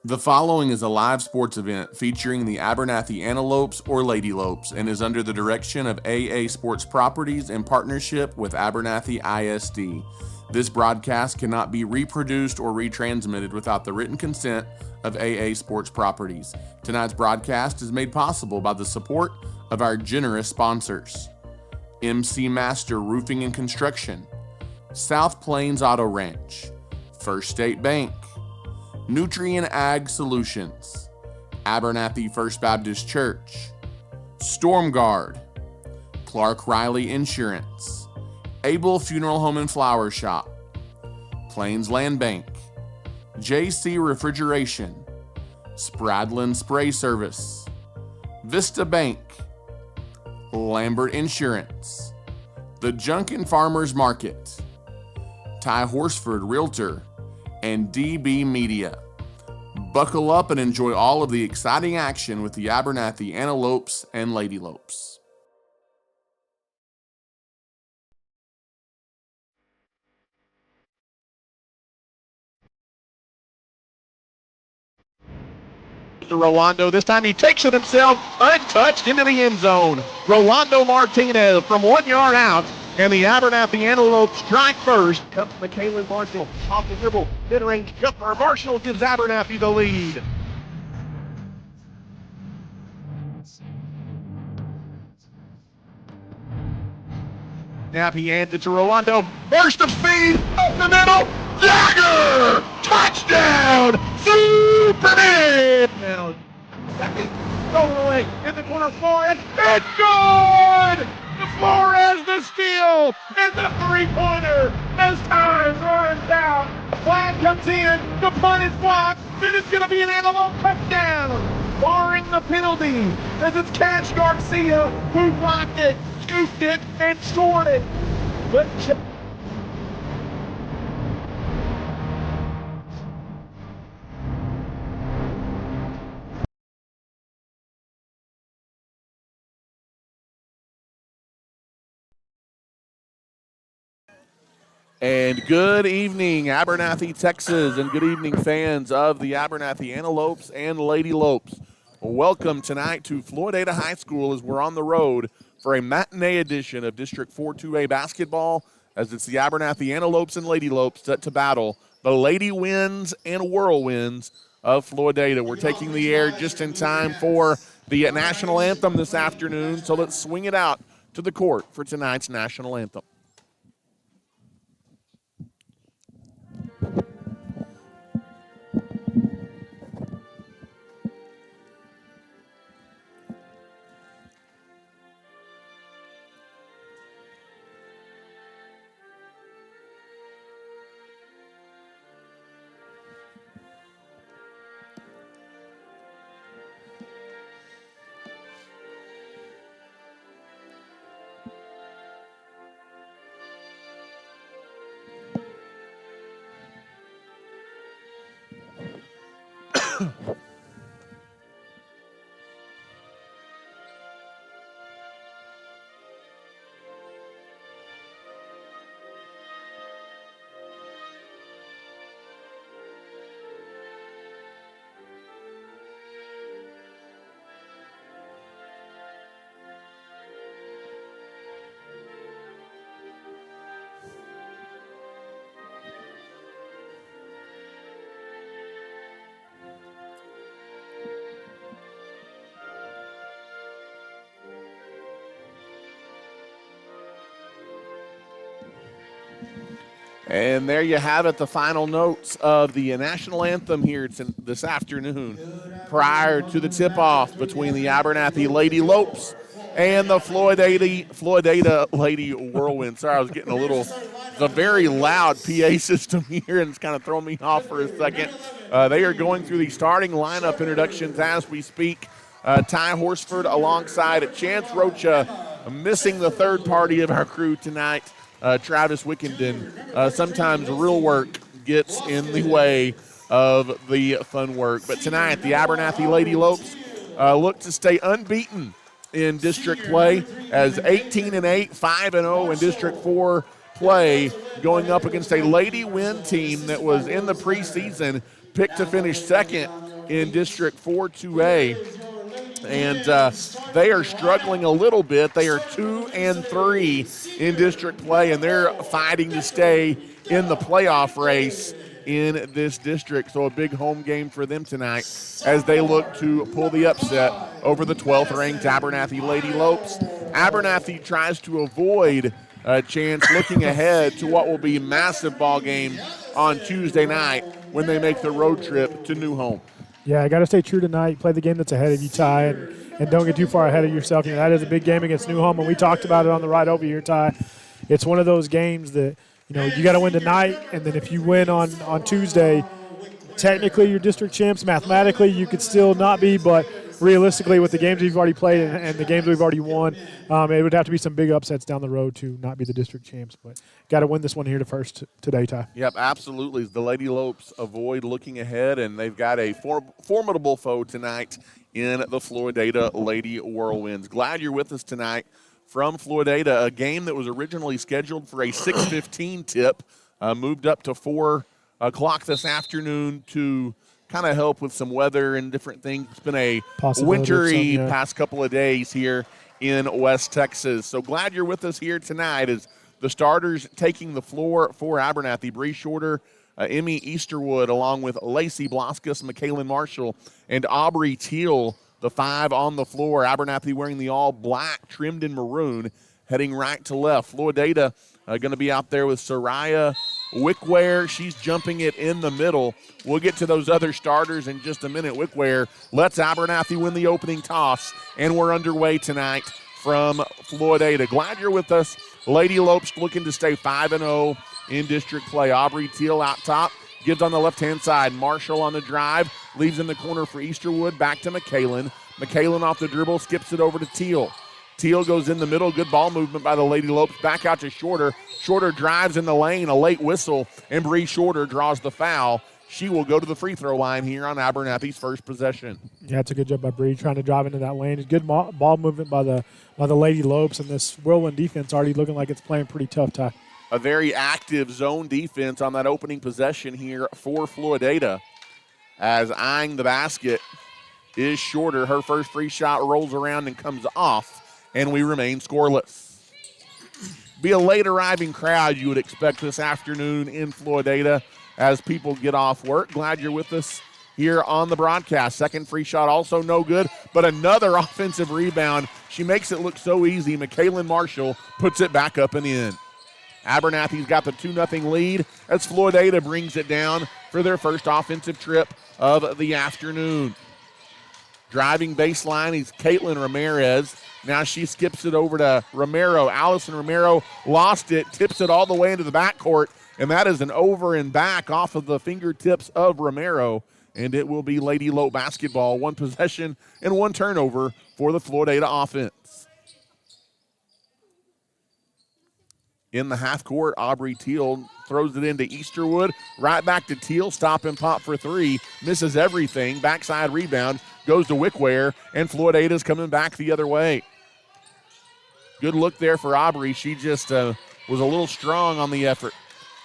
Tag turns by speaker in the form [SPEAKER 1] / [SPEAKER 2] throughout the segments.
[SPEAKER 1] The following is a live sports event featuring the Abernathy Antelopes or Lady Lopes and is under the direction of AA Sports Properties in partnership with Abernathy ISD. This broadcast cannot be reproduced or retransmitted without the written consent of AA Sports Properties. Tonight's broadcast is made possible by the support of our generous sponsors: MC Master Roofing and Construction, South Plains Auto Ranch, First State Bank, Nutrient Ag Solutions, Abernathy First Baptist Church, Storm Guard, Clark Riley Insurance, Able Funeral Home and Flower Shop, Plains Land Bank, JC Refrigeration, Spradlin Spray Service, Vista Bank, Lambert Insurance, The Junkin Farmers Market, Ty Horsford Realtor, and DB Media. Buckle up and enjoy all of the exciting action with the Abernathy Antelopes and Lady Lopes.
[SPEAKER 2] Rolando. This time he takes it himself, untouched, into the end zone. Rolando Martinez from 1 yard out, and the Abernathy Antelopes strike first. Comes McKaylen Marshall off the dribble, mid-range jumper. Marshall gives Abernathy the lead. Snap, he hands it to Rolando. Burst of speed, up the middle. Jagger! Touchdown! Superman! Now, second, away in the corner, Flores. It's good! Flores the steal and the three-pointer as time runs out. Flag comes in, the punt is blocked, and it's going to be an Antelope touchdown, barring the penalty, as it's Cash Garcia who blocked it, scooped it, and scored it. But
[SPEAKER 1] And good evening, Abernathy, Texas, and good evening, fans of the Abernathy Antelopes and Lady Lopes. Welcome tonight to Floydada High School as we're on the road for a matinee edition of District 4 2A basketball, as it's the Abernathy Antelopes and Lady Lopes set to battle the Lady Winds and Whirlwinds of Floydada. We're taking the air just in time for the national anthem this afternoon, so let's swing it out to the court for tonight's national anthem. And there you have it, the final notes of the national anthem here this afternoon, prior to the tip-off between the Abernathy Lady Lopes and the Floydada Lady Whirlwind. Sorry, I was getting it's a very loud PA system here, and it's kind of thrown me off for a second. They are going through the starting lineup introductions as we speak. Ty Horsford alongside Chance Rocha, missing the third party of our crew tonight. Travis Wickenden. Sometimes real work gets in the way of the fun work. But tonight, the Abernathy Lady Lopes look to stay unbeaten in district play as 18-8, 5-0 in District 4 play, going up against a Lady Wind team that was in the preseason picked to finish second in District 4 2A. And they are struggling a little bit. They are 2-3 in district play, and they're fighting to stay in the playoff race in this district. So a big home game for them tonight as they look to pull the upset over the 12th-ranked Abernathy Lady Lopes. Abernathy tries to avoid a chance looking ahead to what will be a massive ball game on Tuesday night when they make the road trip to New Home.
[SPEAKER 3] Yeah, I got to stay true tonight. Play the game that's ahead of you, Ty, and don't get too far ahead of yourself. That is a big game against New Home, and we talked about it on the ride over here, Ty. It's one of those games that, you got to win tonight, and then if you win on Tuesday, technically you're district champs. Mathematically, you could still not be, but realistically, with the games we've already played and the games we've already won, it would have to be some big upsets down the road to not be the district champs. But got to win this one here today, Ty.
[SPEAKER 1] Yep, absolutely. The Lady Lopes avoid looking ahead, and they've got a formidable foe tonight in the Floydada Lady Whirlwinds. Glad you're with us tonight from Floydada, a game that was originally scheduled for a 6:15 tip, moved up to 4 o'clock this afternoon to kind of help with some weather and different things. It's been a wintry past couple of days here in West Texas. So glad you're with us here tonight as the starters taking the floor for Abernathy. Bree Shorter, Emmy Easterwood, along with Lacey Bloskus, McKaylin Marshall, and Aubrey Teal, the 5 on the floor. Abernathy wearing the all black trimmed in maroon, heading right to left. Floydada going to be out there with Soraya Wickware. She's jumping it in the middle. We'll get to those other starters in just a minute. Wickware lets Abernathy win the opening toss, and we're underway tonight from Floydada. Glad you're with us. Lady Lopes looking to stay 5-0 in district play. Aubrey Teal out top, gives on the left-hand side. Marshall on the drive, leaves in the corner for Easterwood. Back to McKaylin. McKaylin off the dribble, skips it over to Teal. Teal goes in the middle. Good ball movement by the Lady Lopes. Back out to Shorter. Shorter drives in the lane. A late whistle, and Bree Shorter draws the foul. She will go to the free throw line here on Abernathy's first possession.
[SPEAKER 3] Yeah, it's a good job by Bree trying to drive into that lane. It's good ball movement by the Lady Lopes, and this Whirlwind defense already looking like it's playing pretty tough, Ty.
[SPEAKER 1] A very active zone defense on that opening possession here for Floydada, as eyeing the basket is Shorter. Her first free shot rolls around and comes off, and we remain scoreless. Be a late arriving crowd you would expect this afternoon in Floydada as people get off work. Glad you're with us here on the broadcast. Second free shot also no good, but another offensive rebound. She makes it look so easy. McKaylin Marshall puts it back up and in. Abernathy's got the 2-0 lead as Floydada brings it down for their first offensive trip of the afternoon. Driving baseline is Caitlin Ramirez. Now she skips it over to Romero. Allison Romero lost it, tips it all the way into the backcourt, and that is an over and back off of the fingertips of Romero, and it will be Lady Lope basketball. 1 possession and 1 turnover for the Floydada offense. In the half court, Aubrey Teal throws it into Easterwood. Right back to Teal. Stop and pop for 3. Misses everything. Backside rebound goes to Wickware, and Floydada's coming back the other way. Good look there for Aubrey. She just was a little strong on the effort.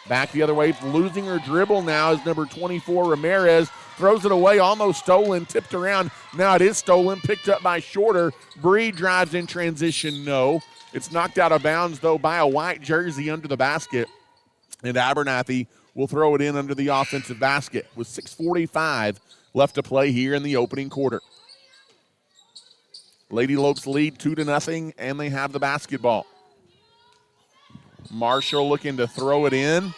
[SPEAKER 1] Back the other way, losing her dribble now is number 24, Ramirez. Throws it away, almost stolen, tipped around. Now it is stolen, picked up by Shorter. Bree drives in transition, no. It's knocked out of bounds, though, by a white jersey under the basket. And Abernathy will throw it in under the offensive basket with 6:45 left to play here in the opening quarter. Lady Lopes lead 2-0, and they have the basketball. Marshall looking to throw it in.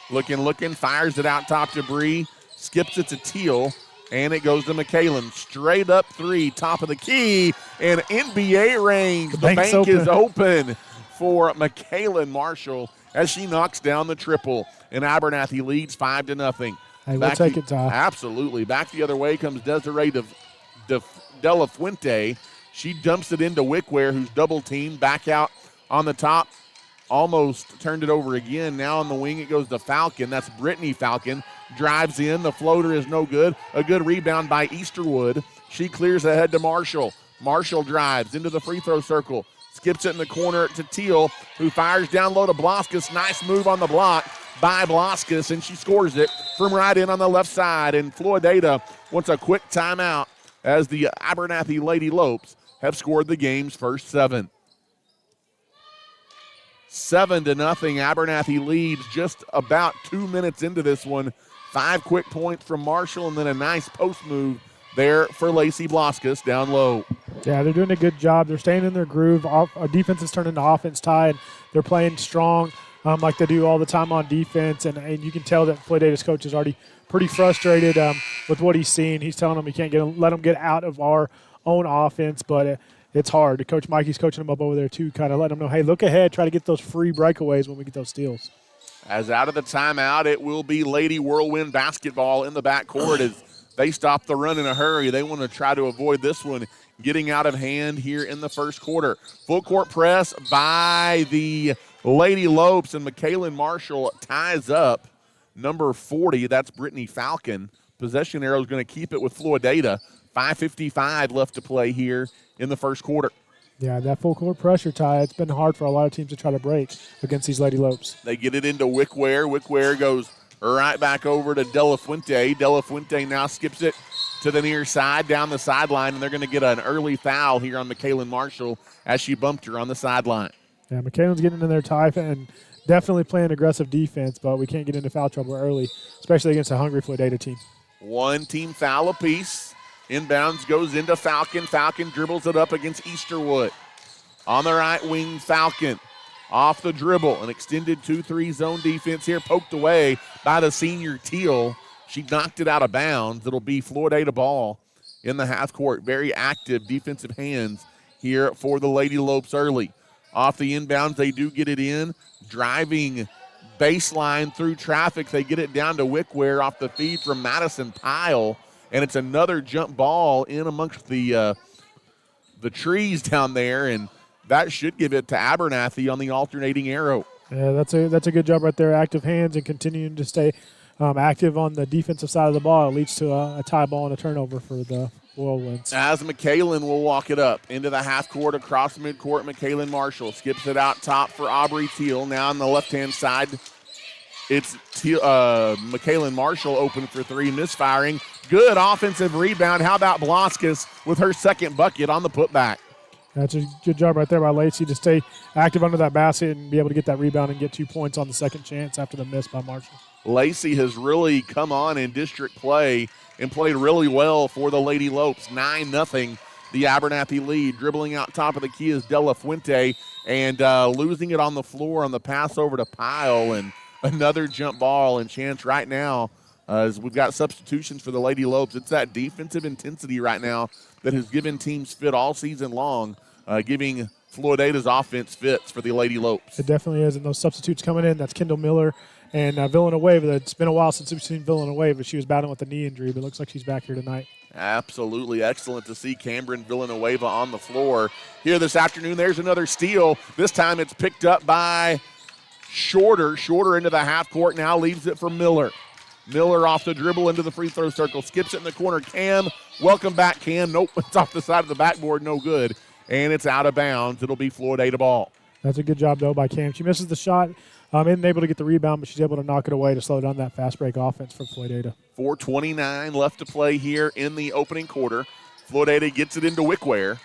[SPEAKER 1] Looking, fires it out top to Bree. Skips it to Teal, and it goes to McKaylin. Straight up 3, top of the key, and NBA range. The bank is open for McKaylin Marshall as she knocks down the triple, and Abernathy leads 5-0.
[SPEAKER 3] Hey, we'll take it, Ty.
[SPEAKER 1] Absolutely. Back the other way comes Desiree De La Fuente. She dumps it into Wickware, who's double teamed. Back out on the top. Almost turned it over again. Now on the wing it goes to Falcon. That's Brittany Falcon. Drives in. The floater is no good. A good rebound by Easterwood. She clears ahead to Marshall. Marshall drives into the free throw circle. Skips it in the corner to Teal, who fires down low to Bloskus. Nice move on the block.
[SPEAKER 2] by Blaskus, and she scores it from right in on the left side. And Floydada wants a quick timeout as the Abernathy Lady Lopes have scored the game's first 7. 7-0. Abernathy leads just about 2 minutes into this one. 5 quick points from Marshall, and then a nice post move there for Lacey Blaskus down low.
[SPEAKER 3] Yeah, they're doing a good job. They're staying in their groove. Our defense has turned into offense, Ty, and they're playing strong like they do all the time on defense. And you can tell that Floydada's coach is already pretty frustrated with what he's seeing. He's telling them he can't let them get out of our own offense, but it's hard. Coach Mikey's coaching them up over there too, kind of letting them know, hey, look ahead, try to get those free breakaways when we get those steals.
[SPEAKER 2] As out of the timeout, it will be Lady Whirlwind basketball in the backcourt as they stop the run in a hurry. They want to try to avoid this one getting out of hand here in the first quarter. Full court press by the Lady Lopes, and McKaylin Marshall ties up number 40. That's Brittany Falcon. Possession arrow is going to keep it with Floydada. 5:55 left to play here in the first quarter.
[SPEAKER 3] Yeah, that full court pressure, Ty, it's been hard for a lot of teams to try to break against these Lady Lopes.
[SPEAKER 2] They get it into Wickware. Wickware goes right back over to De La Fuente. De La Fuente now skips it to the near side, down the sideline, and they're going to get an early foul here on McKaylin Marshall as she bumped her on the sideline.
[SPEAKER 3] Yeah, McKaylin's getting in there, Ty, and definitely playing aggressive defense, but we can't get into foul trouble early, especially against a hungry Floydada team.
[SPEAKER 2] One team foul apiece. Inbounds goes into Falcon. Falcon dribbles it up against Easterwood. On the right wing, Falcon off the dribble. An extended 2-3 zone defense here, poked away by the senior Teal. She knocked it out of bounds. It'll be Floydada ball in the half court. Very active defensive hands here for the Lady Lopes early. Off the inbounds, they do get it in. Driving baseline through traffic. They get it down to Wickware off the feed from Madison Pyle. And it's another jump ball in amongst the trees down there, and that should give it to Abernathy on the alternating arrow.
[SPEAKER 3] Yeah, that's a good job right there. Active hands and continuing to stay active on the defensive side of the ball. It leads to a tie ball and a turnover for the Whirlwinds.
[SPEAKER 2] As McKaylin will walk it up into the half court, across midcourt, McKaylin Marshall skips it out top for Aubrey Teal. Now on the left-hand side, it's McKaylin Marshall open for 3, misfiring. Good offensive rebound. How about Blaskus with her second bucket on the putback?
[SPEAKER 3] That's a good job right there by Lacey to stay active under that basket and be able to get that rebound and get 2 points on the second chance after the miss by Marshall.
[SPEAKER 2] Lacey has really come on in district play and played really well for the Lady Lopes. 9-0, the Abernathy lead. Dribbling out top of the key is De La Fuente, and losing it on the floor on the pass over to Pyle, and another jump ball and chance right now as we've got substitutions for the Lady Lopes. It's that defensive intensity right now that has given teams fit all season long, giving Floydada's offense fits for the Lady Lopes.
[SPEAKER 3] It definitely is, and those substitutes coming in, that's Kendall Miller and Villanueva. It's been a while since we've seen Villanueva. She was battling with a knee injury, but it looks like she's back here tonight.
[SPEAKER 2] Absolutely excellent to see Cameron Villanueva on the floor here this afternoon. There's another steal. This time it's picked up by Shorter into the half court, now leaves it for Miller. Miller off the dribble into the free throw circle, skips it in the corner. Cam, welcome back, Cam. Nope, it's off the side of the backboard, no good. And it's out of bounds. It'll be Floydada ball.
[SPEAKER 3] That's a good job, though, by Cam. She misses the shot, isn't able to get the rebound, but she's able to knock it away to slow down that fast break offense for Floydada.
[SPEAKER 2] 4:29 left to play here in the opening quarter. Floydada gets it into Wickware.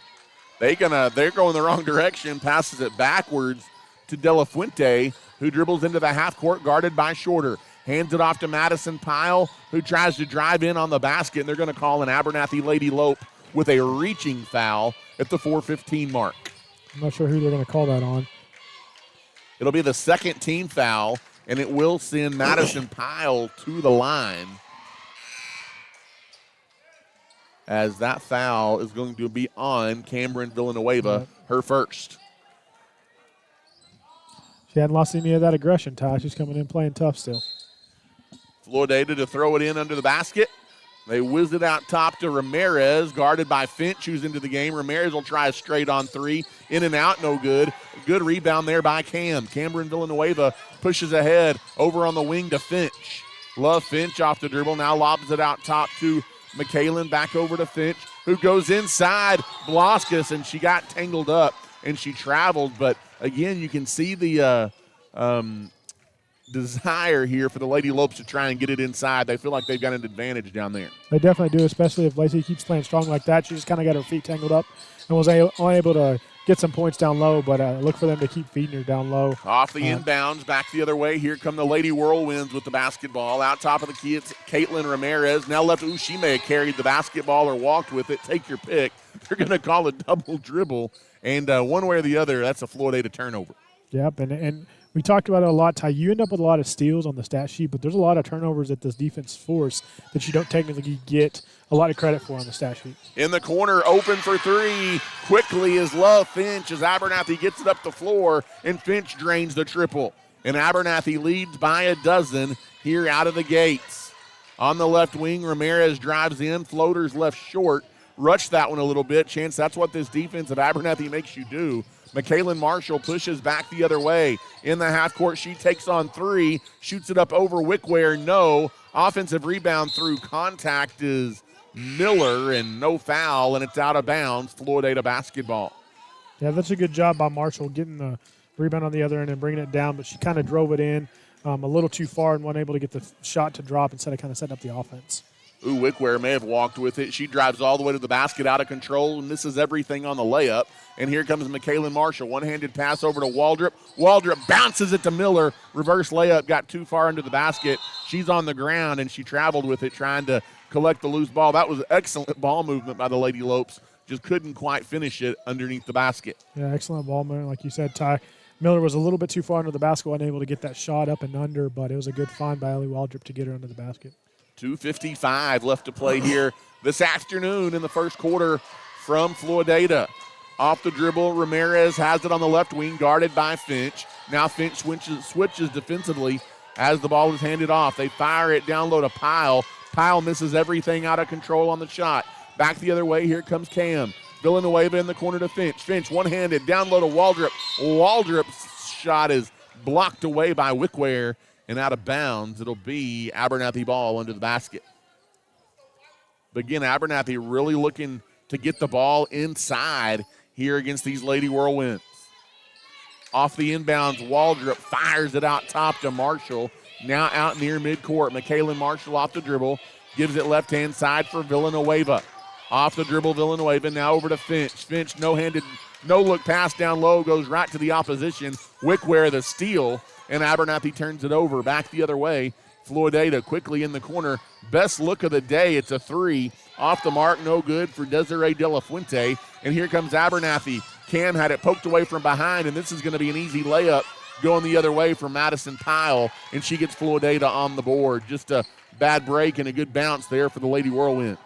[SPEAKER 2] They're going the wrong direction, passes it backwards to De La Fuente, who dribbles into the half court, guarded by Shorter. Hands it off to Madison Pyle, who tries to drive in on the basket, and they're going to call an Abernathy Lady Lope with a reaching foul at the 4:15 mark.
[SPEAKER 3] I'm not sure who they're going to call that on.
[SPEAKER 2] It'll be the second team foul, and it will send Madison Pyle to the line, as that foul is going to be on Cameron Villanueva, her first.
[SPEAKER 3] She hadn't lost any of that aggression, Ty. She's coming in playing tough still.
[SPEAKER 2] Floydada to throw it in under the basket. They whiz it out top to Ramirez, guarded by Finch, who's into the game. Ramirez will try a straight on 3. In and out, no good. Good rebound there by Cam. Cameron Villanueva pushes ahead over on the wing to Finch. Love Finch off the dribble. Now lobs it out top to McKaylin, back over to Finch, who goes inside Blaskus, and she got tangled up and she traveled. But again, you can see the desire here for the Lady Lopes to try and get it inside. They feel like they've got an advantage down there.
[SPEAKER 3] They definitely do, especially if Lacey keeps playing strong like that. She just kind of got her feet tangled up and was only able to get some points down low, but look for them to keep feeding her down low.
[SPEAKER 2] Off the inbounds, back the other way. Here come the Lady Whirlwinds with the basketball. Out top of the key, it's Caitlin Ramirez. Now left, she may have carried the basketball or walked with it. Take your pick. They're going to call a double dribble, and one way or the other, that's a Floydada turnover.
[SPEAKER 3] Yep, and we talked about it a lot, Ty. You end up with a lot of steals on the stat sheet, but there's a lot of turnovers that this defense force that you don't technically get a lot of credit for on the stat sheet.
[SPEAKER 2] In the corner, open for three. Quickly is Love Finch as Abernathy gets it up the floor, and Finch drains the triple. And Abernathy leads by a dozen here out of the gates. On the left wing, Ramirez drives in. Floater's left short. Rushed that one a little bit. Chance, that's what this defense of Abernathy makes you do. McKaylin Marshall pushes back the other way. In the half court, she takes on three, shoots it up over Wickware. No. Offensive rebound through contact is Miller, and no foul, and it's out of bounds. Floydada basketball.
[SPEAKER 3] Yeah, that's a good job by Marshall getting the rebound on the other end and bringing it down, but she kind of drove it in a little too far and wasn't able to get the shot to drop instead of kind of setting up the offense.
[SPEAKER 2] Ooh, Wickware may have walked with it. She drives all the way to the basket, out of control, and misses everything on the layup. And here comes McKaylin Marshall. One-handed pass over to Waldrop. Waldrop bounces it to Miller. Reverse layup, got too far into the basket. She's on the ground, and she traveled with it, trying to collect the loose ball. That was excellent ball movement by the Lady Lopes. Just couldn't quite finish it underneath the basket.
[SPEAKER 3] Yeah, excellent ball movement, like you said, Ty. Miller was a little bit too far under the basket, wasn't able to get that shot up and under, but it was a good find by Ellie Waldrop to get her under the basket.
[SPEAKER 2] 2:55 left to play here this afternoon in the first quarter from Floydada. Off the dribble, Ramirez has it on the left wing, guarded by Finch. Now Finch switches defensively as the ball is handed off. They fire it down low to Pyle. Pyle misses everything, out of control on the shot. Back the other way, here comes Cam. Villanueva in the corner to Finch. Finch one-handed, down low to Waldrop. Waldrop's shot is blocked away by Wickware and out of bounds. It'll be Abernathy ball under the basket. But again, Abernathy really looking to get the ball inside here against these Lady Whirlwinds. Off the inbounds, Waldrop fires it out top to Marshall. Now out near midcourt. McKaylin Marshall off the dribble. Gives it left-hand side for Villanueva. Off the dribble, Villanueva. Now over to Finch. Finch no-look pass down low. Goes right to the opposition. Wickware the steal. And Abernathy turns it over. Back the other way. Floydada quickly in the corner. Best look of the day. It's a three. Off the mark, no good for Desiree De La Fuente. And here comes Abernathy. Cam had it poked away from behind, and this is going to be an easy layup going the other way for Madison Pyle, and she gets Floydada on the board. Just a bad break and a good bounce there for the Lady Whirlwinds.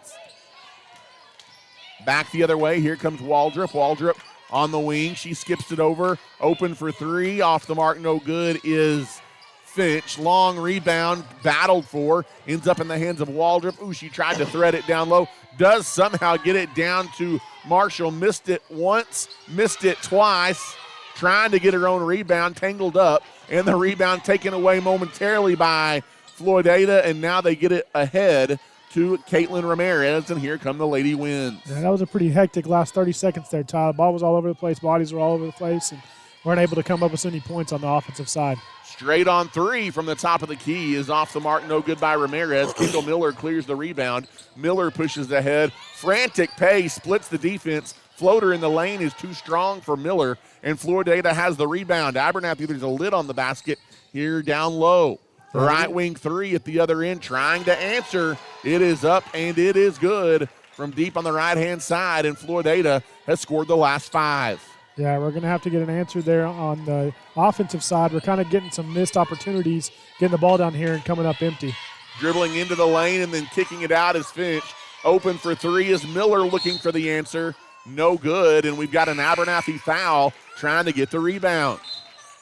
[SPEAKER 2] Back the other way, here comes Waldrop. Waldrop on the wing. She skips it over. Open for three. Off the mark, no good is Finch. Long rebound, battled for. Ends up in the hands of Waldrop. Ooh, she tried to thread it down low. Does somehow get it down to Marshall. Missed it once, missed it twice. Trying to get her own rebound, tangled up. And the rebound taken away momentarily by Floydada. And now they get it ahead to Caitlin Ramirez, and here come the Lady Winds.
[SPEAKER 3] Yeah, that was a pretty hectic last 30 seconds there, Tyler. The ball was all over the place, bodies were all over the place, and weren't able to come up with any points on the offensive side.
[SPEAKER 2] Straight on three from the top of the key is off the mark, no good by Ramirez. Kendall Miller clears the rebound. Miller pushes ahead. Frantic pace, splits the defense. Floater in the lane is too strong for Miller, and Floydada has the rebound. Abernathy, there's a lid on the basket here down low. Right wing three at the other end, trying to answer. It is up, and it is good from deep on the right-hand side, and Floydada has scored the last five.
[SPEAKER 3] Yeah, we're going to have to get an answer there on the offensive side. We're kind of getting some missed opportunities, getting the ball down here and coming up empty.
[SPEAKER 2] Dribbling into the lane and then kicking it out is Finch. Open for three is Miller looking for the answer. No good, and we've got an Abernathy foul trying to get the rebound.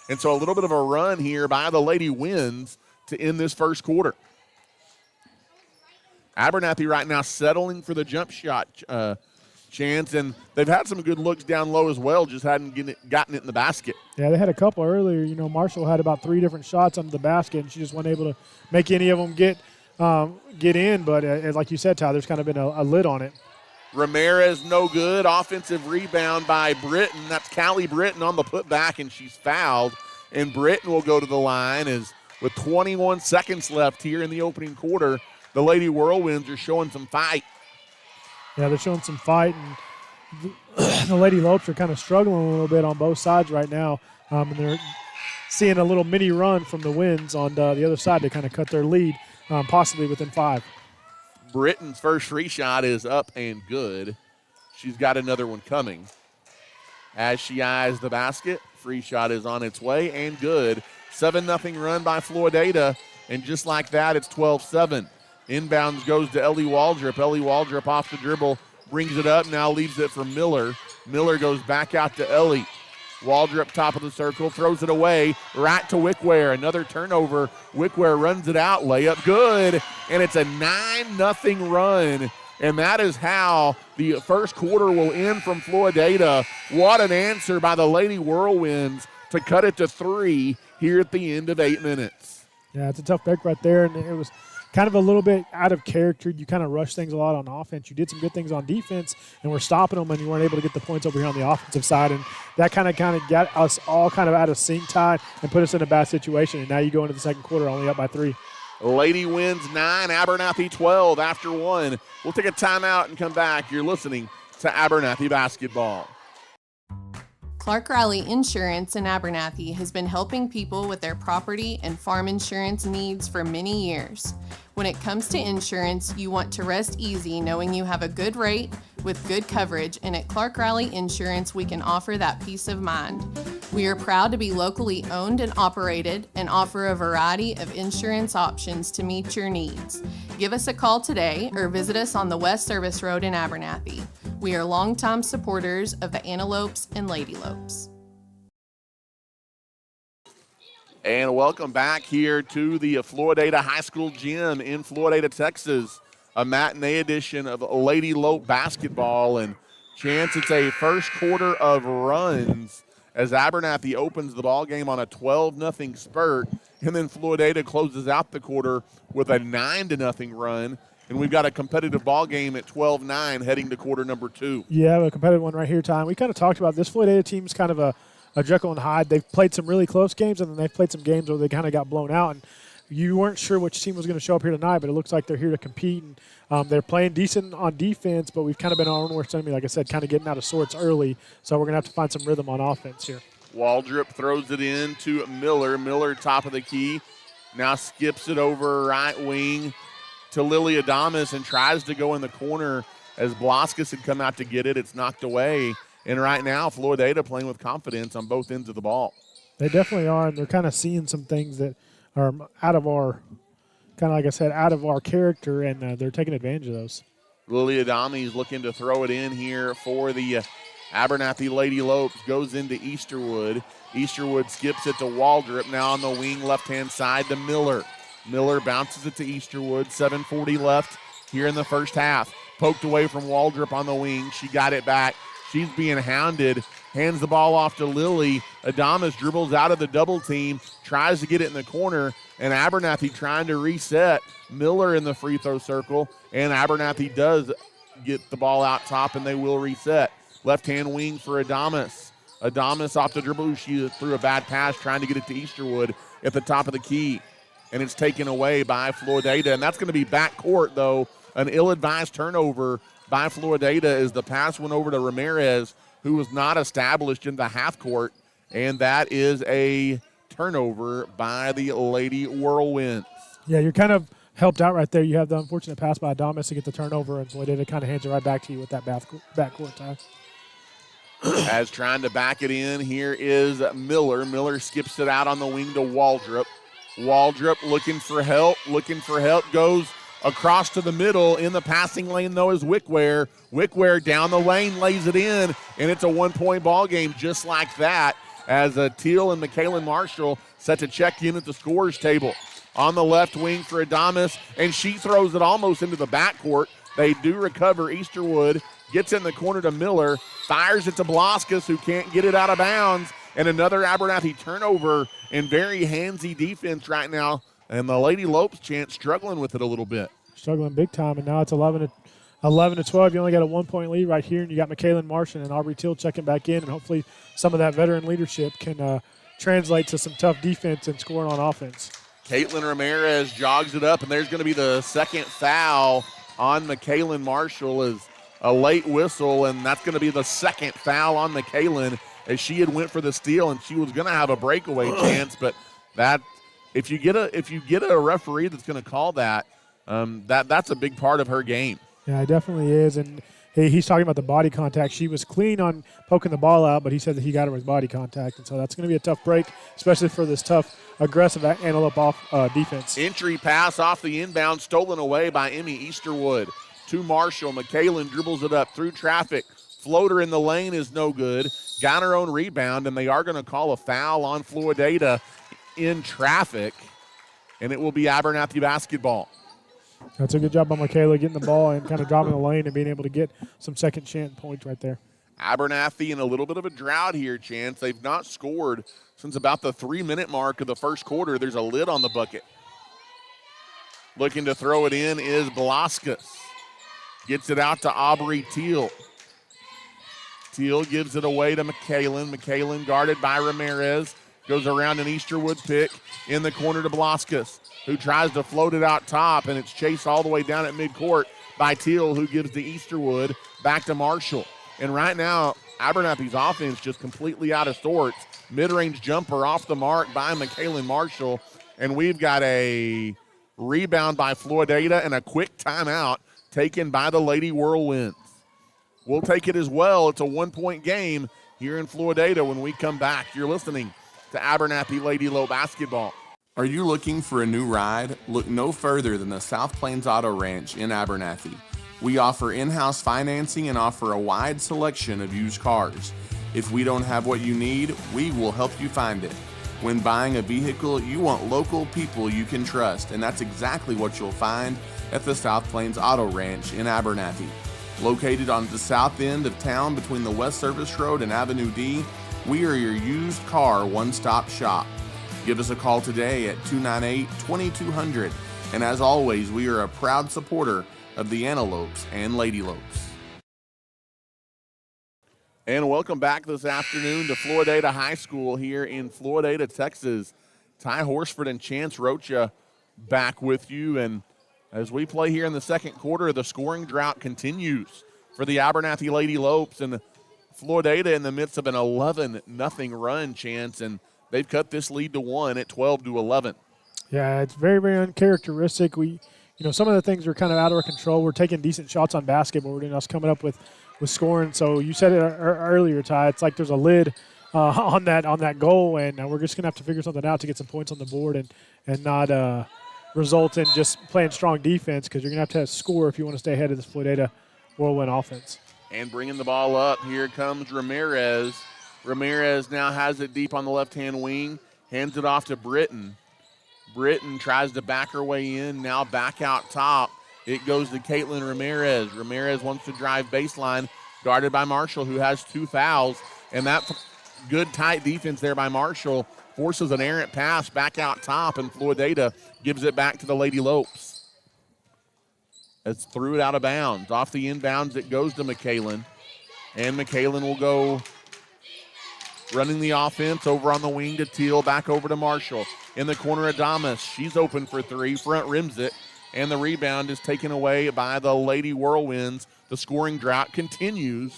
[SPEAKER 2] And so a little bit of a run here by the Lady Winds to end this first quarter. Abernathy right now settling for the jump shot chance, and they've had some good looks down low as well, just hadn't gotten it in the basket.
[SPEAKER 3] Yeah, they had a couple earlier. You know, Marshall had about 3 different shots under the basket, and she just wasn't able to make any of them get in. But like you said, Tyler, there's kind of been a lid on it.
[SPEAKER 2] Ramirez, no good. Offensive rebound by Britton. That's Callie Britton on the putback, and she's fouled. And Britton will go to the line as
[SPEAKER 1] with 21 seconds left here in the opening quarter. The Lady Whirlwinds are showing some fight.
[SPEAKER 3] Yeah, they're showing some fight, and the Lady Lopes are kind of struggling a little bit on both sides right now, and they're seeing a little mini run from the Winds on the other side to kind of cut their lead, possibly within 5.
[SPEAKER 1] Britton's first free shot is up and good. She's got another one coming. As she eyes the basket, free shot is on its way and good. 7-0 run by Floydada, and just like that, it's 12-7. Inbounds goes to Ellie Waldrop. Ellie Waldrop off the dribble, brings it up, now leaves it for Miller. Miller goes back out to Ellie. Waldrop top of the circle, throws it away, right to Wickware. Another turnover. Wickware runs it out, layup good, and it's a 9-0 run. And that is how the first quarter will end from Floydada. What an answer by the Lady Whirlwinds to cut it to 3 here at the end of 8 minutes.
[SPEAKER 3] Yeah, it's a tough break right there, and it was kind of a little bit out of character. You kind of rush things a lot on offense. You did some good things on defense, and we're stopping them, and you weren't able to get the points over here on the offensive side. And that kind of got us all kind of out of sync, Ty, and put us in a bad situation. And now you go into the second quarter only up by 3.
[SPEAKER 1] Lady wins 9, Abernathy 12 after 1. We'll take a timeout and come back. You're listening to Abernathy Basketball.
[SPEAKER 4] Clark Riley Insurance in Abernathy has been helping people with their property and farm insurance needs for many years. When it comes to insurance, you want to rest easy knowing you have a good rate with good coverage, and at Clark Riley Insurance, we can offer that peace of mind. We are proud to be locally owned and operated and offer a variety of insurance options to meet your needs. Give us a call today or visit us on the West Service Road in Abernathy. We are longtime supporters of the Antelopes and Lady Lopes.
[SPEAKER 1] And welcome back here to the Floydada High School Gym in Floydada, Texas. A matinee edition of Lady Lope basketball. And chance it's a first quarter of runs as Abernathy opens the ball game on a 12-0 spurt. And then Floydada closes out the quarter with a 9-0 run. And we've got a competitive ball game at 12-9 heading to quarter number 2.
[SPEAKER 3] Yeah, a competitive one right here, Ty. We kind of talked about this Floydada team's kind of a Jekyll and Hyde. They've played some really close games, and then they've played some games where they kind of got blown out. And you weren't sure which team was going to show up here tonight, but it looks like they're here to compete. And they're playing decent on defense, but we've kind of been our own worst enemy, like I said, kind of getting out of sorts early. So we're going to have to find some rhythm on offense here.
[SPEAKER 1] Waldrop throws it in to Miller. Miller, top of the key, now skips it over right wing to Lily Adamas and tries to go in the corner as Blaskus had come out to get it. It's knocked away. And right now, Floydada playing with confidence on both ends of the ball.
[SPEAKER 3] They definitely are, and they're kind of seeing some things that are out of our, kind of like I said, out of our character, and they're taking advantage of those.
[SPEAKER 1] Lily Adamas looking to throw it in here for the Abernathy Lady Lopes. Goes into Easterwood. Easterwood skips it to Waldrop. Now on the wing, left-hand side to Miller. Miller bounces it to Easterwood. 7:40 left here in the first half. Poked away from Waldrop on the wing. She got it back. She's being hounded. Hands the ball off to Lily. Adamas dribbles out of the double team. Tries to get it in the corner. And Abernathy trying to reset. Miller in the free throw circle. And Abernathy does get the ball out top, and they will reset. Left-hand wing for Adamas. Adamas off the dribble. She threw a bad pass trying to get it to Easterwood at the top of the key. And it's taken away by Floydada. And that's going to be backcourt, though. An ill-advised turnover by Floydada as the pass went over to Ramirez, who was not established in the half court. And that is a turnover by the Lady Whirlwinds.
[SPEAKER 3] Yeah, you're kind of helped out right there. You have the unfortunate pass by Adamas to get the turnover, and Floydada kind of hands it right back to you with that backcourt time.
[SPEAKER 1] As trying to back it in, here is Miller. Miller skips it out on the wing to Waldrop. Waldrop looking for help, goes across to the middle. In the passing lane, though, is Wickware. Wickware down the lane, lays it in, and it's a one-point ball game just like that as Teal and McKaylin Marshall set to check in at the scorers table. On the left wing for Adamas, and she throws it almost into the backcourt. They do recover. Easterwood gets in the corner to Miller, fires it to Blaskus, who can't get it out of bounds, and another Abernathy turnover and very handsy defense right now. And the Lady Lopes chance struggling with it a little bit.
[SPEAKER 3] Struggling big time, and now it's 11 to 12. You only got a 1-point lead right here, and you got McKaylin Marshall and Aubrey Till checking back in, and hopefully some of that veteran leadership can translate to some tough defense and scoring on offense.
[SPEAKER 1] Caitlin Ramirez jogs it up, and there's going to be the second foul on McKaylin Marshall as a late whistle, and that's going to be the second foul on McKaylin as she had went for the steal, and she was going to have a breakaway chance, but that if you get a referee that's going to call that, that's a big part of her game.
[SPEAKER 3] Yeah, it definitely is, and he's talking about the body contact. She was clean on poking the ball out, but he said that he got her with body contact, and so that's going to be a tough break, especially for this tough, aggressive Antelope off defense.
[SPEAKER 1] Entry pass off the inbound, stolen away by Emmy Easterwood to Marshall. McKaylin dribbles it up through traffic. Floater in the lane is no good. Got her own rebound, and they are going to call a foul on Floydada in traffic, and it will be Abernathy basketball.
[SPEAKER 3] That's a good job by Michaela getting the ball and kind of dropping the lane and being able to get some second chance points right there.
[SPEAKER 1] Abernathy in a little bit of a drought here, Chance. They've not scored since about the 3-minute mark of the first quarter. There's a lid on the bucket. Looking to throw it in is Blaskus. Gets it out to Aubrey Teal. Teal gives it away to McKaylin. McKaylin guarded by Ramirez. Goes around an Easterwood pick in the corner to Blaskus, who tries to float it out top, and it's chased all the way down at midcourt by Teal, who gives to Easterwood back to Marshall. And right now, Abernathy's offense just completely out of sorts. Mid-range jumper off the mark by McKaylin Marshall, and we've got a rebound by Floydada and a quick timeout taken by the Lady Whirlwinds. We'll take it as well. It's a one-point game here in Floydada when we come back. You're listening to Abernathy Lady Low Basketball.
[SPEAKER 5] Are you looking for a new ride? Look no further than the South Plains Auto Ranch in Abernathy. We offer in-house financing and offer a wide selection of used cars. If we don't have what you need, we will help you find it. When buying a vehicle, you want local people you can trust, and that's exactly what you'll find at the South Plains Auto Ranch in Abernathy. Located on the south end of town between the West Service Road and Avenue D, we are your used car one-stop shop. Give us a call today at 298-2200. And as always, we are a proud supporter of the Antelopes and Lady Lopes.
[SPEAKER 1] And welcome back this afternoon to Floydada High School here in Floydada, Texas. Ty Horsford and Chance Rocha back with you. And as we play here in the second quarter, the scoring drought continues for the Abernathy Lady Lopes. And Floydada in the midst of an 11-0 run, Chance, and they've cut this lead to 1 at 12-11.
[SPEAKER 3] Yeah, it's very, very uncharacteristic. Some of the things are kind of out of our control. We're taking decent shots on basket, but we're us coming up with scoring. So you said it earlier, Ty. It's like there's a lid on that goal, and we're just gonna have to figure something out to get some points on the board and not result in just playing strong defense, because you're gonna have to score if you want to stay ahead of this Floydada Whirlwind offense.
[SPEAKER 1] And bringing the ball up, here comes Ramirez. Ramirez now has it deep on the left-hand wing, hands it off to Britton. Britton tries to back her way in, now back out top. It goes to Caitlin Ramirez. Ramirez wants to drive baseline, guarded by Marshall, who has 2 fouls. And that good tight defense there by Marshall forces an errant pass back out top, and Floydada gives it back to the Lady Lopes. It's threw it out of bounds. Off the inbounds, it goes to McKaylin. And McKaylin will go running the offense over on the wing to Teal, back over to Marshall. In the corner, Adamas. She's open for 3, front rims it, and the rebound is taken away by the Lady Whirlwinds. The scoring drought continues,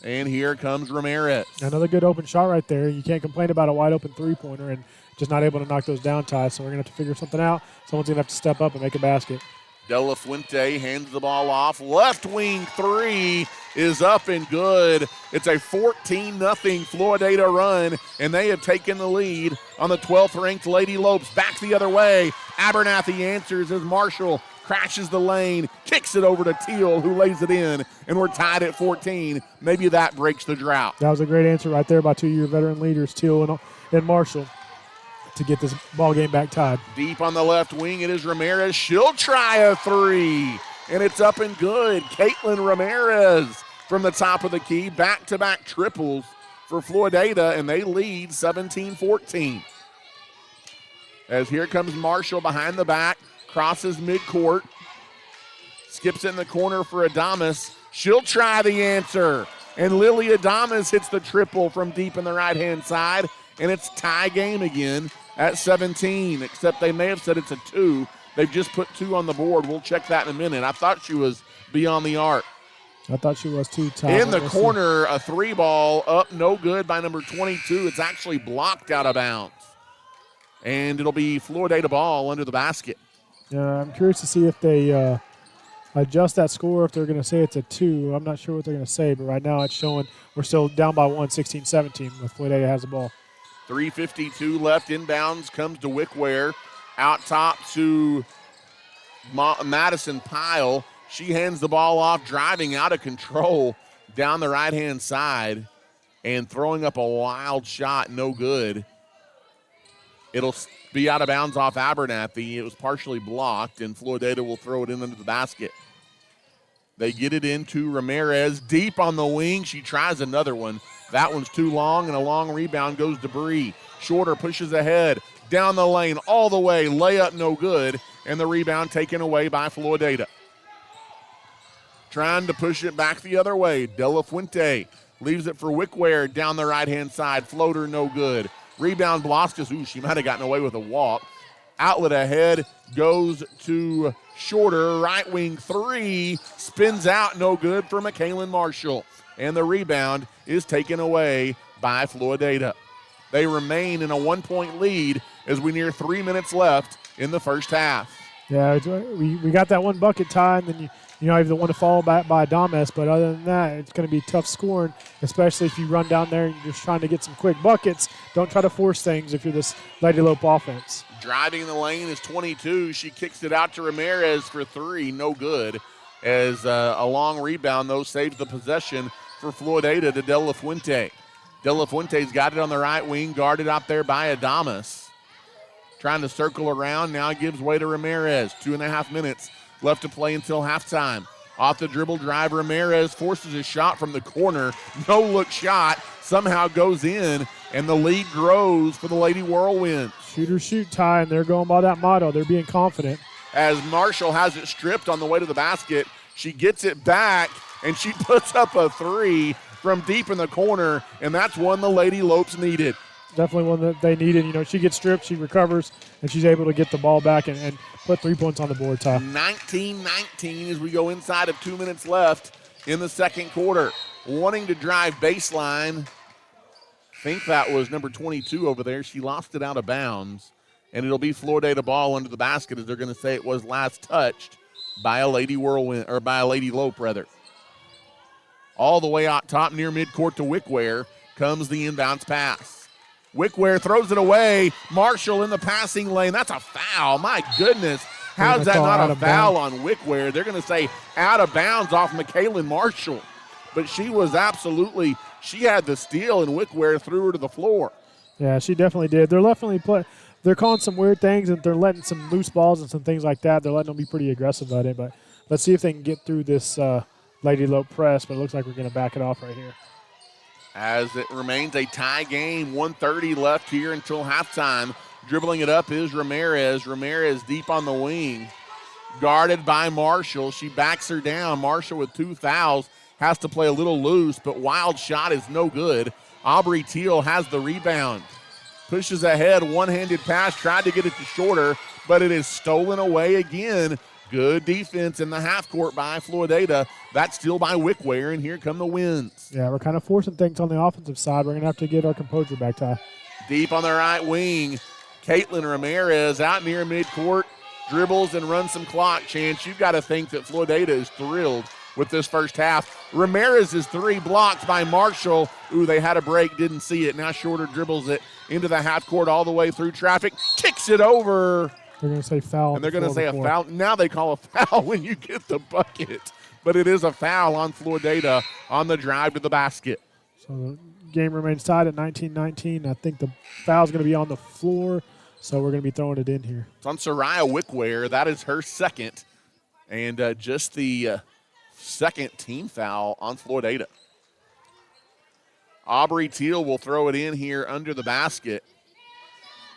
[SPEAKER 1] and here comes Ramirez.
[SPEAKER 3] Another good open shot right there. You can't complain about a wide open three-pointer and just not able to knock those down, Ty, so we're going to have to figure something out. Someone's going to have to step up and make a basket.
[SPEAKER 1] De La Fuente hands the ball off. Left wing 3 is up and good. It's a 14-0 Floydada run, and they have taken the lead on the 12th-ranked Lady Lopes. Back the other way. Abernathy answers as Marshall crashes the lane, kicks it over to Teal, who lays it in, and we're tied at 14. Maybe that breaks the drought.
[SPEAKER 3] That was a great answer right there by 2-year veteran leaders, Teal and Marshall, to get this ball game back tied.
[SPEAKER 1] Deep on the left wing, it is Ramirez. She'll try a 3, and it's up and good. Caitlin Ramirez from the top of the key. Back-to-back triples for Floydada, and they lead 17-14. As here comes Marshall behind the back, crosses midcourt, skips in the corner for Adamas. She'll try the answer, and Lily Adamas hits the triple from deep in the right-hand side, and it's tie game again. at 17, except they may have said it's a 2. They've just put 2 on the board. We'll check that in a minute. I thought she was beyond the arc.
[SPEAKER 3] I thought she was too, Tom.
[SPEAKER 1] In the corner, a 3 ball up, no good by number 22. It's actually blocked out of bounds. And it'll be Floydada ball under the basket.
[SPEAKER 3] Yeah, I'm curious to see if they adjust that score, if they're going to say it's a 2. I'm not sure what they're going to say, but right now it's showing we're still down by 1, 16-17, with Floydada has the ball.
[SPEAKER 1] 3:52 left. Inbounds comes to Wickware. Out top to Madison Pyle. She hands the ball off, driving out of control down the right-hand side and throwing up a wild shot, no good. It'll be out of bounds off Abernathy. It was partially blocked, and Floydada will throw it in under the basket. They get it into Ramirez, deep on the wing. She tries another one. That one's too long, and a long rebound goes to Bree. Shorter pushes ahead, down the lane, all the way. Layup no good, and the rebound taken away by Floydada. Trying to push it back the other way. De La Fuente leaves it for Wickware down the right-hand side. Floater no good. Rebound Bloskus. Ooh, she might have gotten away with a walk. Outlet ahead goes to Shorter. Right wing 3. Spins out, no good for McKaylin Marshall. And the rebound is taken away by Floydada. They remain in a 1-point lead as we near 3 minutes left in the first half.
[SPEAKER 3] Yeah, we got that one bucket, Ty, and then you have the one to fall back by Damas, but other than that, it's going to be tough scoring, especially if you run down there and you're just trying to get some quick buckets. Don't try to force things if you're this Lady Lope offense.
[SPEAKER 1] Driving in the lane is 22. She kicks it out to Ramirez for 3, no good. As a long rebound, though, saves the possession for Floydada to De La Fuente. De La Fuente's got it on the right wing, guarded out there by Adamas. Trying to circle around, now gives way to Ramirez. 2.5 minutes left to play until halftime. Off the dribble drive, Ramirez forces a shot from the corner. No-look shot, somehow goes in, and the lead grows for the Lady Whirlwind.
[SPEAKER 3] Shoot or shoot, Ty, and they're going by that motto. They're being confident.
[SPEAKER 1] As Marshall has it stripped on the way to the basket, she gets it back, and she puts up a 3 from deep in the corner, and that's one the Lady Lopes needed.
[SPEAKER 3] Definitely one that they needed. She gets stripped, she recovers, and she's able to get the ball back and put 3 points on the board, Ty.
[SPEAKER 1] 19-19 as we go inside of 2 minutes left in the second quarter. Wanting to drive baseline. I think that was number 22 over there. She lost it out of bounds, and it'll be Floydada ball under the basket, as they're going to say it was last touched by a Lady Whirlwind, or by a Lady Lope, rather. All the way out top near midcourt to Wickware comes the inbounds pass. Wickware throws it away. Marshall in the passing lane. That's a foul. My goodness. How's that not a foul on Wickware? They're going to say out of bounds off McKaylin Marshall. But she was absolutely, she had the steal, and Wickware threw her to the floor.
[SPEAKER 3] Yeah, she definitely did. They're calling some weird things, and they're letting some loose balls and some things like that. They're letting them be pretty aggressive about it. But let's see if they can get through this Lady Lope press. But it looks like we're going to back it off right here.
[SPEAKER 1] As it remains a tie game, 1:30 left here until halftime. Dribbling it up is Ramirez. Ramirez deep on the wing. Guarded by Marshall. She backs her down. Marshall with 2 fouls. Has to play a little loose, but wild shot is no good. Aubrey Teal has the rebound. Pushes ahead, one-handed pass. Tried to get it to Shorter, but it is stolen away again. Good defense in the half court by Floydada. That's still by Wickware, and here come the Winds.
[SPEAKER 3] Yeah, we're kind of forcing things on the offensive side. We're going to have to get our composure back, Ty.
[SPEAKER 1] Deep on the right wing, Caitlin Ramirez out near midcourt, dribbles and runs some clock. Chance, you've got to think that Floydada is thrilled with this first half. Ramirez's 3 blocked by Marshall. Ooh, they had a break, didn't see it. Now Shorter dribbles it into the half court all the way through traffic, kicks it over.
[SPEAKER 3] They're going to say foul.
[SPEAKER 1] And they're going to say a foul. Now they call a foul when you get the bucket. But it is a foul on Floydada on the drive to the basket.
[SPEAKER 3] So the game remains tied at 19-19. I think the foul's going to be on the floor, so we're going to be throwing it in here.
[SPEAKER 1] It's on Soraya Wickware. That is her second. And just the second team foul on Floydada. Aubrey Teal will throw it in here under the basket.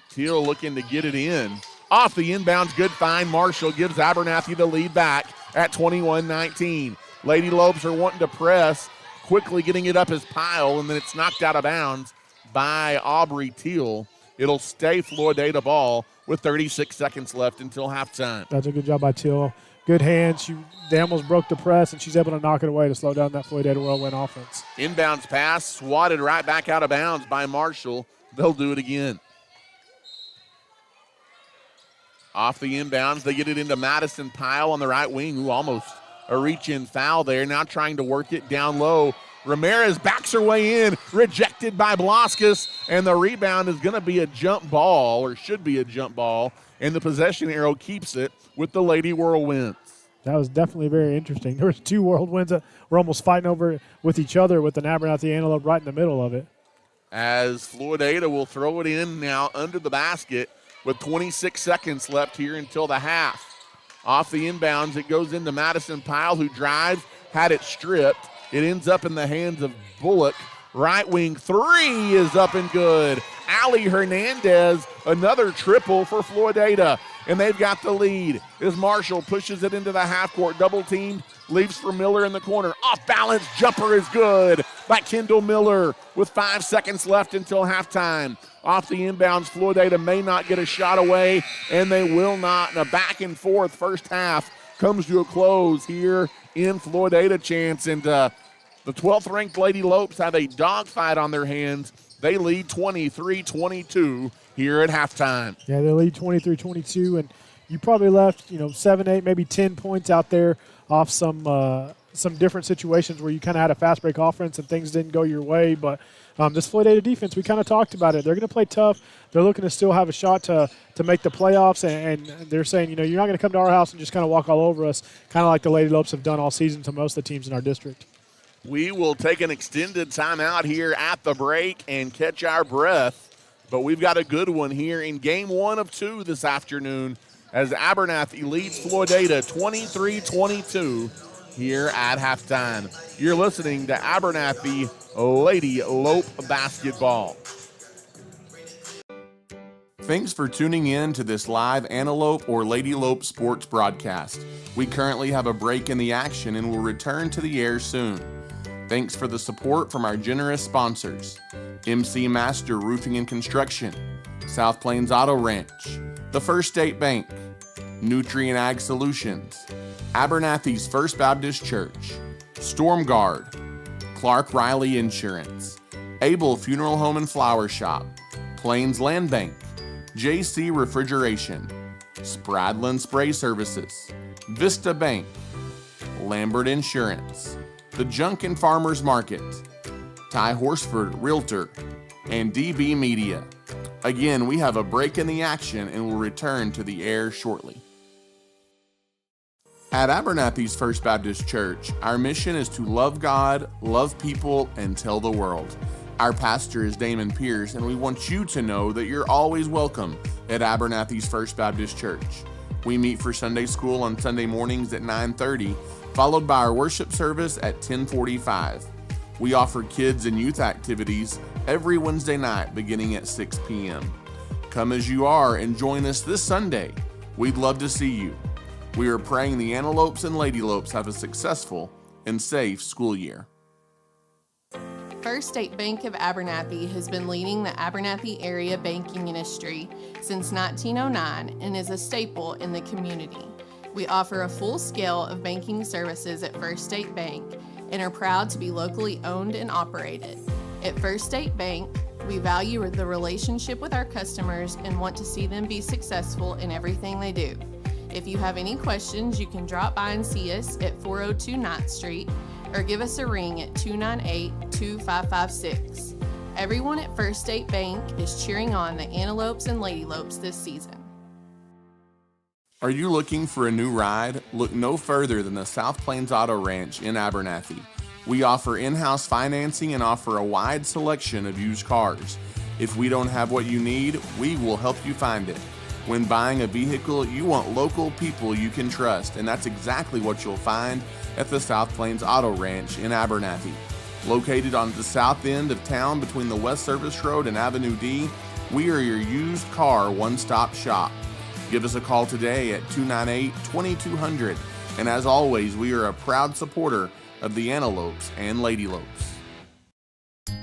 [SPEAKER 1] Teal looking to get it in. Off the inbounds, good find. Marshall gives Abernathy the lead back at 21-19. Lady Lopes are wanting to press, quickly getting it up as Pyle, and then it's knocked out of bounds by Aubrey Teal.
[SPEAKER 2] It'll stay Floydada ball with 36 seconds left until halftime.
[SPEAKER 3] That's a good job by Till. Good hands. They almost broke the press, and she's able to knock it away to slow down that Floydada whirlwind offense.
[SPEAKER 2] Inbounds pass, swatted right back out of bounds by Marshall. They'll do it again. Off the inbounds, they get it into Madison Pyle on the right wing, who almost a reach-in foul there. Now trying to work it down low. Ramirez backs her way in, rejected by Blaskus, and the rebound is going to be a jump ball, or should be a jump ball, and the possession arrow keeps it with the Lady Whirlwinds.
[SPEAKER 3] That was definitely very interesting. There was two Whirlwinds that were almost fighting over with each other with an Abernathy Antelope right in the middle of it.
[SPEAKER 2] As Floydada will throw it in now under the basket with 26 seconds left here until the half. Off the inbounds, it goes into Madison Pyle, who drives, had it stripped. It ends up in the hands of Bullock. Right wing three is up and good. Allie Hernandez, another triple for Floydada, and they've got the lead as Marshall pushes it into the half court. Double teamed, leaves for Miller in the corner. Off balance jumper is good by Kendall Miller with 5 seconds left until halftime. Off the inbounds, Floydada may not get a shot away, and they will not. And a back and forth first half comes to a close here in Floydada chance. And the 12th ranked Lady Lopes have a dogfight on their hands. They lead 23-22 here at halftime.
[SPEAKER 3] Yeah, they lead 23-22, and you probably left 7, 8, maybe 10 points out there off some different situations where you kind of had a fast break offense and things didn't go your way. But this Floydada defense, we kind of talked about it. They're going to play tough. They're looking to still have a shot to make the playoffs, and they're saying, you're not going to come to our house and just kind of walk all over us, kind of like the Lady Lopes have done all season to most of the teams in our district.
[SPEAKER 2] We will take an extended timeout here at the break and catch our breath. But we've got a good one here in game 1 of 2 this afternoon as Abernathy leads Floydada 23-22 here at halftime. You're listening to Abernathy Lady Lope Basketball.
[SPEAKER 5] Thanks for tuning in to this live Antelope or Lady Lope sports broadcast. We currently have a break in the action and will return to the air soon. Thanks for the support from our generous sponsors: MC Master Roofing and Construction, South Plains Auto Ranch, the First State Bank, Nutrient Ag Solutions, Abernathy's First Baptist Church, Storm Guard, Clark Riley Insurance, Able Funeral Home and Flower Shop, Plains Land Bank, JC Refrigeration, Spradlin Spray Services, Vista Bank, Lambert Insurance, The Junkin Farmers Market, Ty Horsford Realtor, and DB Media. Again, we have a break in the action and will return to the air shortly. At Abernathy's First Baptist Church, our mission is to love God, love people, and tell the world. Our pastor is Damon Pierce, and we want you to know that you're always welcome at Abernathy's First Baptist Church. We meet for Sunday school on Sunday mornings at 9:30, followed by our worship service at 10:45. We offer kids and youth activities every Wednesday night beginning at 6 p.m. Come as you are and join us this Sunday. We'd love to see you. We are praying the Antelopes and Lady Lopes have a successful and safe school year.
[SPEAKER 4] First State Bank of Abernathy has been leading the Abernathy area banking industry since 1909 and is a staple in the community. We offer a full scale of banking services at First State Bank and are proud to be locally owned and operated. At First State Bank, we value the relationship with our customers and want to see them be successful in everything they do. If you have any questions, you can drop by and see us at 402 9th Street or give us a ring at 298-2556. Everyone at First State Bank is cheering on the Antelopes and Lady Lopes this season.
[SPEAKER 5] Are you looking for a new ride? Look no further than the South Plains Auto Ranch in Abernathy. We offer in-house financing and offer a wide selection of used cars. If we don't have what you need, we will help you find it. When buying a vehicle, you want local people you can trust, and that's exactly what you'll find at the South Plains Auto Ranch in Abernathy. Located on the south end of town between the West Service Road and Avenue D, we are your used car one-stop shop. Give us a call today at 298-2200, and as always, we are a proud supporter of the Antelopes and Lady Lopes.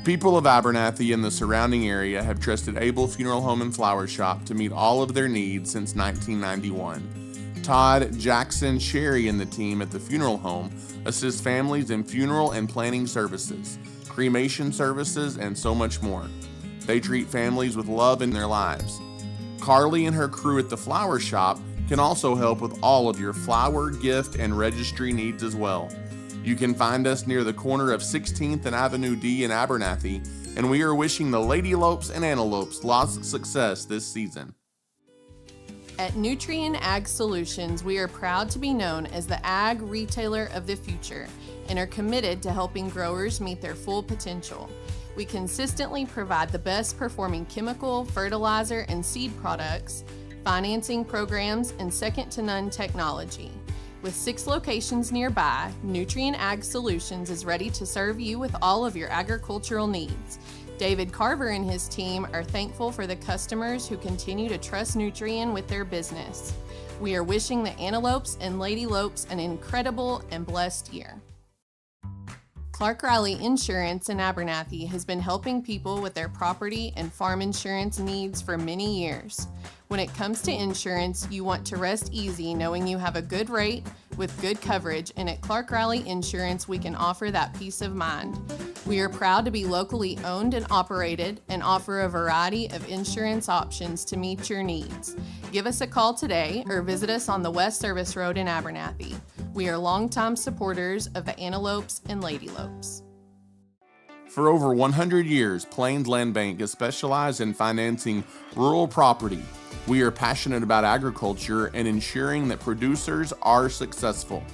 [SPEAKER 5] People of Abernathy and the surrounding area have trusted Abel Funeral Home and Flower Shop to meet all of their needs since 1991. Todd, Jackson, Sherry, and the team at the funeral home assist families in funeral and planning services, cremation services, and so much more. They treat families with love in their lives. Carly and her crew at the Flower Shop can also help with all of your flower, gift, and registry needs as well. You can find us near the corner of 16th and Avenue D in Abernathy, and we are wishing the Lady Lopes and Antelopes lots of success this season.
[SPEAKER 4] At Nutrien Ag Solutions, we are proud to be known as the ag retailer of the future and are committed to helping growers meet their full potential. We consistently provide the best performing chemical, fertilizer, and seed products, financing programs, and second-to-none technology. With 6 locations nearby, Nutrien Ag Solutions is ready to serve you with all of your agricultural needs. David Carver and his team are thankful for the customers who continue to trust Nutrien with their business. We are wishing the Antelopes and Lady Lopes an incredible and blessed year. Clark Riley Insurance in Abernathy has been helping people with their property and farm insurance needs for many years. When it comes to insurance, you want to rest easy knowing you have a good rate with good coverage, and at Clark Riley Insurance, we can offer that peace of mind. We are proud to be locally owned and operated and offer a variety of insurance options to meet your needs. Give us a call today or visit us on the West Service Road in Abernathy. We are longtime supporters of the Antelopes and Lady Lopes.
[SPEAKER 5] For over 100 years, Plains Land Bank has specialized in financing rural property. We are passionate about agriculture and ensuring that producers are successful.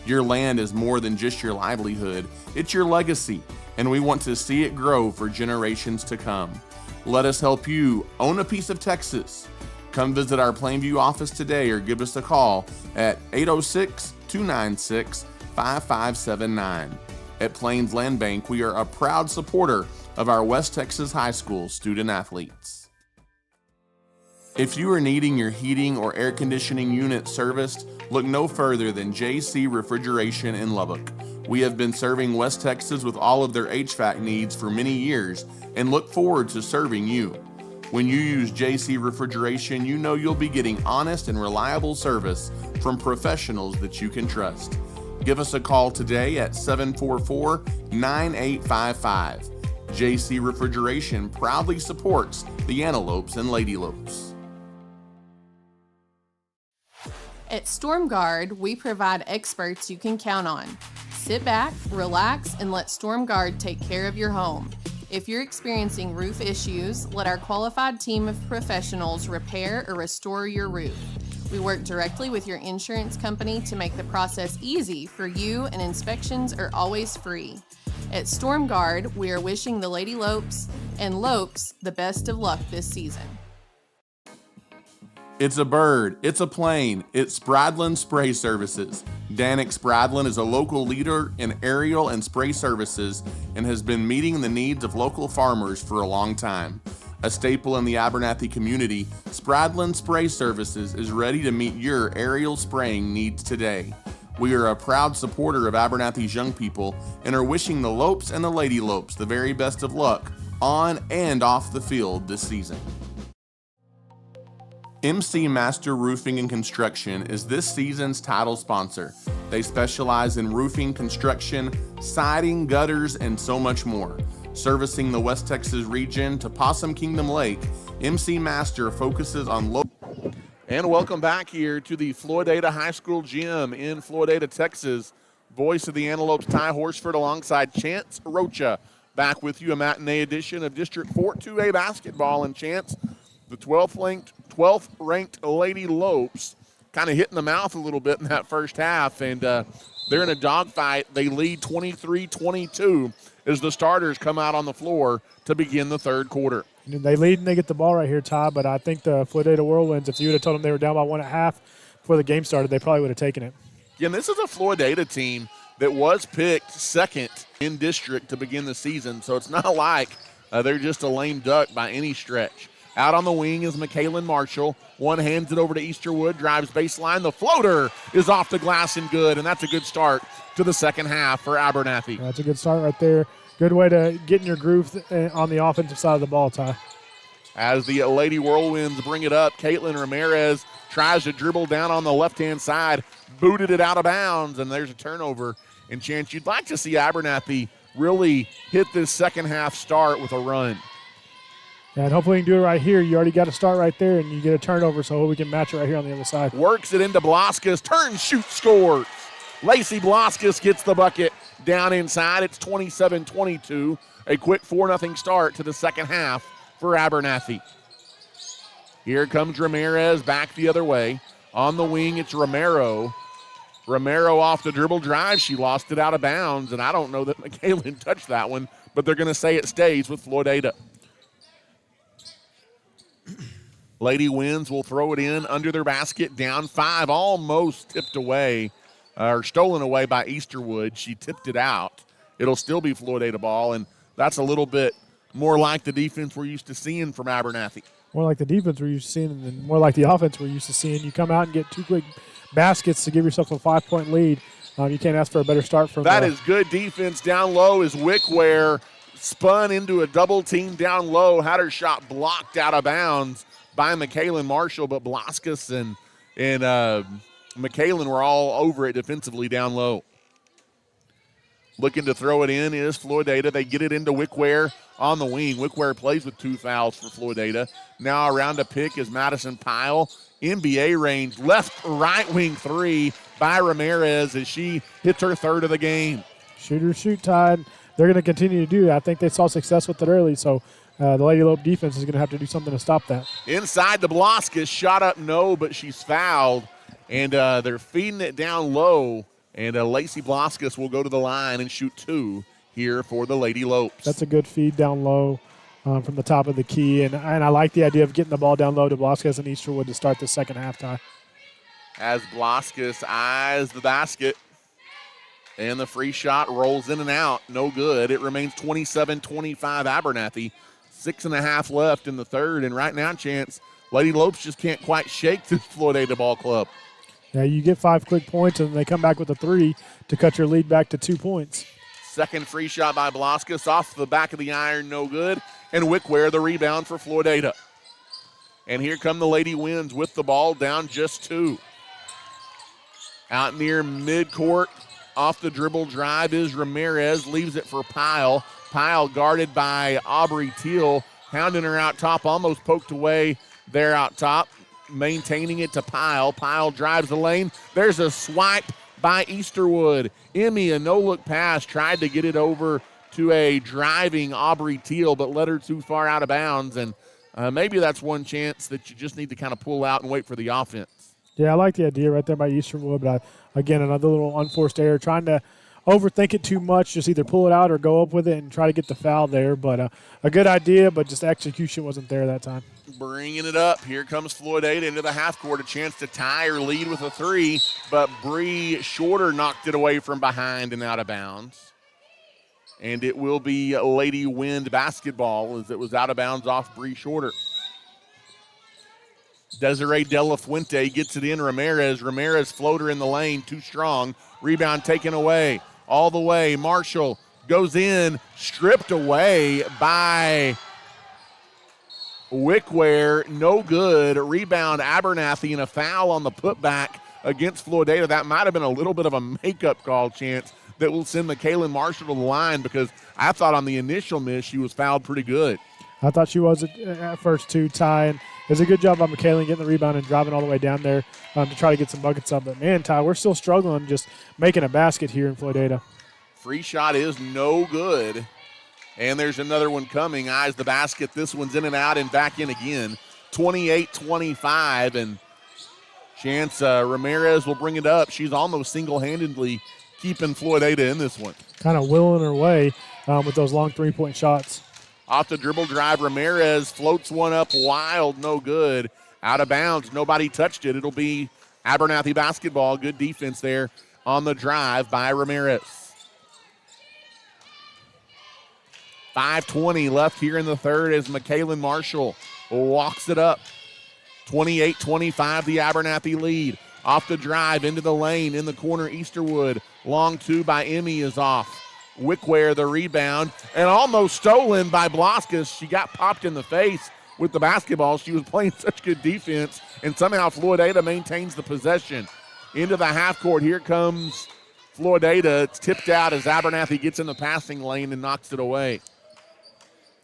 [SPEAKER 5] Your land is more than just your livelihood, it's your legacy, and we want to see it grow for generations to come. Let us help you own a piece of Texas. Come visit our Plainview office today or give us a call at 806-296-5579. At Plains Land Bank, we are a proud supporter of our West Texas High School student athletes. If you are needing your heating or air conditioning unit serviced, look no further than JC Refrigeration in Lubbock. We have been serving West Texas with all of their HVAC needs for many years and look forward to serving you. When you use JC Refrigeration, you know you'll be getting honest and reliable service from professionals that you can trust. Give us a call today at 744-9855. JC Refrigeration proudly supports the Antelopes and Lady Lopes.
[SPEAKER 4] At StormGuard, we provide experts you can count on. Sit back, relax, and let StormGuard take care of your home. If you're experiencing roof issues, let our qualified team of professionals repair or restore your roof. We work directly with your insurance company to make the process easy for you, and inspections are always free. At StormGuard, we are wishing the Lady Lopes and Lopes the best of luck this season.
[SPEAKER 5] It's a bird, it's a plane, it's Spradlin Spray Services. Danik Spradlin is a local leader in aerial and spray services and has been meeting the needs of local farmers for a long time. A staple in the Abernathy community, Spradlin Spray Services is ready to meet your aerial spraying needs today. We are a proud supporter of Abernathy's young people and are wishing the Lopes and the Lady Lopes the very best of luck on and off the field this season. MC Master Roofing and Construction is this season's title sponsor. They specialize in roofing, construction, siding, gutters, and so much more. Servicing the West Texas region to Possum Kingdom Lake, MC Master focuses on local.
[SPEAKER 2] And welcome back here to the Floydada High School gym in Floydada, Texas. Voice of the Antelopes, Ty Horsford, alongside Chance Rocha. Back with you, a matinee edition of District 4 2A basketball. And Chance, the 12th ranked Lady Lopes, kind of hit in the mouth a little bit in that first half, and they're in a dogfight. They lead 23-22 as the starters come out on the floor to begin the third quarter.
[SPEAKER 3] They lead and they get the ball right here, Ty, but I think the Floydada Whirlwinds, if you would have told them they were down by 1.5 before the game started, they probably would have taken it.
[SPEAKER 2] Again, this is a Floydada team that was picked second in district to begin the season, so it's not like they're just a lame duck by any stretch. Out on the wing is McKaylin Marshall. One hands it over to Easterwood, drives baseline. The floater is off the glass and good, and that's a good start to the second half for Abernathy.
[SPEAKER 3] That's a good start right there. Good way to get in your groove on the offensive side of the ball, Ty.
[SPEAKER 2] As the Lady Whirlwinds bring it up, Caitlin Ramirez tries to dribble down on the left-hand side, booted it out of bounds, and there's a turnover. And, Chance, you'd like to see Abernathy really hit this second half start with a run.
[SPEAKER 3] Yeah, and hopefully you can do it right here. You already got to start right there, and you get a turnover, so we can match it right here on the other side.
[SPEAKER 2] Works it into Blaskus, turns, shoots, scores. Lacey Blaskus gets the bucket down inside. It's 27-22, a quick 4-0 start to the second half for Abernathy. Here comes Ramirez back the other way. On the wing, it's Romero. Romero off the dribble drive. She lost it out of bounds, and I don't know that McKaylin touched that one, but they're going to say it stays with Floydada. Lady Winds will throw it in under their basket, down 5, almost tipped away, or stolen away by Easterwood. She tipped it out. It'll still be Floydada ball, and that's a little bit more like the defense we're used to seeing from Abernathy.
[SPEAKER 3] More like the defense we're used to seeing, and more like the offense we're used to seeing. You come out and get 2 quick baskets to give yourself a 5-point lead. You can't ask for a better start from
[SPEAKER 2] that. Is good defense down low as Wickware spun into a double team down low, had her shot blocked out of bounds by McKaylin Marshall, but Blaskus and McKaylin were all over it defensively down low. Looking to throw it in is Floydada. They get it into Wickware on the wing. Wickware plays with 2 fouls for Floydada. Now around to pick is Madison Pyle. NBA range, left, right wing 3 by Ramirez as she hits her 3rd of the game.
[SPEAKER 3] Shoot, Tide. They're going to continue to do that. I think they saw success with it early, so the Lady Lope defense is going to have to do something to stop that.
[SPEAKER 2] Inside the Blaskus, shot up no, but she's fouled, and they're feeding it down low. And Lacey Blaskus will go to the line and shoot 2 here for the Lady Lopes.
[SPEAKER 3] That's a good feed down low from the top of the key. And I like the idea of getting the ball down low to Blaskus and Easterwood to start the second half time.
[SPEAKER 2] As Blaskus eyes the basket, and the free shot rolls in and out. No good. It remains 27-25 Abernathy. 6.5 left in the third. And right now, Chance, Lady Lopes just can't quite shake this Floydada ball club.
[SPEAKER 3] Yeah, you get 5 quick points, and they come back with a 3 to cut your lead back to 2 points.
[SPEAKER 2] Second free shot by Blaskus off the back of the iron, no good. And Wickware the rebound for Floydada. And here come the Lady Winds with the ball, down just 2. Out near midcourt, off the dribble drive is Ramirez, leaves it for Pyle. Pyle guarded by Aubrey Teal, hounding her out top, almost poked away there out top. Maintaining it to Pyle. Pyle drives the lane. There's a swipe by Easterwood. Emmy, a no-look pass, tried to get it over to a driving Aubrey Teal, but led her too far out of bounds. And maybe that's one chance that you just need to kind of pull out and wait for the offense.
[SPEAKER 3] Yeah, I like the idea right there by Easterwood, but again, another little unforced error, trying to overthink it too much, just either pull it out or go up with it and try to get the foul there. But a good idea, but just execution wasn't there that time.
[SPEAKER 2] Bringing it up. Here comes Floydada into the half court. A chance to tie or lead with a 3, but Bree Shorter knocked it away from behind and out of bounds. And it will be Lady Wind basketball as it was out of bounds off Bree Shorter. Desiree De La Fuente gets it in. Ramirez floater in the lane, too strong. Rebound taken away. All the way. Marshall goes in, stripped away by Wickware, no good. Rebound Abernathy, and a foul on the putback against Floydada. That might have been a little bit of a makeup call, Chance, that will send McKaylin Marshall to the line, because I thought on the initial miss she was fouled pretty good.
[SPEAKER 3] I thought she was at first too, Ty. And it was a good job by McKaylin getting the rebound and driving all the way down there to try to get some buckets up. But, man, Ty, we're still struggling just making a basket here in Floydada.
[SPEAKER 2] Free shot is no good. And there's another one coming. Eyes the basket. This one's in and out and back in again. 28-25. And Chance Ramirez will bring it up. She's almost single-handedly keeping Floydada in this one.
[SPEAKER 3] Kind of willing her way with those long three-point shots.
[SPEAKER 2] Off the dribble drive, Ramirez floats one up wild, no good. Out of bounds, nobody touched it. It'll be Abernathy basketball. Good defense there on the drive by Ramirez. 5:20 left here in the third as McKaylin Marshall walks it up. 28-25, the Abernathy lead. Off the drive, into the lane, in the corner, Easterwood. Long 2 by Emmy is off. Wickware the rebound, and almost stolen by Blaskus. She got popped in the face with the basketball. She was playing such good defense, and somehow Floydada maintains the possession. Into the half court, here comes Floydada. It's tipped out as Abernathy gets in the passing lane and knocks it away.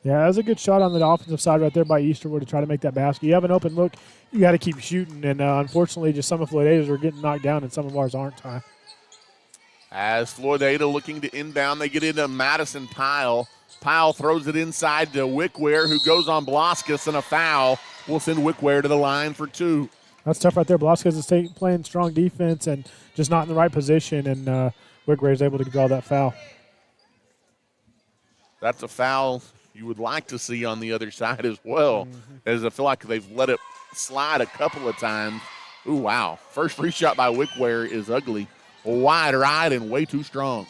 [SPEAKER 3] Yeah, that was a good shot on the offensive side right there by Easterwood to try to make that basket. You have an open look, you got to keep shooting, and unfortunately just some of Floydada's are getting knocked down and some of ours aren't, Ty.
[SPEAKER 2] As Floydada looking to inbound, they get into Madison Pyle. Pyle throws it inside to Wickware, who goes on Blaskus, and a foul will send Wickware to the line for 2.
[SPEAKER 3] That's tough right there. Blaskus is playing strong defense and just not in the right position, and Wickware is able to draw that foul.
[SPEAKER 2] That's a foul you would like to see on the other side as well, as I feel like they've let it slide a couple of times. Ooh, wow. First free shot by Wickware is ugly. Wide right and way too strong.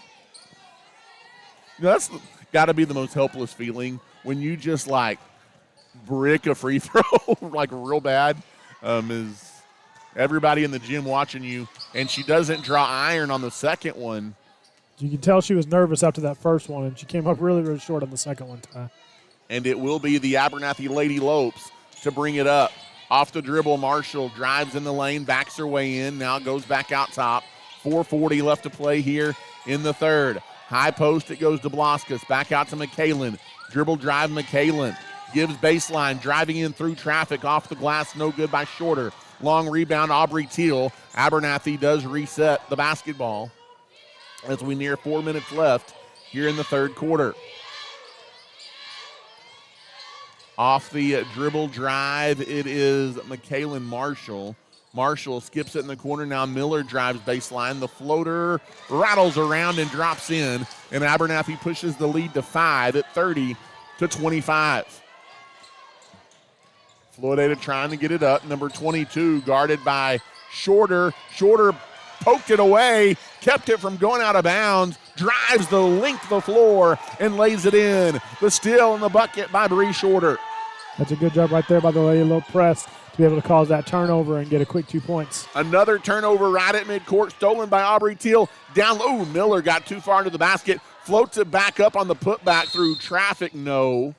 [SPEAKER 2] You know, that's got to be the most helpless feeling when you just, like, brick a free throw, like, real bad, is everybody in the gym watching you, and she doesn't draw iron on the second one.
[SPEAKER 3] You can tell she was nervous after that first one, and she came up really, really short on the second one, Ty.
[SPEAKER 2] And it will be the Abernathy Lady Lopes to bring it up. Off the dribble, Marshall drives in the lane, backs her way in, now goes back out top. 4:40 left to play here in the third. High post, it goes to Blaskus. Back out to McKalen. Dribble drive, McKalen. Gives baseline, driving in through traffic. Off the glass, no good by Shorter. Long rebound, Aubrey Teal. Abernathy does reset the basketball as we near 4 minutes left here in the third quarter. Off the dribble drive, it is McKalen Marshall. Marshall skips it in the corner. Now Miller drives baseline. The floater rattles around and drops in. And Abernathy pushes the lead to 5 at 30-25. Floydada trying to get it up. Number 22 guarded by Shorter. Shorter poked it away, kept it from going out of bounds, drives the length of the floor and lays it in. The steal in the bucket by Bree Shorter.
[SPEAKER 3] That's a good job right there by the Lady Low press to be able to cause that turnover and get a quick 2 points.
[SPEAKER 2] Another turnover right at midcourt, stolen by Aubrey Teal. Down low, Miller got too far into the basket, floats it back up on the putback through traffic, no.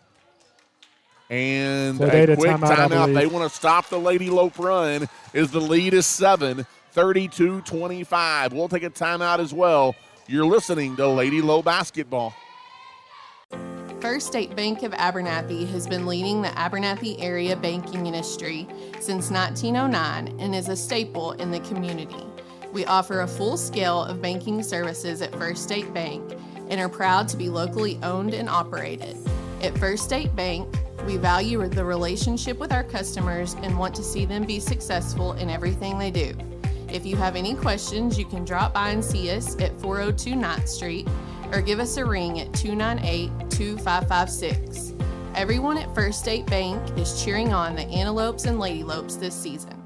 [SPEAKER 2] And a quick timeout. They want to stop the Lady Lope run as the lead is 7, 32-25. We'll take a timeout as well. You're listening to Lady Low Basketball.
[SPEAKER 4] First State Bank of Abernathy has been leading the Abernathy area banking industry since 1909 and is a staple in the community. We offer a full scale of banking services at First State Bank and are proud to be locally owned and operated. At First State Bank, we value the relationship with our customers and want to see them be successful in everything they do. If you have any questions, you can drop by and see us at 402 9th Street or give us a ring at 298-2556. Everyone at First State Bank is cheering on the Antelopes and Lady Lopes this season.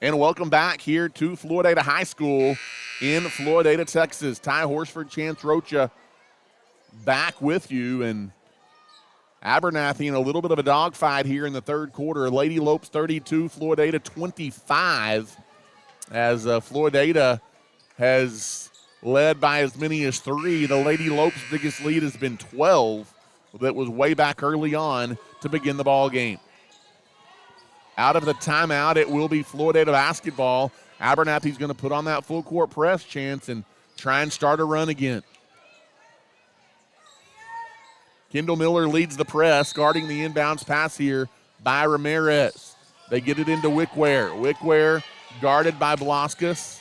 [SPEAKER 2] And welcome back here to Floydada High School in Floydada, Texas. Ty Horsford, Chance Rocha back with you. And Abernathy in a little bit of a dogfight here in the third quarter. Lady Lopes 32, Floydada 25. As Floydada has led by as many as 3. The Lady Lopes' biggest lead has been 12. That was way back early on to begin the ball game. Out of the timeout, it will be Floydada basketball. Abernathy's going to put on that full court press, Chance, and try and start a run again. Kendall Miller leads the press, guarding the inbounds pass here by Ramirez. They get it into Wickware. Wickware guarded by Blaskus.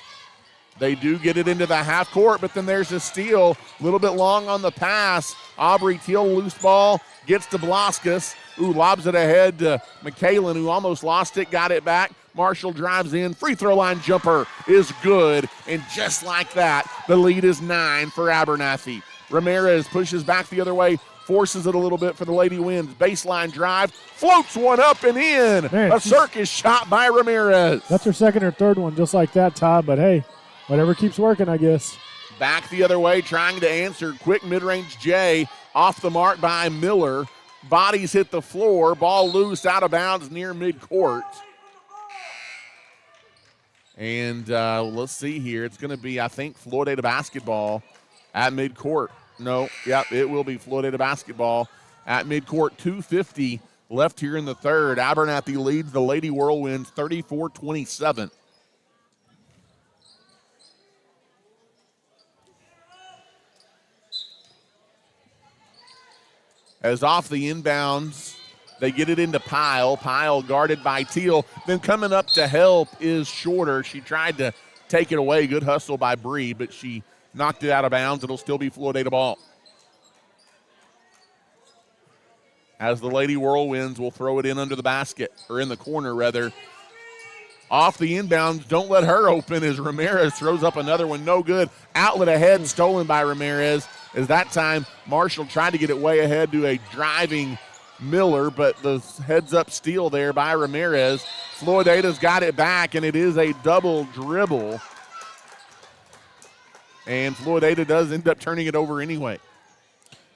[SPEAKER 2] They do get it into the half court, but then there's a steal. A little bit long on the pass. Aubrey Teal, loose ball, gets to Blaskus. Ooh, lobs it ahead to McKalen, who almost lost it, got it back. Marshall drives in. Free throw line jumper is good. And just like that, the lead is 9 for Abernathy. Ramirez pushes back the other way, forces it a little bit for the Lady Winds. Baseline drive, floats one up and in. Man, a circus shot by Ramirez.
[SPEAKER 3] That's her second or third one just like that, Todd, but hey, whatever keeps working, I guess.
[SPEAKER 2] Back the other way, trying to answer. Quick mid-range J, off the mark by Miller. Bodies hit the floor, ball loose, out of bounds near midcourt.
[SPEAKER 1] And let's see here. It's going to be, I think, Floydada basketball at midcourt. No, yep, it will be Floydada basketball at midcourt. 2:50 left here in the third. Abernathy leads the Lady Whirlwinds 34-27. As off the inbounds, they get it into Pyle. Pyle guarded by Teal. Then coming up to help is Shorter. She tried to take it away. Good hustle by Bree, but she knocked it out of bounds. It'll still be Floydada ball. As the Lady Whirlwinds will throw it in under the basket, or in the corner, rather. Off the inbounds, don't let her open as Ramirez throws up another one. No good. Outlet ahead and stolen by Ramirez. As that time, Marshall tried to get it way ahead to a driving Miller, but the heads-up steal there by Ramirez. Floydada's got it back, and it is a double dribble. And Floydada does end up turning it over anyway.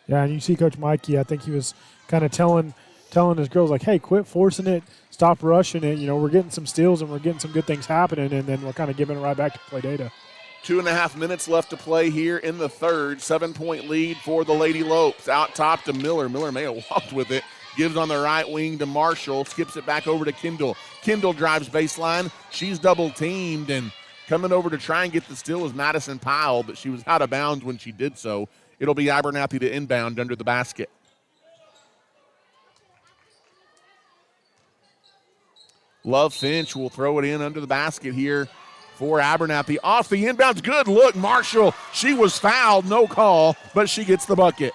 [SPEAKER 3] Yeah, and you see Coach Mikey, I think he was kind of telling his girls, like, hey, quit forcing it, stop rushing it. You know, we're getting some steals and we're getting some good things happening, and then we're kind of giving it right back to Floydada.
[SPEAKER 1] 2.5 minutes left to play here in the third. 7-point lead for the Lady Lopes. Out top to Miller. Miller may have walked with it. Gives on the right wing to Marshall. Skips it back over to Kendall. Kendall drives baseline. She's double teamed, and coming over to try and get the steal is Madison Pyle, but she was out of bounds when she did so. It'll be Abernathy to inbound under the basket. Love Finch will throw it in under the basket here for Abernathy. Off the inbounds, good look. Marshall, she was fouled, no call, but she gets the bucket.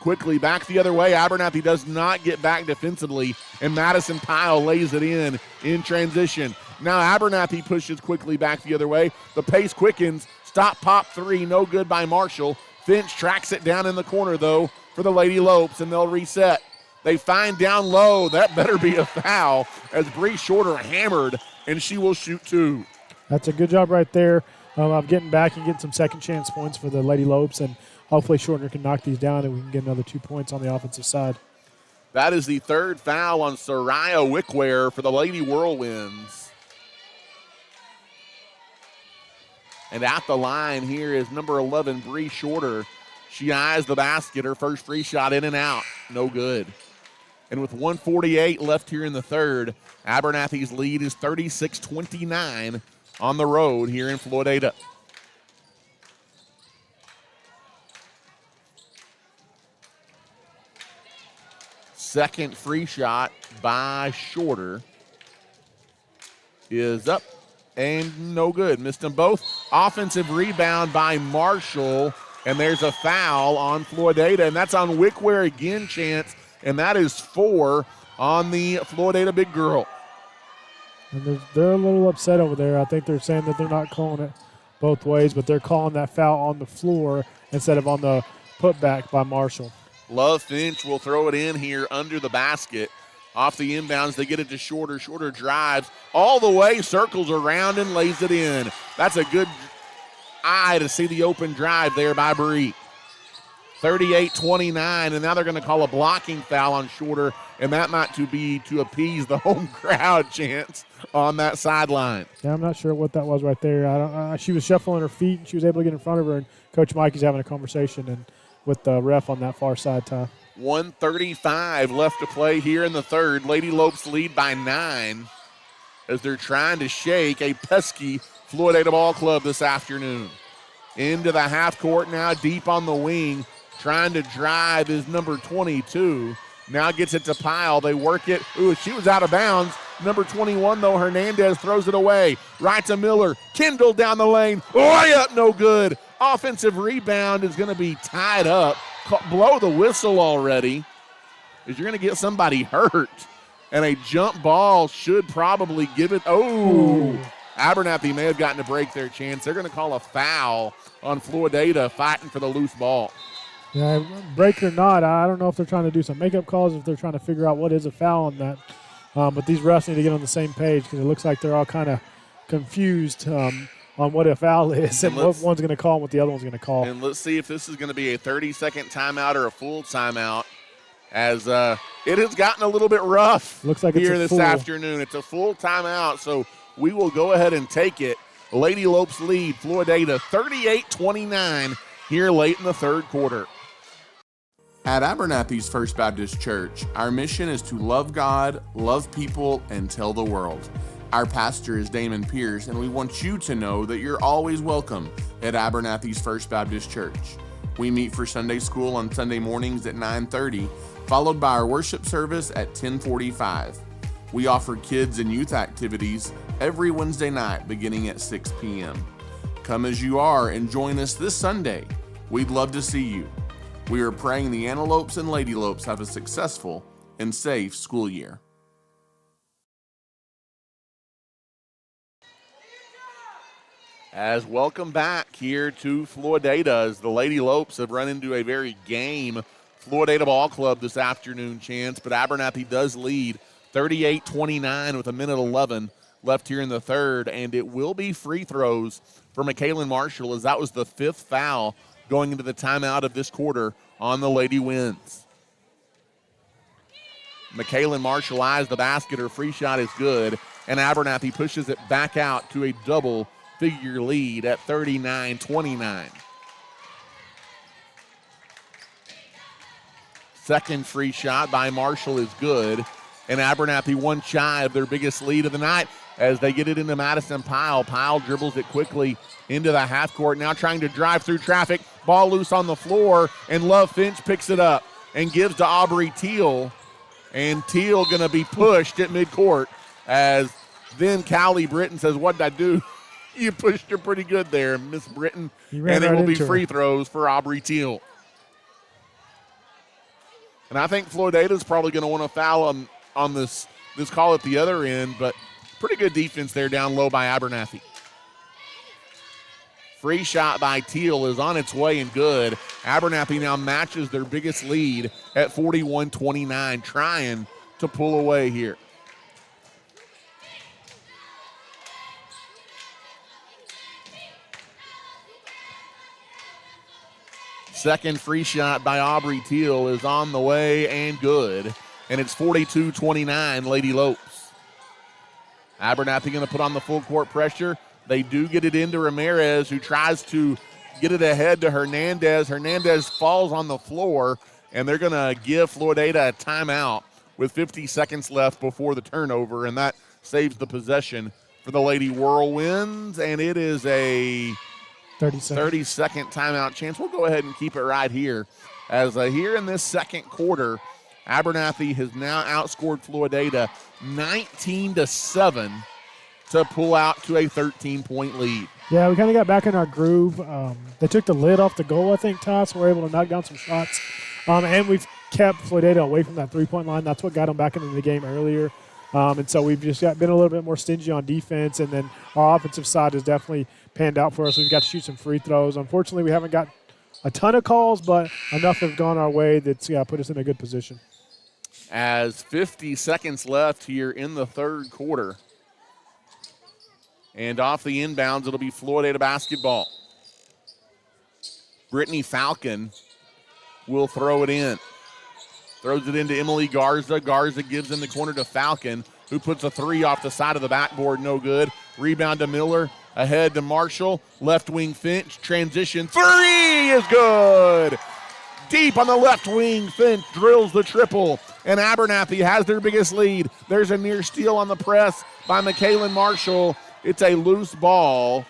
[SPEAKER 1] Quickly back the other way. Abernathy does not get back defensively, and Madison Pyle lays it in transition. Now Abernathy pushes quickly back the other way. The pace quickens. Stop, pop three, no good by Marshall. Finch tracks it down in the corner, though, for the Lady Lopes, and they'll reset. They find down low. That better be a foul as Bree Shorter hammered, and she will shoot two.
[SPEAKER 3] That's a good job right there of getting back and getting some second chance points for the Lady Lopes, and hopefully Shorter can knock these down and we can get another 2 points on the offensive side.
[SPEAKER 1] That is the third foul on Soraya Wickware for the Lady Whirlwinds. And at the line here is number 11, Bree Shorter. She eyes the basket. Her first free shot in and out. No good. And with 1:48 left here in the third, Abernathy's lead is 36-29 on the road here in Floydada. Second free shot by Shorter is up and no good. Missed them both. Offensive rebound by Marshall, and there's a foul on Floydada, and that's on Wickware again, Chance, and that is 4 on the Floydada big girl.
[SPEAKER 3] And they're a little upset over there. I think they're saying that they're not calling it both ways, but they're calling that foul on the floor instead of on the putback by Marshall.
[SPEAKER 1] Love Finch will throw it in here under the basket. Off the inbounds, they get it to Shorter. Shorter drives all the way, circles around, and lays it in. That's a good eye to see the open drive there by Bree. 38-29, and now they're going to call a blocking foul on Shorter, and that might be to appease the home crowd, Chance, on that sideline.
[SPEAKER 3] Yeah, I'm not sure what that was right there. She was shuffling her feet, and she was able to get in front of her, and Coach Mikey's having a conversation and with the ref on that far side, Ty.
[SPEAKER 1] 1:35 left to play here in the third. Lady Lopes lead by 9 as they're trying to shake a pesky Floydada ball club this afternoon. Into the half court now, deep on the wing. Trying to drive is number 22. Now gets it to Pyle. They work it. Ooh, she was out of bounds. Number 21, though, Hernandez throws it away. Right to Miller. Kendall down the lane. Layup, no good. Offensive rebound is going to be tied up. Blow the whistle already, as you're going to get somebody hurt. And a jump ball should probably give it. Oh, Abernathy may have gotten a break there, Chance. They're going to call a foul on Floydada fighting for the loose ball.
[SPEAKER 3] Yeah, break or not, I don't know if they're trying to do some makeup calls, if they're trying to figure out what is a foul on that. But these refs need to get on the same page because it looks like they're all kind of confused on what a foul is and what one's going to call and what the other one's going to call.
[SPEAKER 1] And let's see if this is going to be a 30-second timeout or a full timeout, as it has gotten a little bit rough
[SPEAKER 3] looks like
[SPEAKER 1] here
[SPEAKER 3] it's
[SPEAKER 1] this afternoon. It's a full timeout, so
[SPEAKER 2] we will go ahead and take it. Lady Lopes lead Floydada 38-29 here late in the third quarter.
[SPEAKER 5] At Abernathy's First Baptist Church, our mission is to love God, love people, and tell the world. Our pastor is Damon Pierce, and we want you to know that you're always welcome at Abernathy's First Baptist Church. We meet for Sunday school on Sunday mornings at 9:30, followed by our worship service at 10:45. We offer kids and youth activities every Wednesday night beginning at 6 p.m. Come as you are and join us this Sunday. We'd love to see you. We are praying the Antelopes and Lady Lopes have a successful and safe school year.
[SPEAKER 2] As welcome back here to Floydada as the Lady Lopes have run into a very game Floydada ball club this afternoon, Chance, but Abernathy does lead 38-29 with a minute 11 left here in the third, and it will be free throws for McKaylin Marshall as that was the fifth foul going into the timeout of this quarter on the Lady Winds. McKaylin Marshall eyes the basket. Her free shot is good, and Abernathy pushes it back out to a double-figure lead at 39-29. Second free shot by Marshall is good, and Abernathy one shy of their biggest lead of the night as they get it into Madison Pyle. Pyle dribbles it quickly into the half court, now trying to drive through traffic. Ball loose on the floor, and Love Finch picks it up and gives to Aubrey Teal. And Teal going to be pushed at midcourt as then Callie Britton says, "What did I do?" You pushed her pretty good there, Miss Britton. And it will be free throws for Aubrey Teal. And I think Floydada is probably going to want to foul on this call at the other end, but pretty good defense there down low by Abernathy. Free shot by Teal is on its way and good. Abernathy now matches their biggest lead at 41-29, trying to pull away here. Second free shot by Aubrey Teal is on the way and good. And it's 42-29, Lady Lopes. Abernathy going to put on the full court pressure. They do get it into Ramirez, who tries to get it ahead to Hernandez. Hernandez falls on the floor, and they're going to give Floydada a timeout with 50 seconds left before the turnover, and that saves the possession for the Lady Whirlwinds, and it is a 30-second timeout. Chance, we'll go ahead and keep it right here. As here in this second quarter, Abernathy has now outscored Floydada 19-7 to pull out to a 13-point lead.
[SPEAKER 3] Yeah, we kind of got back in our groove. They took the lid off the goal, I think, Ty, so we're able to knock down some shots. And we've kept Floydada away from that three-point line. That's what got them back into the game earlier. And so we've just been a little bit more stingy on defense, and then our offensive side has definitely panned out for us. We've got to shoot some free throws. Unfortunately, we haven't got a ton of calls, but enough have gone our way that's put us in a good position.
[SPEAKER 2] As 50 seconds left here in the third quarter. And off the inbounds, it'll be Floydada basketball. Brittany Falcon will throw it in. Throws it into Emily Garza. Garza gives in the corner to Falcon, who puts a three off the side of the backboard. No good. Rebound to Miller. Ahead to Marshall. Left wing Finch. Transition. Three is good. Deep on the left wing. Finch drills the triple. And Abernathy has their biggest lead. There's a near steal on the press by McKaylin Marshall. It's a loose ball.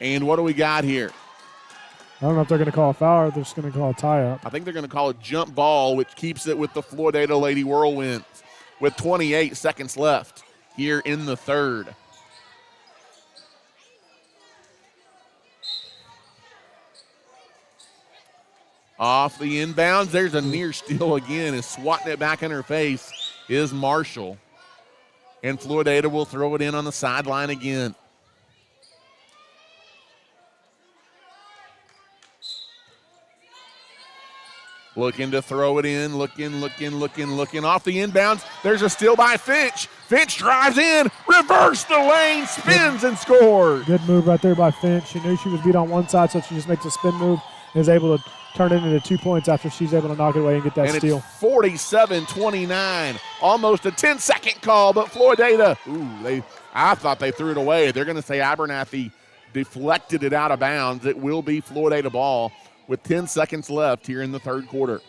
[SPEAKER 2] And what do we got here?
[SPEAKER 3] I don't know if they're going to call a foul or they're just going to call a tie-up.
[SPEAKER 2] I think they're going to call a jump ball, which keeps it with the Floydada Lady Whirlwinds with 28 seconds left here in the third. Off the inbounds, there's a near steal again, and swatting it back in her face is Marshall. And Floydada will throw it in on the sideline again. Looking to throw it in, looking. Off the inbounds, there's a steal by Finch. Finch drives in, reverse the lane, spins and scores.
[SPEAKER 3] Good move right there by Finch. She knew she was beat on one side, so she just makes a spin move and is able to turn it into 2 points after she's able to knock it away and get that steal.
[SPEAKER 2] It's 47-29. Almost a 10-second call, but Floydada, I thought they threw it away. They're going to say Abernathy deflected it out of bounds. It will be Floydada ball with 10 seconds left here in the third quarter.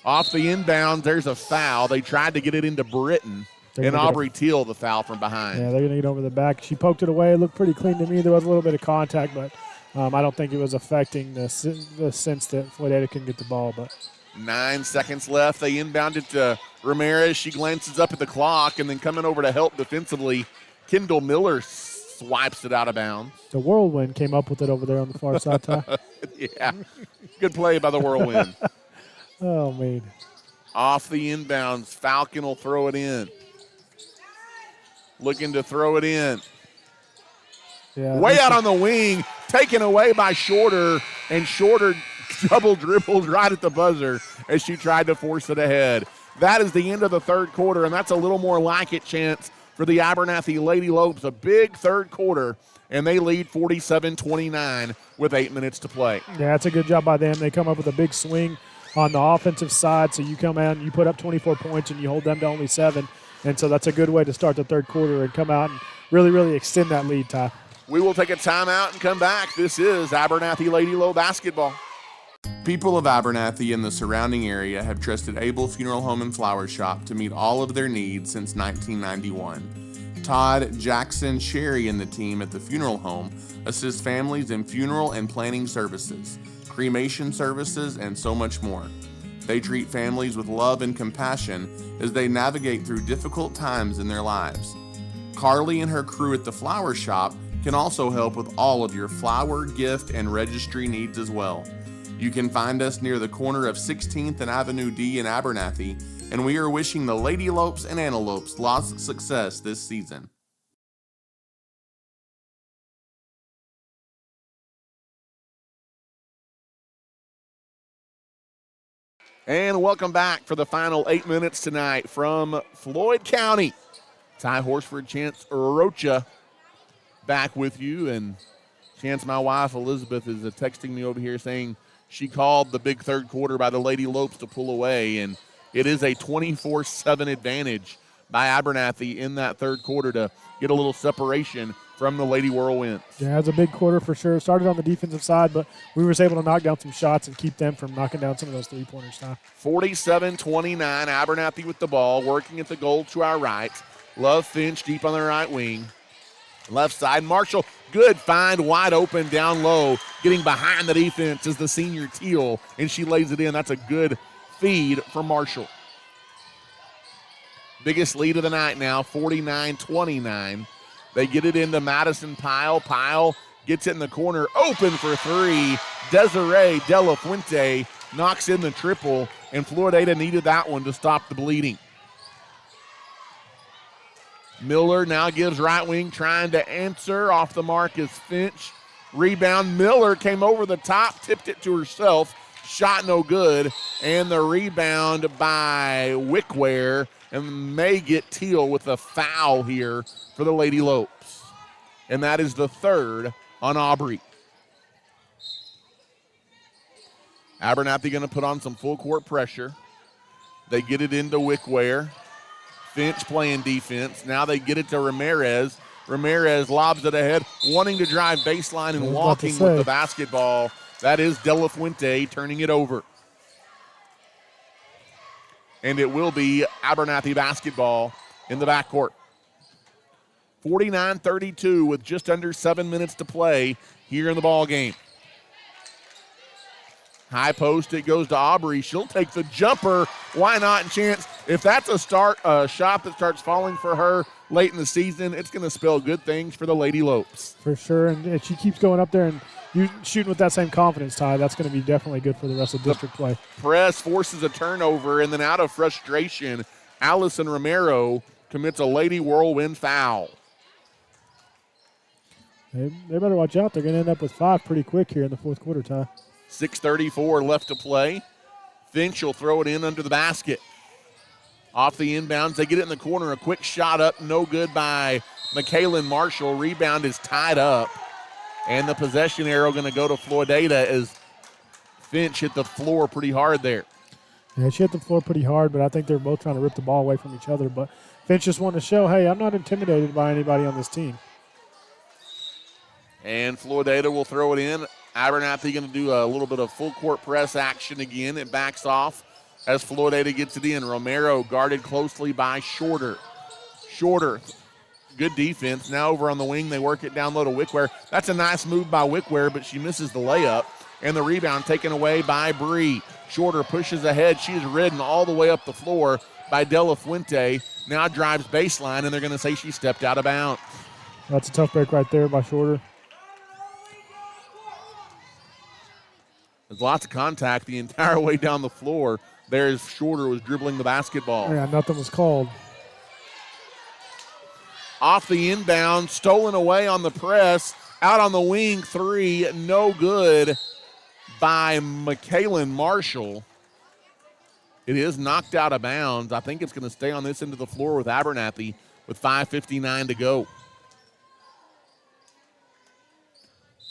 [SPEAKER 2] Off the inbounds, there's a foul. They tried to get it into Britton, and Aubrey Teal the foul from behind.
[SPEAKER 3] Yeah, they're going to get over the back. She poked it away. It looked pretty clean to me. There was a little bit of contact, but I don't think it was affecting the sense that Floydada couldn't get the ball. But
[SPEAKER 2] 9 seconds left. They inbound it to Ramirez. She glances up at the clock, and then coming over to help defensively, Kendall Miller swipes it out of bounds.
[SPEAKER 3] The Whirlwind came up with it over there on the far side, Ty.
[SPEAKER 2] Yeah, good play by the Whirlwind.
[SPEAKER 3] Oh, man.
[SPEAKER 2] Off the inbounds, Falcon will throw it in. Looking to throw it in.
[SPEAKER 3] Yeah,
[SPEAKER 2] way out on the wing, taken away by Shorter, and Shorter double dribbled right at the buzzer as she tried to force it ahead. That is the end of the third quarter, and that's a little more like it chance for the Abernathy Lady Lopes. A big third quarter, and they lead 47-29 with 8 minutes to play.
[SPEAKER 3] Yeah, that's a good job by them. They come up with a big swing on the offensive side, so you come out and you put up 24 points and you hold them to only 7. And so that's a good way to start the third quarter and come out and really, really extend that lead, Ty.
[SPEAKER 2] We will take a timeout and come back. This is Abernathy Lady Low basketball.
[SPEAKER 5] People of Abernathy and the surrounding area have trusted Abel Funeral Home and Flower Shop to meet all of their needs since 1991. Todd, Jackson, Sherry, and the team at the funeral home assist families in funeral and planning services, cremation services, and so much more. They treat families with love and compassion as they navigate through difficult times in their lives. Carly and her crew at the flower shop can also help with all of your flower, gift, and registry needs as well. You can find us near the corner of 16th and Avenue D in Abernathy, and we are wishing the Lady Lopes and Antelopes lots of success this season.
[SPEAKER 2] And welcome back for the final 8 minutes tonight from Floyd County. Ty Horsford, Chance Rocha back with you. And Chance, my wife Elizabeth, is texting me over here saying she called the big third quarter by the Lady Lopes to pull away. And it is a 24-7 advantage by Abernathy in that third quarter to get a little separation from the Lady Whirlwinds.
[SPEAKER 3] Yeah, it was a big quarter for sure. Started on the defensive side, but we were able to knock down some shots and keep them from knocking down some of those three-pointers.
[SPEAKER 2] 47-29, Abernathy with the ball, working at the goal to our right. Love Finch deep on the right wing. Left side, Marshall, good find, wide open, down low. Getting behind the defense is the senior Teal, and she lays it in. That's a good feed for Marshall. Biggest lead of the night now, 49-29. They get it into Madison Pyle. Pyle gets it in the corner, open for three. Desiree De La Fuente knocks in the triple, and Floydada needed that one to stop the bleeding. Miller now gives right wing, trying to answer. Off the mark is Finch. Rebound, Miller came over the top, tipped it to herself. Shot no good, and the rebound by Wickware, and may get Teal with a foul here for the Lady Lopes. And that is the third on Aubrey. Abernathy going to put on some full court pressure. They get it into Wickware. Finch playing defense. Now they get it to Ramirez. Ramirez lobs it ahead, wanting to drive baseline and walking with the basketball. That is De La Fuente turning it over. And it will be Abernathy basketball in the backcourt. 49-32 with just under 7 minutes to play here in the ball game. High post, it goes to Aubrey. She'll take the jumper. Why not? And Chance, if that's a shot that starts falling for her late in the season, it's going to spell good things for the Lady Lopes.
[SPEAKER 3] For sure, and if she keeps going up there and you shooting with that same confidence, Ty, that's going to be definitely good for the rest of district play.
[SPEAKER 2] Press forces a turnover, and then out of frustration, Allison Romero commits a Lady Whirlwind foul.
[SPEAKER 3] They better watch out. They're going to end up with 5 pretty quick here in the fourth quarter, Ty.
[SPEAKER 2] 6:34 left to play. Finch will throw it in under the basket. Off the inbounds, they get it in the corner. A quick shot up, no good by McKaylin Marshall. Rebound is tied up. And the possession arrow going to go to Floydada as Finch hit the floor pretty hard there.
[SPEAKER 3] Yeah, she hit the floor pretty hard, but I think they're both trying to rip the ball away from each other. But Finch just wanted to show, hey, I'm not intimidated by anybody on this team.
[SPEAKER 5] And Floydada will throw it in. Abernathy going to do a little bit of full court press action again. It backs off as Floydada gets it in. Romero guarded closely by Shorter. Shorter, good defense. Now over on the wing, they work it down low to Wickware. That's a nice move by Wickware, but she misses the layup. And the rebound taken away by Bree. Shorter pushes ahead. She is ridden all the way up the floor by De La Fuente. Now drives baseline, and they're going to say she stepped out of bounds.
[SPEAKER 3] That's a tough break right there by Shorter.
[SPEAKER 5] There's lots of contact the entire way down the floor. There's Shorter was dribbling the basketball.
[SPEAKER 3] Yeah, nothing was called.
[SPEAKER 5] Off the inbound, stolen away on the press. Out on the wing, three, no good by McKaylin Marshall. It is knocked out of bounds. I think it's going to stay on this end of the floor with Abernathy with 5:59 to go.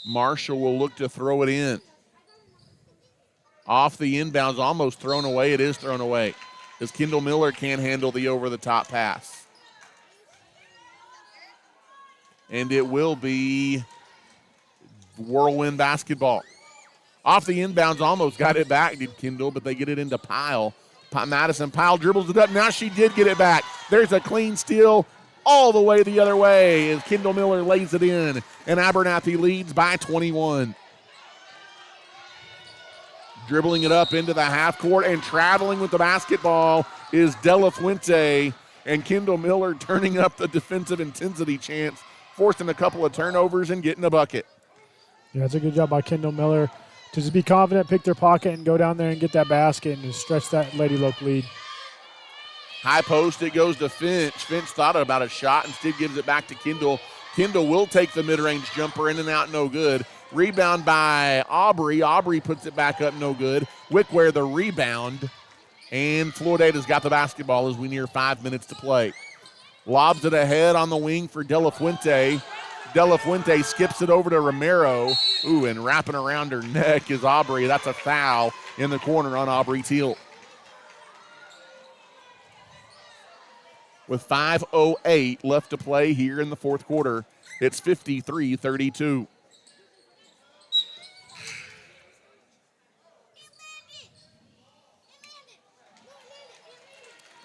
[SPEAKER 5] Marshall will look to throw it in. Off the inbounds, almost thrown away. It is thrown away as Kendall Miller can't handle the over-the-top pass. And it will be Whirlwind basketball. Off the inbounds, almost got it back, did Kendall, but they get it into Pyle. Madison Pyle dribbles it up. Now she did get it back. There's a clean steal all the way the other way as Kendall Miller lays it in. And Abernathy leads by 21. Dribbling it up into the half court and traveling with the basketball is De La Fuente. And Kendall Miller turning up the defensive intensity chance, forcing a couple of turnovers and getting a bucket.
[SPEAKER 3] Yeah, it's a good job by Kendall Miller to just be confident, pick their pocket, and go down there and get that basket and just stretch that Lady Lope lead.
[SPEAKER 5] High post, it goes to Finch. Finch thought about a shot, instead gives it back to Kendall. Kendall will take the mid-range jumper, in and out, no good. Rebound by Aubrey. Aubrey puts it back up, no good. Wickware the rebound. And Floydada's got the basketball as we near 5 minutes to play. Lobs it ahead on the wing for De La Fuente. De La Fuente skips it over to Romero. Ooh, and wrapping around her neck is Aubrey. That's a foul in the corner on Aubrey Teal. With 5:08 left to play here in the fourth quarter, it's 53-32.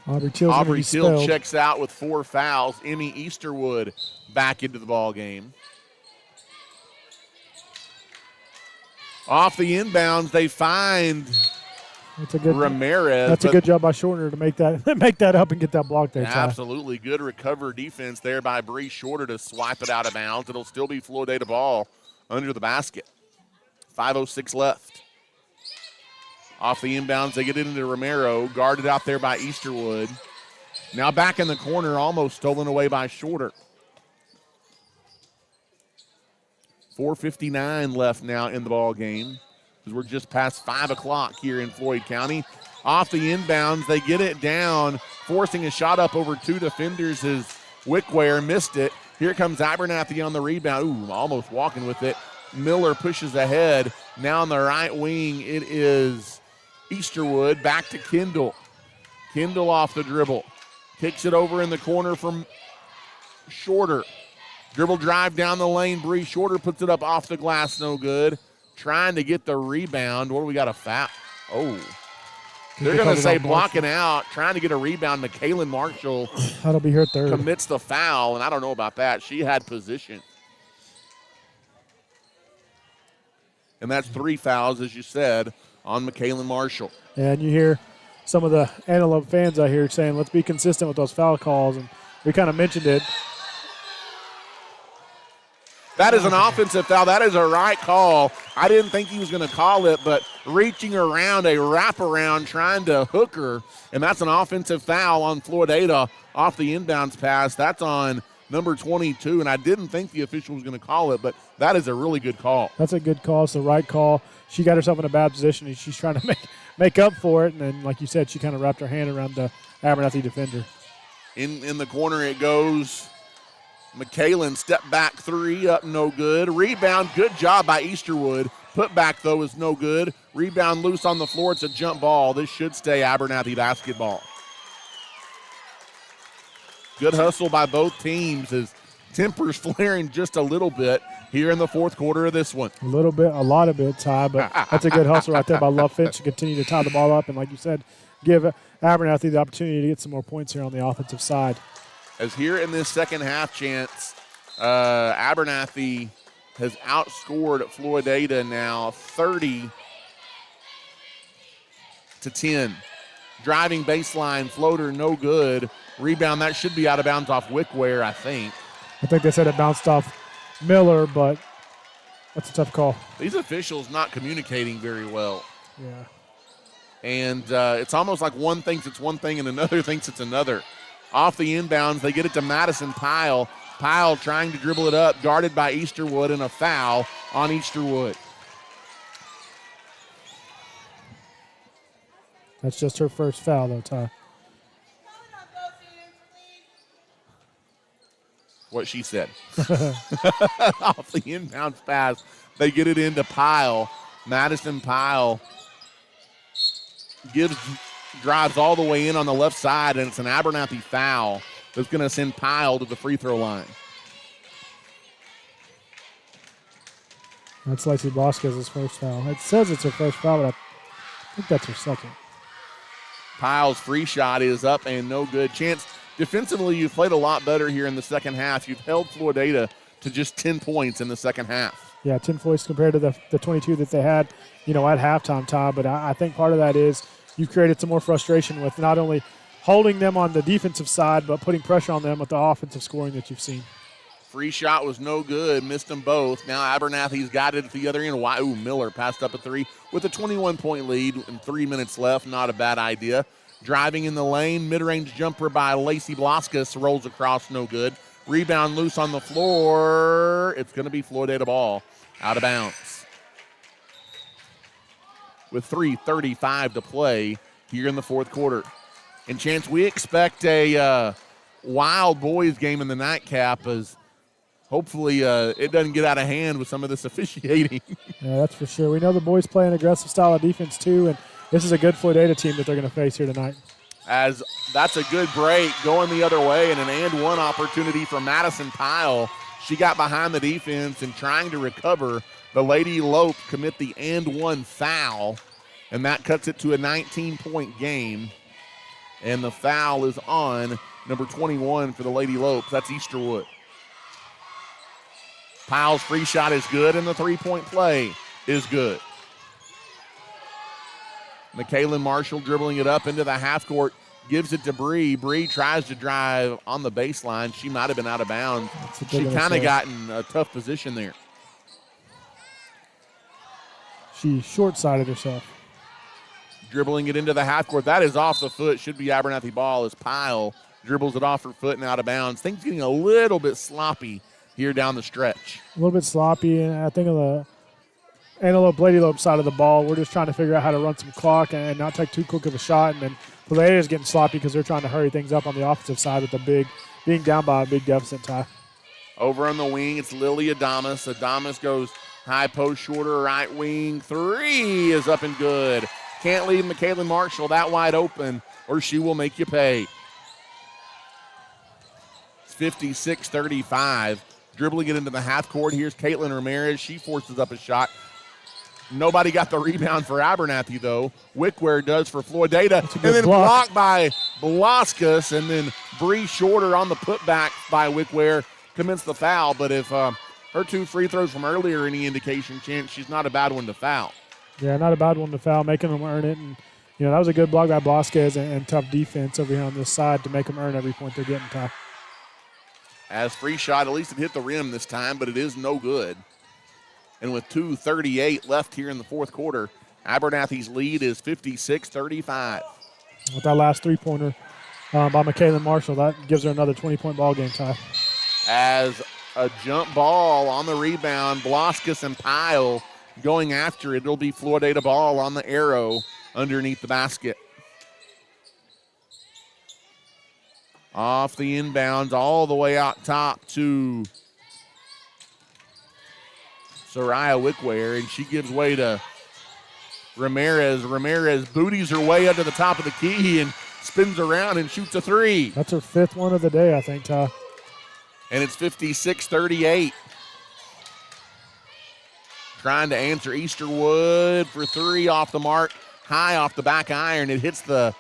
[SPEAKER 3] Aubrey
[SPEAKER 5] Teal checks out with 4 fouls. Emmy Easterwood back into the ball game. Off the inbounds, they find Ramirez.
[SPEAKER 3] That's a good job by Shorter to make that up and get that block there.
[SPEAKER 5] Absolutely. Good recover defense there by Bree Shorter to swipe it out of bounds. It'll still be Floydada ball under the basket. 5:06 left. Off the inbounds, they get it into Romero, guarded out there by Easterwood. Now back in the corner, almost stolen away by Shorter. 4:59 left now in the ball game because we're just past 5 o'clock here in Floyd County. Off the inbounds, they get it down, forcing a shot up over 2 defenders as Wickware missed it. Here comes Abernathy on the rebound. Ooh, almost walking with it. Miller pushes ahead. Now on the right wing, it is Easterwood back to Kendall. Kendall off the dribble. Kicks it over in the corner from Shorter. Dribble drive down the lane. Bree Shorter puts it up off the glass. No good. Trying to get the rebound. What do we got? A foul? Oh. They're going to say blocking out. Trying to get a rebound. McKaylin Marshall.
[SPEAKER 3] That'll be her third.
[SPEAKER 5] Commits the foul, and I don't know about that. She had position. And that's 3 fouls, as you said, on McKaylin Marshall.
[SPEAKER 3] And you hear some of the Antelope fans out here saying, let's be consistent with those foul calls. And we kind of mentioned it.
[SPEAKER 5] That is an offensive foul. That is a right call. I didn't think he was going to call it, but reaching around a wraparound, trying to hook her, and that's an offensive foul on Floydada off the inbounds pass. That's on number 22, and I didn't think the official was going to call it, but that is a really good call.
[SPEAKER 3] That's a good call. It's the right call. She got herself in a bad position, and she's trying to make up for it, and then, like you said, she kind of wrapped her hand around the Abernathy defender.
[SPEAKER 5] In the corner it goes. McKaylin step back 3 up, no good. Rebound, good job by Easterwood. Put back, though, is no good. Rebound loose on the floor. It's a jump ball. This should stay Abernathy basketball.
[SPEAKER 2] Good hustle by both teams as tempers flaring just a little bit here in the fourth quarter of this one.
[SPEAKER 3] A lot of bit, Ty, but that's a good hustle right there by Love Finch to continue to tie the ball up and, like you said, give Abernathy the opportunity to get some more points here on the offensive side.
[SPEAKER 2] As here in this second half, Chance, Abernathy has outscored Floydada now 30-10. Driving baseline floater, no good. Rebound, that should be out of bounds off Wickware, I think.
[SPEAKER 3] I think they said it bounced off Miller, but that's a tough call.
[SPEAKER 2] These officials not communicating very well.
[SPEAKER 3] Yeah.
[SPEAKER 2] And it's almost like one thinks it's one thing and another thinks it's another. Off the inbounds, they get it to Madison Pyle. Pyle trying to dribble it up, guarded by Easterwood, and a foul on Easterwood.
[SPEAKER 3] That's just her first foul, though, Ty.
[SPEAKER 2] What she said. Off the inbounds pass, they get it into Pyle. Madison Pyle drives all the way in on the left side, and it's an Abernathy foul that's going to send Pyle to the free throw line.
[SPEAKER 3] That's Lacey Blasquez's first foul. It says it's her first foul, but I think that's her second.
[SPEAKER 2] Pyle's free shot is up and no good. Chance, defensively, you've played a lot better here in the second half. You've held Floydada to just 10 points in the second half.
[SPEAKER 3] Yeah, 10 points compared to the 22 that they had, at halftime, Tom. But I think part of that is you've created some more frustration with not only holding them on the defensive side, but putting pressure on them with the offensive scoring that you've seen.
[SPEAKER 2] Free shot was no good. Missed them both. Now Abernathy's got it at the other end. Ooh, Miller passed up a three with a 21-point lead and 3 minutes left. Not a bad idea. Driving in the lane. Mid-range jumper by Lacey Blasquez rolls across. No good. Rebound loose on the floor. It's going to be Floydada ball. Out of bounds. With 3:35 to play here in the fourth quarter. And Chance, we expect a wild boys game in the nightcap as hopefully it doesn't get out of hand with some of this officiating.
[SPEAKER 3] Yeah, that's for sure. We know the boys play an aggressive style of defense too, and this is a good Floydada team that they're going to face here tonight.
[SPEAKER 2] As that's a good break going the other way and an and one opportunity for Madison Pyle. She got behind the defense and trying to recover. The Lady Lope commit the and one foul, and that cuts it to a 19-point game. And the foul is on number 21 for the Lady Lopes. That's Easterwood. Pyle's free shot is good, and the three-point play is good. McKaylin Marshall dribbling it up into the half court, gives it to Bree. Bree tries to drive on the baseline. She might have been out of bounds. She kind of got in a tough position there.
[SPEAKER 3] She short-sided herself.
[SPEAKER 2] Dribbling it into the half court. That is off the foot. Should be Abernathy ball as Pyle dribbles it off her foot and out of bounds. Things getting a little bit sloppy here down the stretch.
[SPEAKER 3] A little bit sloppy, and I think on the Antelope Lady Lope side of the ball, we're just trying to figure out how to run some clock and not take too quick of a shot. And then Floydada is getting sloppy because they're trying to hurry things up on the offensive side with being down by a big deficit, Ty.
[SPEAKER 2] Over on the wing, it's Lily Adamas. Adamas goes high post, shorter right wing. Three is up and good. Can't leave McKaylin Marshall that wide open or she will make you pay. It's 56-35. Dribbling it into the half court. Here's Caitlin Ramirez. She forces up a shot. Nobody got the rebound for Abernathy, though. Wickware does for Floydada. And then blocked by Blasquez. And then Bree Shorter on the putback by Wickware commits the foul. But if her two free throws from earlier any indication, Chance, she's not a bad one to foul.
[SPEAKER 3] Yeah, not a bad one to foul, making them earn it. And, that was a good block by Blasquez and tough defense over here on this side to make them earn every point they're getting, Ty.
[SPEAKER 2] As free shot, at least it hit the rim this time, but it is no good. And with 2:38 left here in the fourth quarter, Abernathy's lead is 56-35.
[SPEAKER 3] With that last three-pointer by McKaylin Marshall, that gives her another 20-point ball game, Ty.
[SPEAKER 2] As a jump ball on the rebound, Blasquez and Pyle going after it. It'll be Floydada ball on the arrow underneath the basket. Off the inbounds all the way out top to Soraya Wickware, and she gives way to Ramirez. Ramirez booties her way up to the top of the key, and spins around and shoots a three.
[SPEAKER 3] That's her 5th one of the day, I think, Ty.
[SPEAKER 2] And it's 56-38. Trying to answer Easterwood for three off the mark. High off the back iron. It hits the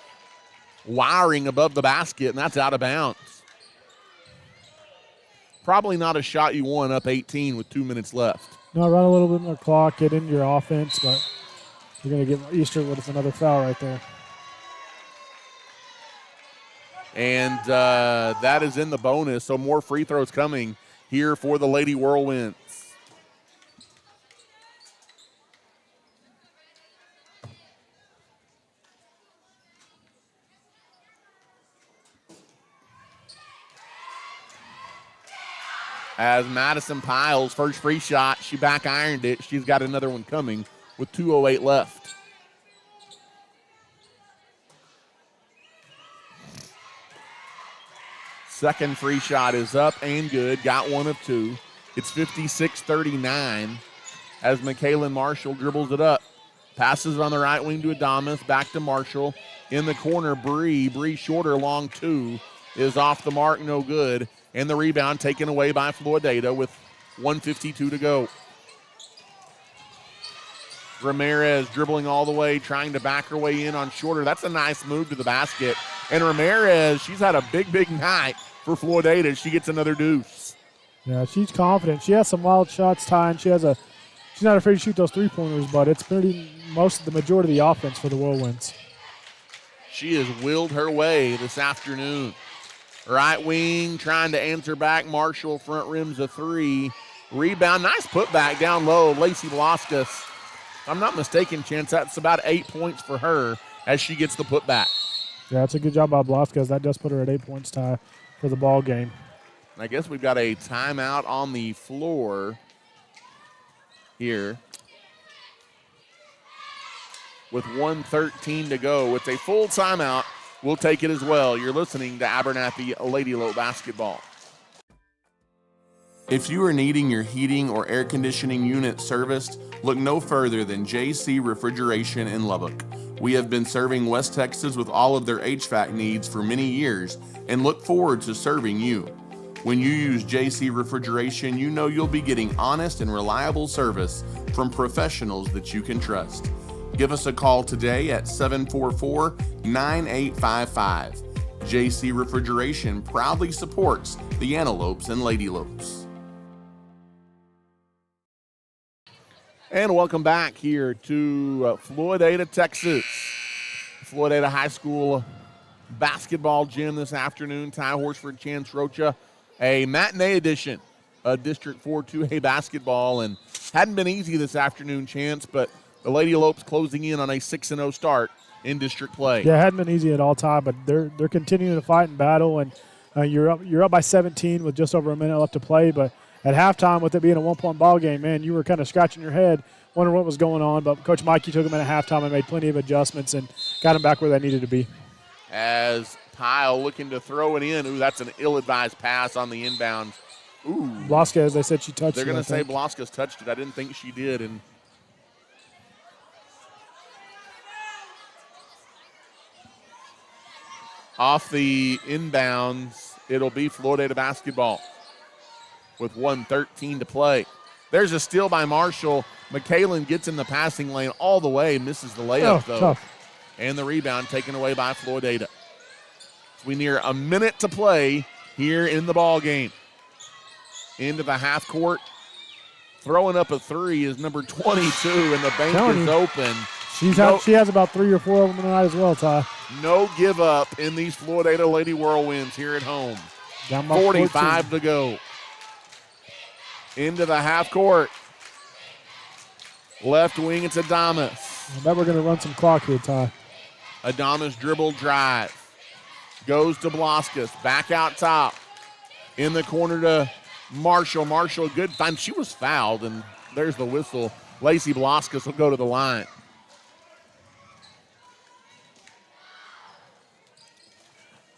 [SPEAKER 2] wiring above the basket, and that's out of bounds. Probably not a shot you want up 18 with 2 minutes left.
[SPEAKER 3] No, run a little bit more clock, get into your offense, but you're going to get Easterwood with another foul right there.
[SPEAKER 2] And that is in the bonus, so more free throws coming here for the Lady Whirlwinds. As Madison Piles, first free shot, she back ironed it. She's got another one coming with 2:08 left. Second free shot is up and good. Got one of two. It's 56-39 as McKaylin Marshall dribbles it up. Passes it on the right wing to Adamas. Back to Marshall. In the corner, Bree. Bree shorter, long two. Is off the mark, no good. And the rebound taken away by Floydada with 1:52 to go. Ramirez dribbling all the way, trying to back her way in on shorter. That's a nice move to the basket. And Ramirez, she's had a big, big night for Floydada. She gets another deuce.
[SPEAKER 3] Yeah, she's confident. She has some wild shots, Ty, and she's not afraid to shoot those three-pointers, but it's the majority of the offense for the Whirlwinds.
[SPEAKER 2] She has willed her way this afternoon. Right wing trying to answer back. Marshall front rims a three. Rebound, nice putback down low. Lacey Blaskus. If I'm not mistaken, Chance, that's about 8 points for her as she gets the putback.
[SPEAKER 3] Yeah, that's a good job by Blasquez. That does put her at 8 points, Ty, for the ball game.
[SPEAKER 2] I guess we've got a timeout on the floor here. With 1:13 to go. It's a full timeout. We'll take it as well. You're listening to Abernathy Lady Low Basketball.
[SPEAKER 5] If you are needing your heating or air conditioning unit serviced, look no further than JC Refrigeration in Lubbock. We have been serving West Texas with all of their HVAC needs for many years and look forward to serving you. When you use JC Refrigeration, you know you'll be getting honest and reliable service from professionals that you can trust. Give us a call today at 744-9855. JC Refrigeration proudly supports the Antelopes and Lady Lopes.
[SPEAKER 2] And welcome back here to Floydada, Texas. Floydada High School basketball gym this afternoon. Ty Horsford, Chance Rocha, a matinee edition of District 4 2A basketball. And hadn't been easy this afternoon, Chance, but the Lady Lopes closing in on a 6-0 start in district play.
[SPEAKER 3] Yeah, it hadn't been easy at all, Ty, but they're continuing to fight and battle, and you're up by 17 with just over a minute left to play. But at halftime, with it being a 1-point ball game, man, you were kind of scratching your head, wondering what was going on. But Coach Mikey took them in at halftime and made plenty of adjustments and got them back where they needed to be.
[SPEAKER 2] As Pyle looking to throw it in. Ooh, that's an ill-advised pass on the inbound. Ooh.
[SPEAKER 3] Blasquez, they said she touched it.
[SPEAKER 2] They're going to say Blasquez touched it. I didn't think she did, and off the inbounds, it'll be Floydada basketball with 1:13 to play. There's a steal by Marshall. McKaylin gets in the passing lane all the way, misses the layup, though.
[SPEAKER 3] Tough.
[SPEAKER 2] And the rebound taken away by Floydada. We near a minute to play here in the ball game. Into the half court. Throwing up a three is number 22, and the bank is open.
[SPEAKER 3] She has about 3 or 4 of them tonight as well, Ty.
[SPEAKER 2] No give up in these Floydada Lady Whirlwinds here at home. 45 to go. Into the half court. Left wing, it's Adamas.
[SPEAKER 3] I bet we're going to run some clock here, Ty.
[SPEAKER 2] Adamas dribble drive. Goes to Blasquez. Back out top. In the corner to Marshall. Marshall, good find. She was fouled, and there's the whistle. Lacey Blasquez will go to the line.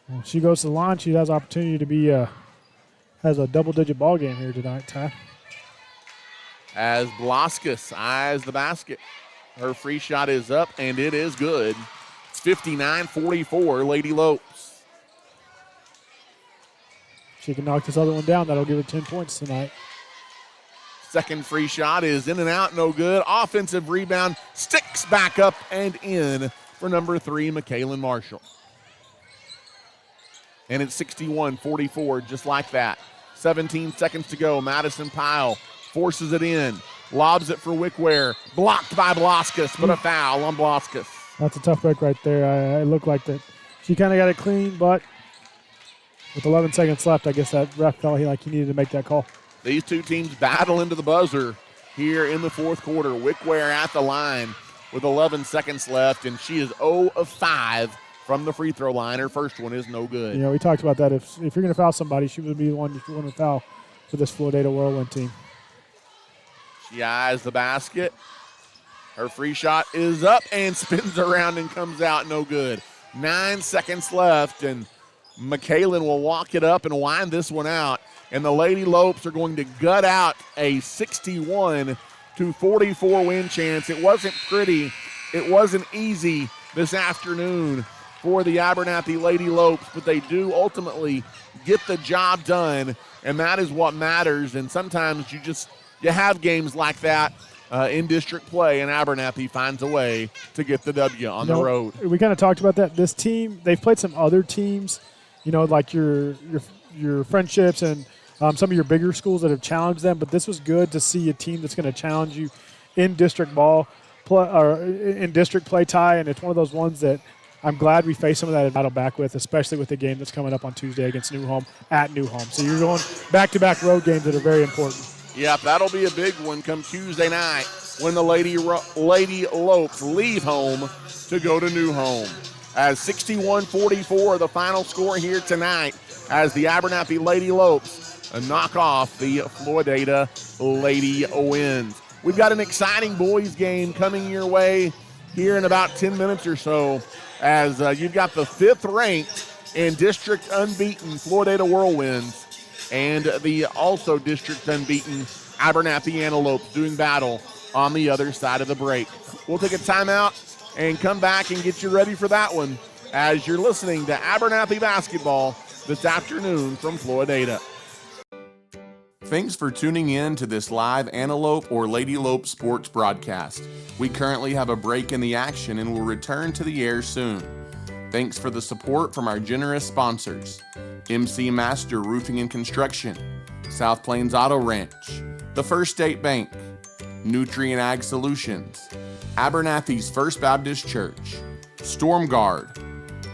[SPEAKER 3] When she goes to the line, she has opportunity to be has a double-digit ball game here tonight, Ty.
[SPEAKER 2] As Blasquez eyes the basket. Her free shot is up, and it is good.
[SPEAKER 5] It's 59-44, Lady Lopes.
[SPEAKER 3] She can knock this other one down. That'll give her 10 points tonight.
[SPEAKER 5] Second free shot is in and out, no good. Offensive rebound, sticks back up and in for number 3, McKaylin Marshall. And it's 61-44, just like that. 17 seconds to go. Madison Pyle forces it in, lobs it for Wickware, blocked by Blaskus, but a foul on Blaskus.
[SPEAKER 3] That's a tough break right there. It looked like that. She kind of got it clean, but with 11 seconds left, I guess that ref felt like he needed to make that call.
[SPEAKER 5] These two teams battle into the buzzer here in the fourth quarter. Wickware at the line with 11 seconds left, and she is 0 of 5 from the free throw line. Her first one is no good.
[SPEAKER 3] We talked about that. If you're going to foul somebody, she would be the one you want to foul for this Floydada Whirlwind team.
[SPEAKER 5] She eyes the basket. Her free shot is up and spins around and comes out no good. 9 seconds left, and McKaylin will walk it up and wind this one out. And the Lady Lopes are going to gut out a 61-44 win chance. It wasn't pretty. It wasn't easy this afternoon for the Abernathy Lady Lopes, but they do ultimately get the job done, and that is what matters. And sometimes you have games like that in district play, and Abernathy finds a way to get the W on the road.
[SPEAKER 3] We kind of talked about that. This team, they've played some other teams, like your friendships and some of your bigger schools that have challenged them, but this was good to see a team that's going to challenge you in district ball or in district play, Ty, and it's one of those ones that I'm glad we faced some of that battle back with, especially with the game that's coming up on Tuesday against New Home at New Home. So you're going back-to-back road games that are very important.
[SPEAKER 5] Yep, that'll be a big one come Tuesday night when the Lady Lopes leave home to go to New Home. As 61-44, the final score here tonight as the Abernathy Lady Lopes knock off the Floydada Lady Winds. We've got an exciting boys game coming your way here in about 10 minutes or so as you've got the 5th ranked and district unbeaten Floydada Whirlwinds and the also district unbeaten Abernathy Antelopes doing battle on the other side of the break. We'll take a timeout and come back and get you ready for that one as you're listening to Abernathy basketball this afternoon from Floydada.
[SPEAKER 1] Thanks for tuning in to this live Antelope or Lady Lope sports broadcast. We currently have a break in the action and will return to the air soon. Thanks for the support from our generous sponsors: MC Master Roofing and Construction, South Plains Auto Ranch, the First State Bank, Nutrient Ag Solutions, Abernathy's First Baptist Church, Storm Guard,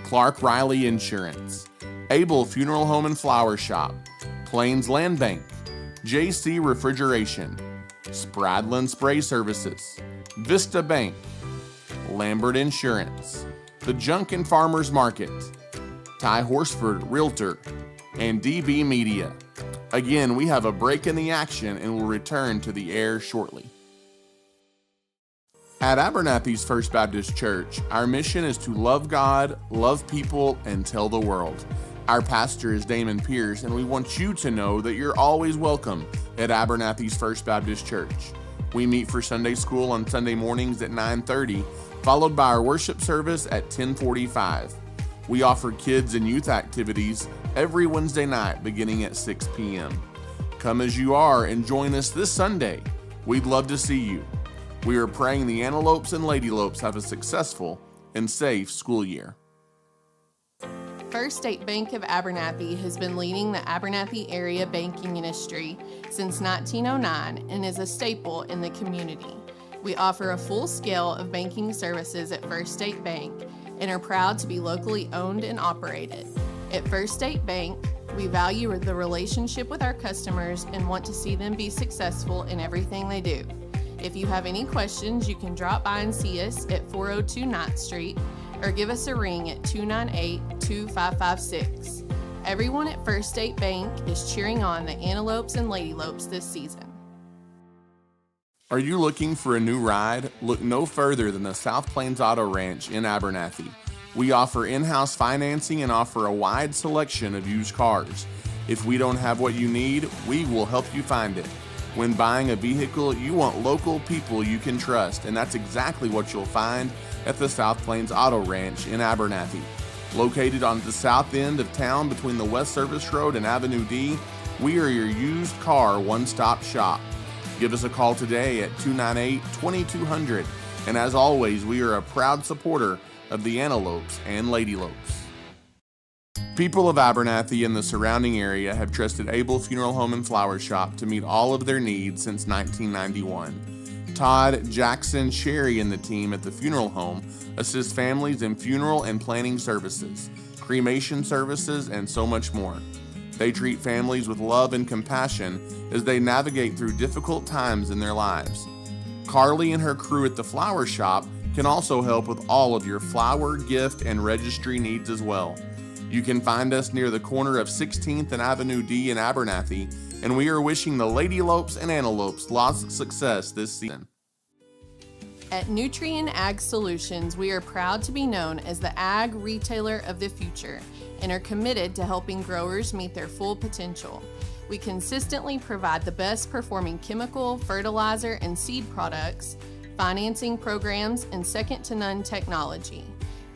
[SPEAKER 1] Clark Riley Insurance, Able Funeral Home and Flower Shop, Plains Land Bank, JC Refrigeration, Spradlin Spray Services, Vista Bank, Lambert Insurance, The Junkin Farmers Market, Ty Horsford Realtor, and DB Media. Again, we have a break in the action and will return to the air shortly. At Abernathy's First Baptist Church, our mission is to love God, love people, and tell the world. Our pastor is Damon Pierce, and we want you to know that you're always welcome at Abernathy's First Baptist Church. We meet for Sunday school on Sunday mornings at 9:30, followed by our worship service at 10:45. We offer kids and youth activities every Wednesday night beginning at 6 p.m. Come as you are and join us this Sunday. We'd love to see you. We are praying the Antelopes and Lady Lopes have a successful and safe school year.
[SPEAKER 4] First State Bank of Abernathy has been leading the Abernathy area banking industry since 1909 and is a staple in the community. We offer a full scale of banking services at First State Bank and are proud to be locally owned and operated. At First State Bank, we value the relationship with our customers and want to see them be successful in everything they do. If you have any questions, you can drop by and see us at 402 9th Street or give us a ring at 298-2556. Everyone at First State Bank is cheering on the Antelopes and Lady Lopes this season.
[SPEAKER 1] Are you looking for a new ride? Look no further than the South Plains Auto Ranch in Abernathy. We offer in-house financing and offer a wide selection of used cars. If we don't have what you need, we will help you find it. When buying a vehicle, you want local people you can trust, and that's exactly what you'll find
[SPEAKER 5] at the South Plains Auto Ranch in Abernathy. Located on the south end of town between the West Service Road and Avenue D, we are your used car one-stop shop. Give us a call today at 298-2200. And as always, we are a proud supporter of the Antelopes and Lady Lopes. People of Abernathy and the surrounding area have trusted Abel Funeral Home and Flower Shop to meet all of their needs since 1991. Todd, Jackson, Sherry, and the team at the funeral home assist families in funeral and planning services, cremation services, and so much more. They treat families with love and compassion as they navigate through difficult times in their lives. Carly and her crew at the flower shop can also help with all of your flower, gift, and registry needs as well. You can find us near the corner of 16th and Avenue D in Abernathy, and we are wishing the Lady Lopes and Antelopes lots of success this season.
[SPEAKER 4] At Nutrien Ag Solutions, we are proud to be known as the ag retailer of the future and are committed to helping growers meet their full potential. We consistently provide the best performing chemical, fertilizer, and seed products, financing programs, and second-to-none technology.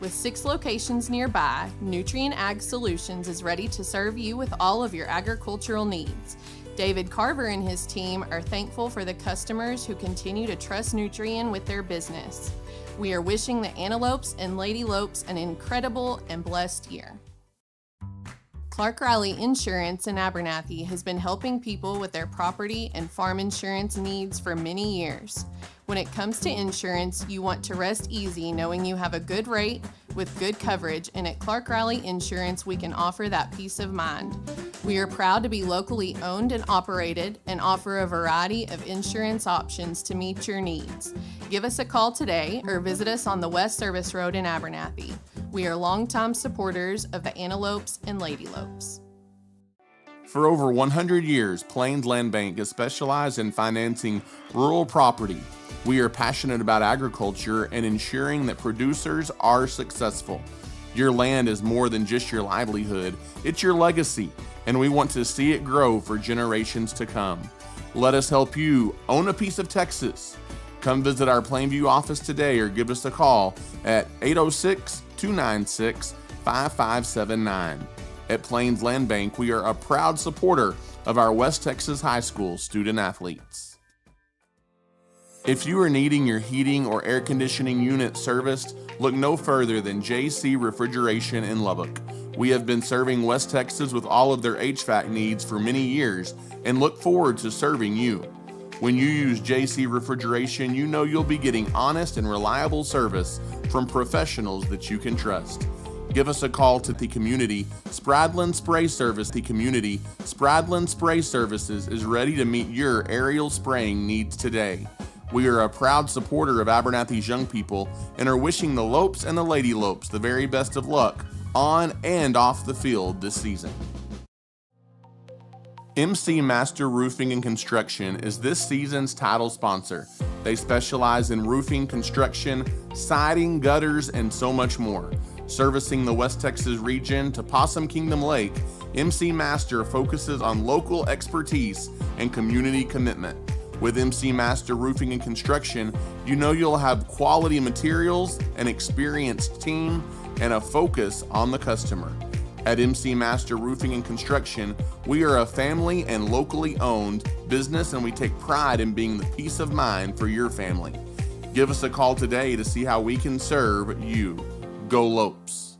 [SPEAKER 4] With 6 locations nearby, Nutrien Ag Solutions is ready to serve you with all of your agricultural needs. David Carver and his team are thankful for the customers who continue to trust Nutrien with their business. We are wishing the Antelopes and Lady Lopes an incredible and blessed year. Clark Riley Insurance in Abernathy has been helping people with their property and farm insurance needs for many years. When it comes to insurance, you want to rest easy knowing you have a good rate with good coverage, and at Clark Riley Insurance, we can offer that peace of mind. We are proud to be locally owned and operated and offer a variety of insurance options to meet your needs. Give us a call today or visit us on the West Service Road in Abernathy. We are longtime supporters of the Antelopes and Lady Lopes.
[SPEAKER 5] For over 100 years, Plains Land Bank has specialized in financing rural property. We are passionate about agriculture and ensuring that producers are successful. Your land is more than just your livelihood, it's your legacy, and we want to see it grow for generations to come. Let us help you own a piece of Texas. Come visit our Plainview office today or give us a call at 806-296-5579. At Plains Land Bank, we are a proud supporter of our West Texas High School student athletes. If you are needing your heating or air conditioning unit serviced, look no further than JC Refrigeration in Lubbock. We have been serving West Texas with all of their HVAC needs for many years and look forward to serving you. When you use JC Refrigeration, you know you'll be getting honest and reliable service from professionals that you can trust. Give us a call to the community. Spradlin Spray Service. The community. Spradlin Spray Services is ready to meet your aerial spraying needs today. We are a proud supporter of Abernathy's young people and are wishing the Lopes and the Lady Lopes the very best of luck on and off the field this season. MC Master Roofing and Construction is this season's title sponsor. They specialize in roofing, construction, siding, gutters, and so much more. Servicing the West Texas region to Possum Kingdom Lake, MC Master focuses on local expertise and community commitment. With MC Master Roofing and Construction, you know you'll have quality materials, an experienced team, and a focus on the customer. At MC Master Roofing and Construction, we are a family and locally owned business, and we take pride in being the peace of mind for your family. Give us a call today to see how we can serve you. Go Lopes!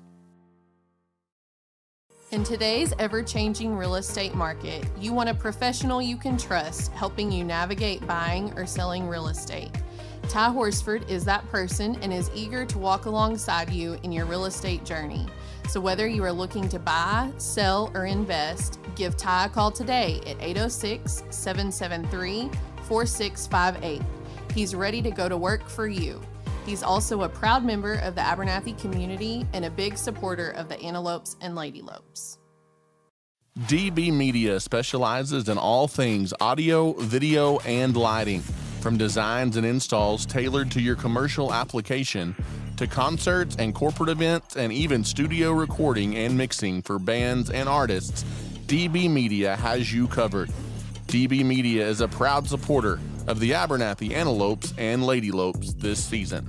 [SPEAKER 4] In today's ever-changing real estate market, you want a professional you can trust helping you navigate buying or selling real estate. Ty Horsford is that person and is eager to walk alongside you in your real estate journey. So whether you are looking to buy, sell, or invest, give Ty a call today at 806-773-4658. He's ready to go to work for you. He's also a proud member of the Abernathy community and a big supporter of the Antelopes and Lady Lopes.
[SPEAKER 5] DB Media specializes in all things audio, video, and lighting. From designs and installs tailored to your commercial application, to concerts and corporate events, and even studio recording and mixing for bands and artists, DB Media has you covered. DB Media is a proud supporter of the Abernathy Antelopes and Lady Lopes this season.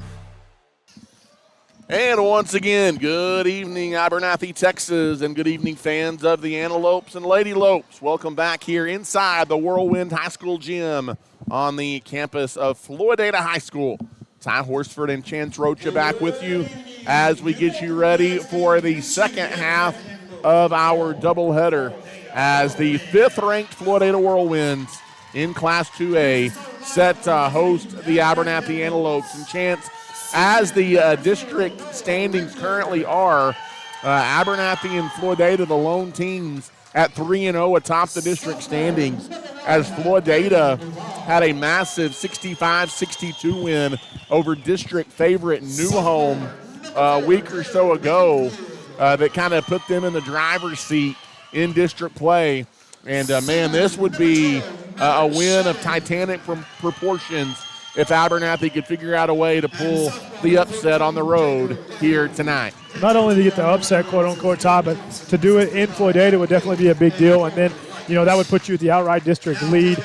[SPEAKER 1] And once again, good evening, Abernathy, Texas, and good evening, fans of the Antelopes and Lady Lopes. Welcome back here inside the Whirlwind High School gym on the campus of Floydada High School. Ty Horsford and Chance Rocha back with you as we get you ready for the second half of our doubleheader as the fifth-ranked Floydada Whirlwinds in Class 2A set to host the Abernathy Antelopes. And Chance, as the district standings currently are, Abernathy and Floydada, the lone teams at 3-0 atop the district standings, as Floydada had a massive 65-62 win over district favorite New Home a week or so ago that kind of put them in the driver's seat in district play. And, man, this would be a win of titanic proportions if Abernathy could figure out a way to pull the upset on the road here tonight.
[SPEAKER 3] Not only to get the upset, quote-unquote, Ty, but to do it in Floydada would definitely be a big deal. And then, that would put you at the outright district lead.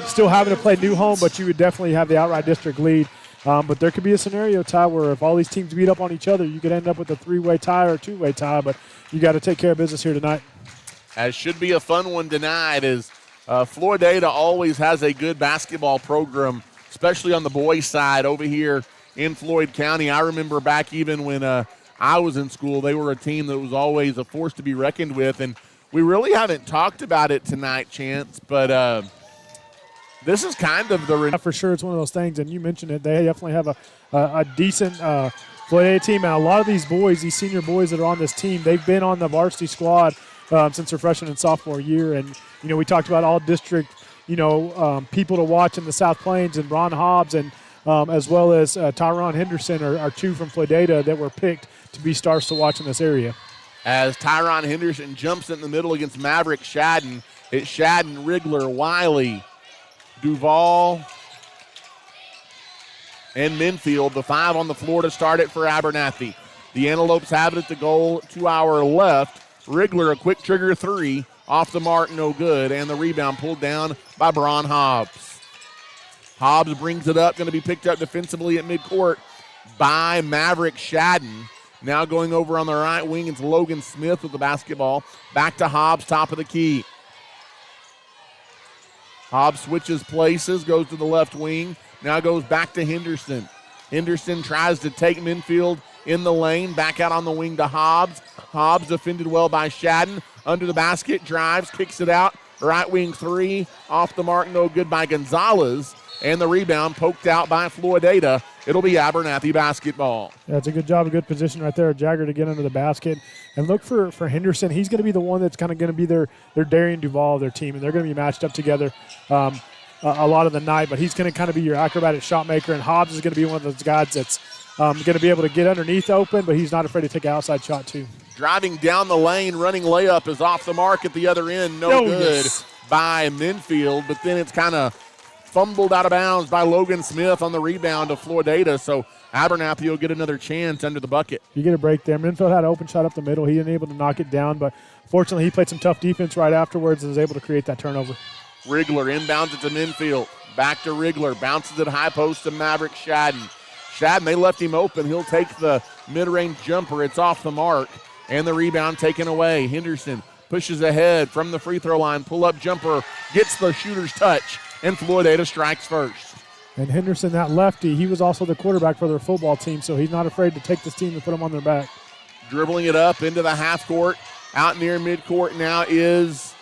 [SPEAKER 3] Still having to play New Home, but you would definitely have the outright district lead. But there could be a scenario, Ty, where if all these teams beat up on each other, you could end up with a three-way tie or a two-way tie. But you got to take care of business here tonight.
[SPEAKER 1] As should be a fun one tonight, as Floydada always has a good basketball program, especially on the boys' side over here in Floyd County. I remember back even when I was in school, they were a team that was always a force to be reckoned with. And we really haven't talked about it tonight, Chance, but this is kind of the...
[SPEAKER 3] For sure, it's one of those things, and you mentioned it. They definitely have a decent Floydada team. And a lot of these boys, these senior boys that are on this team, they've been on the varsity squad since their freshman and sophomore year. And, we talked about all district people to watch in the South Plains, and Ron Hobbs and as well as Tyron Henderson are two from Floydada that were picked to be stars to watch in this area.
[SPEAKER 1] As Tyron Henderson jumps in the middle against Maverick Shadden, it's Shadden, Rigler, Wiley, Duval, and Minfield, the five on the floor to start it for Abernathy. The Antelopes have it at the goal, 2 hour left. Rigler, a quick trigger three, off the mark, no good, and the rebound pulled down by Bron Hobbs. Hobbs brings it up, going to be picked up defensively at midcourt by Maverick Shadden. Now going over on the right wing, it's Logan Smith with the basketball. Back to Hobbs, top of the key. Hobbs switches places, goes to the left wing, now goes back to Henderson. Henderson tries to take Minfield in the lane, back out on the wing to Hobbs. Hobbs defended well by Shadden. Under the basket, drives, kicks it out. Right wing three, off the mark, no good by Gonzalez. And the rebound poked out by Floydada. It'll be Abernathy basketball.
[SPEAKER 3] Yeah, it's a good job, a good position right there, Jagger to get under the basket. And look for Henderson. He's going to be the one that's kind of going to be their Darian Duval of their team, and they're going to be matched up together a lot of the night. But he's going to kind of be your acrobatic shot maker, and Hobbs is going to be one of those guys that's going to be able to get underneath open, but he's not afraid to take an outside shot too.
[SPEAKER 1] Driving down the lane, running layup is off the mark at the other end. No good by Minfield, but then it's kind of fumbled out of bounds by Logan Smith on the rebound of Floydada, so Abernathy will get another chance under the bucket.
[SPEAKER 3] You get a break there. Minfield had an open shot up the middle. He didn't able to knock it down, but fortunately he played some tough defense right afterwards and was able to create that turnover.
[SPEAKER 1] Rigler inbounds it to Minfield. Back to Rigler. Bounces it high post to Maverick Shadden. Shadden, they left him open. He'll take the mid-range jumper. It's off the mark. And the rebound taken away. Henderson pushes ahead from the free throw line. Pull-up jumper. Gets the shooter's touch. And Floydada strikes first.
[SPEAKER 3] And Henderson, that lefty, he was also the quarterback for their football team, so he's not afraid to take this team and put them on their back.
[SPEAKER 1] Dribbling it up into the half court. Out near midcourt now is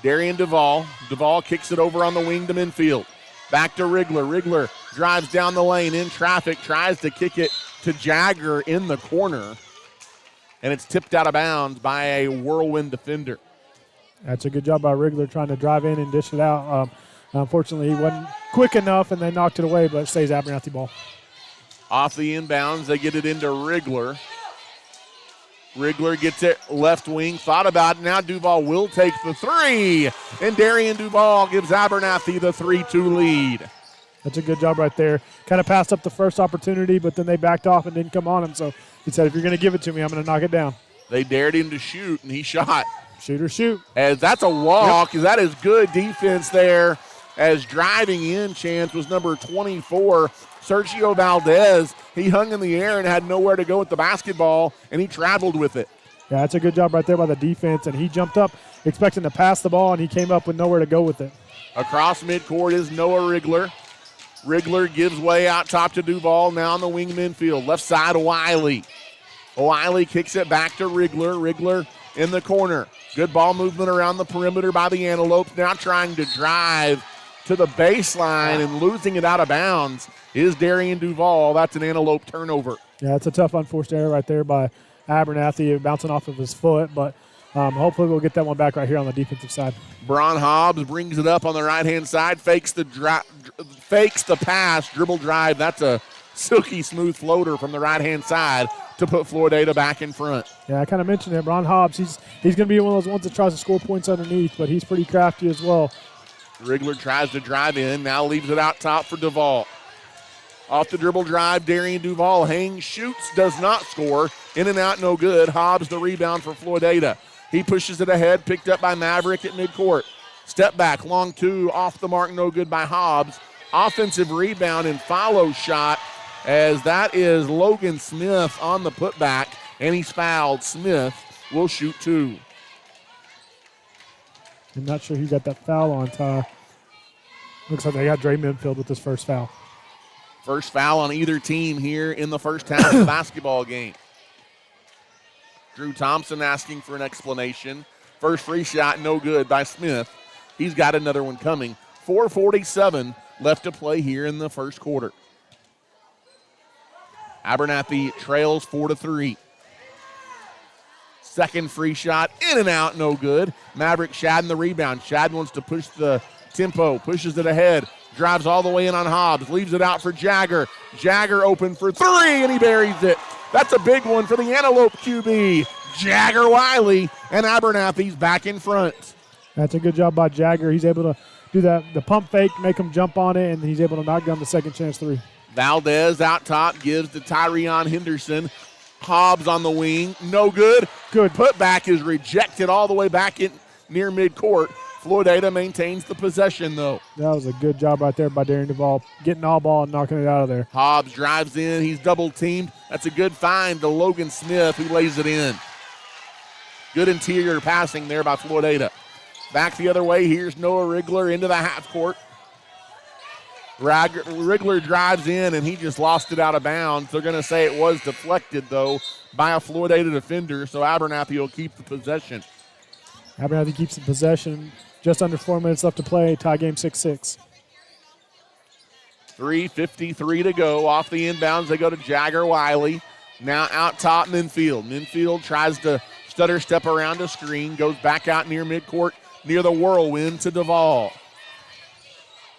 [SPEAKER 1] Darian Duval. Duval kicks it over on the wing to Minfield. Back to Rigler. Rigler drives down the lane in traffic, tries to kick it to Jagger in the corner. And it's tipped out of bounds by a Whirlwind defender.
[SPEAKER 3] That's a good job by Rigler trying to drive in and dish it out. Unfortunately, he wasn't quick enough, and they knocked it away, but it stays Abernathy ball.
[SPEAKER 1] Off the inbounds, they get it into Rigler. Rigler gets it left wing. Thought about it. Now Duval will take the three. And Darian Duval gives Abernathy the 3-2 lead.
[SPEAKER 3] That's a good job right there. Kind of passed up the first opportunity, but then they backed off and didn't come on him. So he said, if you're going to give it to me, I'm going to knock it down.
[SPEAKER 1] They dared him to shoot, and he shot.
[SPEAKER 3] Shoot or shoot.
[SPEAKER 1] As that's a walk. Yep. That is good defense there. As driving in, Chance, was number 24,
[SPEAKER 2] Sergio Valdez, he hung in the air and had nowhere to go with the basketball, and he traveled with it.
[SPEAKER 3] Yeah, that's a good job right there by the defense, and he jumped up expecting to pass the ball, and he came up with nowhere to go with it.
[SPEAKER 2] Across midcourt is Noah Rigler. Rigler gives way out top to Duval, now on the wing midfield. Left side, Wiley. Wiley kicks it back to Rigler. Rigler in the corner. Good ball movement around the perimeter by the Antelopes. Now trying to drive to the baseline and losing it out of bounds is Darian Duval. That's an Antelope turnover.
[SPEAKER 3] Yeah, that's a tough unforced error right there by Abernathy, bouncing off of his foot, but hopefully we'll get that one back right here on the defensive side.
[SPEAKER 2] Bron Hobbs brings it up on the right-hand side, fakes the pass, dribble drive. That's a silky smooth floater from the right-hand side to put Floydada back in front.
[SPEAKER 3] Yeah, I kind of mentioned it. Bron Hobbs, he's going to be one of those ones that tries to score points underneath, but he's pretty crafty as well.
[SPEAKER 2] Rigler tries to drive in, now leaves it out top for Duval. Off the dribble drive, Darian Duval hangs, shoots, does not score. In and out, no good. Hobbs the rebound for Floydada. He pushes it ahead, picked up by Maverick at midcourt. Step back, long two, off the mark, no good by Hobbs. Offensive rebound and follow shot, as that is Logan Smith on the putback, and he's fouled. Smith will shoot two.
[SPEAKER 3] I'm not sure who got that foul on, Ty. Looks like they got Dre Minfield with his first foul.
[SPEAKER 2] First foul on either team here in the first half of the basketball game. Drew Thompson asking for an explanation. First free shot, no good by Smith. He's got another one coming. 4:47 left to play here in the first quarter. Abernathy trails 4-3. Second free shot, in and out, no good. Maverick Shadden the rebound. Shadden wants to push the tempo, pushes it ahead, drives all the way in on Hobbs, leaves it out for Jagger. Jagger open for three, and he buries it. That's a big one for the Antelope QB. Jagger Wiley, and Abernathy's back in front.
[SPEAKER 3] That's a good job by Jagger. He's able to do the pump fake, make him jump on it, and he's able to knock down the second chance three.
[SPEAKER 2] Valdez out top, gives to Tyrion Henderson. Hobbs on the wing, no good.
[SPEAKER 3] Good.
[SPEAKER 2] Putback is rejected all the way back in near midcourt. Floydada maintains the possession, though.
[SPEAKER 3] That was a good job right there by Darian Duval, getting all ball and knocking it out of there.
[SPEAKER 2] Hobbs drives in. He's double-teamed. That's a good find to Logan Smith, who lays it in. Good interior passing there by Floydada. Back the other way, here's Noah Rigler into the half court. Rigler drives in, and he just lost it out of bounds. They're going to say it was deflected, though, by a Floydada defender, so Abernathy will keep the possession.
[SPEAKER 3] Abernathy keeps the possession. Just under 4 minutes left to play. Tie game 6-6.
[SPEAKER 2] 3:53 to go. Off the inbounds, they go to Jagger Wiley. Now out top, Minfield. Minfield tries to stutter step around a screen, goes back out near midcourt, near the whirlwind to Duval.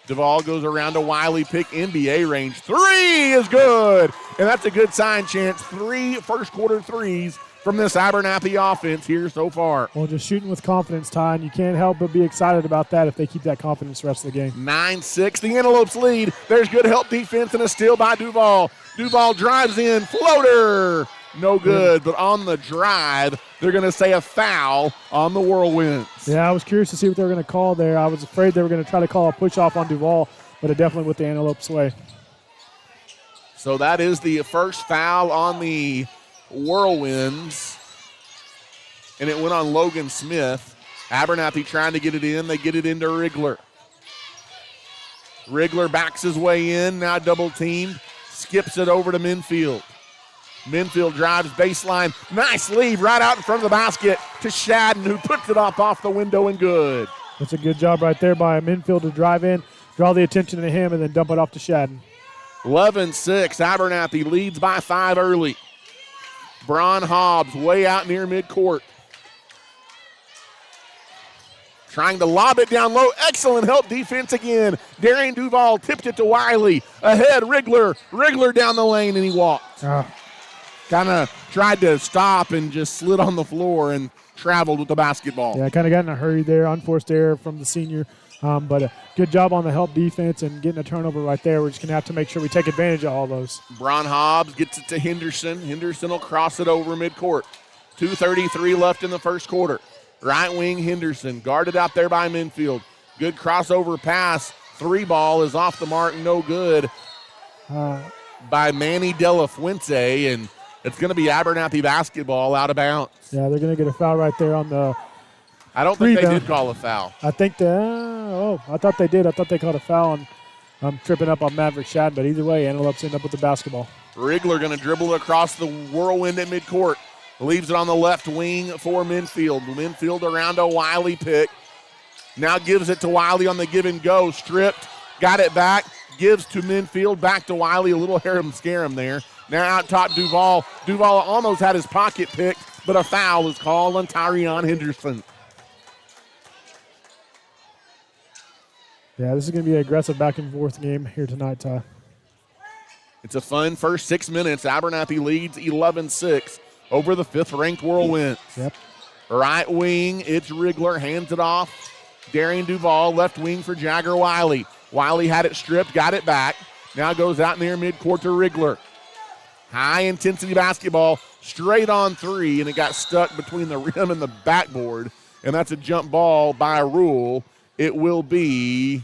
[SPEAKER 2] Duval goes around to Wiley, pick NBA range. Three is good, and that's a good sign, Chance. 3 first quarter threes from this Abernathy offense here so far.
[SPEAKER 3] Well, just shooting with confidence, Ty, and you can't help but be excited about that if they keep that confidence the rest of the game.
[SPEAKER 2] 9-6, the Antelopes lead. There's good help defense and a steal by Duval. Duval drives in, floater. No good, but on the drive, they're going to say a foul on the Whirlwinds.
[SPEAKER 3] Yeah, I was curious to see what they were going to call there. I was afraid they were going to try to call a push-off on Duval, but it definitely went the Antelope's way.
[SPEAKER 2] So that is the first foul on the Whirlwinds, and it went on Logan Smith. Abernathy trying to get it in. They get it into Rigler. Rigler backs his way in, now double-teamed, skips it over to Minfield. Minfield drives baseline. Nice lead right out in front of the basket to Shadden, who puts it off the window and good.
[SPEAKER 3] That's a good job right there by Minfield to drive in, draw the attention to him, and then dump it off to Shadden.
[SPEAKER 2] 11-6. Abernathy leads by 5 early. Bron Hobbs way out near midcourt. Trying to lob it down low. Excellent help defense again. Darian Duval tipped it to Wiley. Ahead, Rigler. Rigler down the lane, and he walked. Kind of tried to stop and just slid on the floor and traveled with the basketball.
[SPEAKER 3] Yeah, kind of got in a hurry there. Unforced error from the senior. But a good job on the help defense and getting a turnover right there. We're just going to have to make sure we take advantage of all those.
[SPEAKER 2] Bron Hobbs gets it to Henderson. Henderson will cross it over midcourt. 2:33 left in the first quarter. Right wing Henderson guarded out there by Minfield. Good crossover pass. 3 ball is off the mark, no good.
[SPEAKER 5] by Manny De La Fuente, and it's going to be Abernathy basketball out of bounds.
[SPEAKER 3] Yeah, they're going to get a foul right there on the
[SPEAKER 5] I don't think they did call a foul.
[SPEAKER 3] I think I thought they did. I thought they called a foul on tripping up on Maverick Shad, but either way, Antelopes end up with the basketball.
[SPEAKER 5] Rigler going to dribble it across the whirlwind at midcourt. Leaves it on the left wing for Minfield. Minfield around a Wiley pick. Now gives it to Wiley on the give and go. Stripped, got it back, gives to Minfield, back to Wiley. A little harem scarum there. Now out top Duval. Duval almost had his pocket picked, but a foul is called on Tyrion Henderson.
[SPEAKER 3] Yeah, this is going to be an aggressive back and forth game here tonight, Ty.
[SPEAKER 5] It's a fun first 6 minutes. Abernathy leads 11-6 over the fifth-ranked Whirlwinds.
[SPEAKER 3] Yep.
[SPEAKER 5] Right wing, it's Rigler, hands it off. Darian Duval, left wing for Jagger Wiley. Wiley had it stripped, got it back. Now goes out near midcourt to Rigler. High-intensity basketball, straight on three, and it got stuck between the rim and the backboard, and that's a jump ball by rule. It will be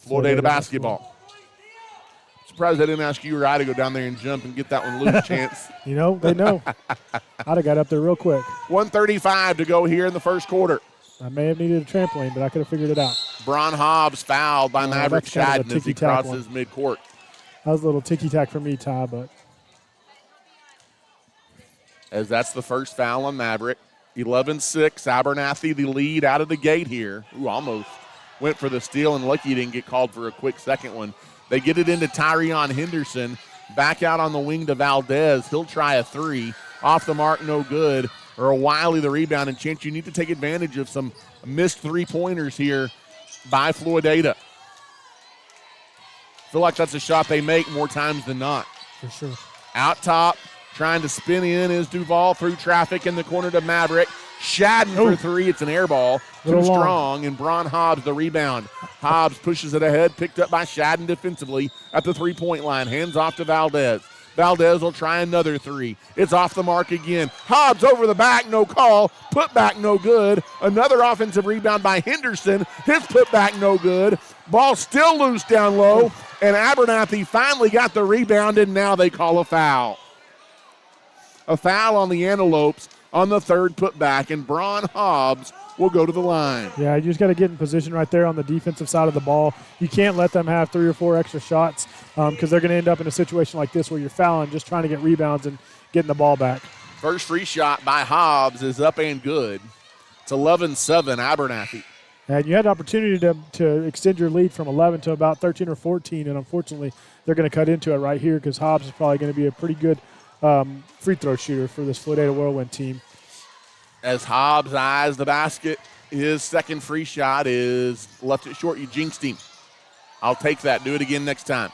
[SPEAKER 5] Floydada basketball. Surprised I didn't ask you or I to go down there and jump and get that one loose, Chance.
[SPEAKER 3] You know, they know. I'd have got up there real quick.
[SPEAKER 5] 1:35 to go here in the first quarter.
[SPEAKER 3] I may have needed a trampoline, but I could have figured it out.
[SPEAKER 5] Bron Hobbs fouled by Maverick
[SPEAKER 3] that's kind of
[SPEAKER 5] Shadden
[SPEAKER 3] a
[SPEAKER 5] as he
[SPEAKER 3] ticky-tack
[SPEAKER 5] crosses midcourt.
[SPEAKER 3] That was a little ticky-tack for me, Ty, but
[SPEAKER 5] As that's the first foul on Maverick. 11-6, Abernathy the lead out of the gate here. Ooh, almost went for the steal, and lucky he didn't get called for a quick second one. They get it into Tyrion Henderson. Back out on the wing to Valdez. He'll try a three. Off the mark, no good. Or a Wiley the rebound. And, Chance, you need to take advantage of some missed three-pointers here by Floydada. Feel like that's a shot they make more times than not.
[SPEAKER 3] for sure.
[SPEAKER 5] Out top, trying to spin in is Duval through traffic in the corner to Maverick. Shadden for three. It's an air ball. Too strong, and Bron Hobbs the rebound. Hobbs pushes it ahead, picked up by Shadden defensively at the three-point line. Hands off to Valdez. Valdez will try another three. It's off the mark again. Hobbs over the back, no call. Put back, no good. Another offensive rebound by Henderson. His put back, no good. Ball still loose down low, and Abernathy finally got the rebound, and now they call a foul. A foul on the Antelopes on the third putback, and Bron Hobbs will go to the line.
[SPEAKER 3] Yeah, you just got to get in position right there on the defensive side of the ball. You can't let them have 3 or 4 extra shots because they're going to end up in a situation like this where you're fouling, just trying to get rebounds and getting the ball back.
[SPEAKER 5] First free shot by Hobbs is up and good. It's 11-7 Abernathy.
[SPEAKER 3] And you had the opportunity to extend your lead from 11 to about 13 or 14, and unfortunately they're going to cut into it right here because Hobbs is probably going to be a pretty good free throw shooter for this Floydada Whirlwind team.
[SPEAKER 5] As Hobbs eyes the basket, his second free shot is left it short. You jinxed him. I'll take that. Do it again next time.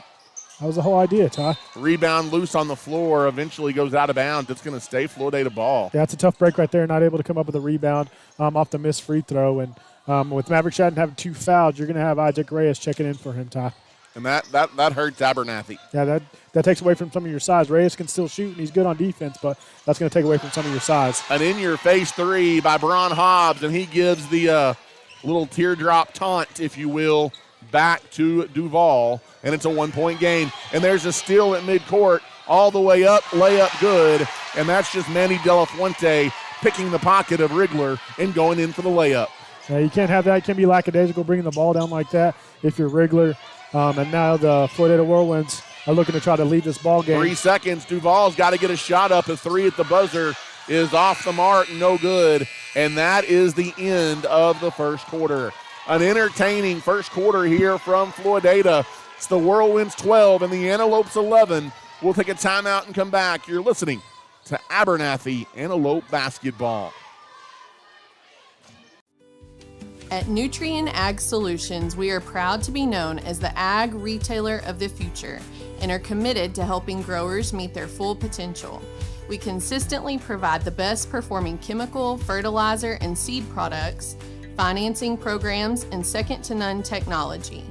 [SPEAKER 3] That was the whole idea, Ty.
[SPEAKER 5] Rebound loose on the floor. Eventually goes out of bounds. It's going to stay Floydada ball.
[SPEAKER 3] Yeah, it's a tough break right there. Not able to come up with a rebound off the missed free throw. And with Maverick Shadden having 2 fouls, you're going to have Isaac Reyes checking in for him, Ty.
[SPEAKER 5] And that hurts Abernathy.
[SPEAKER 3] Yeah, that takes away from some of your size. Reyes can still shoot, and he's good on defense, but that's going to take away from some of your size.
[SPEAKER 5] An in-your-face three by Bron Hobbs, and he gives the little teardrop taunt, if you will, back to Duval, and it's a 1-point game. And there's a steal at midcourt, all the way up, layup good, and that's just Manny De La Fuente picking the pocket of Rigler and going in for the layup.
[SPEAKER 3] Yeah, you can't have that. You can't be lackadaisical bringing the ball down like that if you're Rigler. And now the Floydada Whirlwinds are looking to try to lead this ball game.
[SPEAKER 5] 3 seconds. Duval's got to get a shot up. A three at the buzzer is off the mark, no good. And that is the end of the first quarter. An entertaining first quarter here from Floydada. It's the Whirlwinds 12 and the Antelopes 11. We'll take a timeout and come back. You're listening to Abernathy Antelope Basketball.
[SPEAKER 4] At Nutrien Ag Solutions, we are proud to be known as the ag retailer of the future and are committed to helping growers meet their full potential. We consistently provide the best performing chemical, fertilizer, and seed products, financing programs, and second-to-none technology.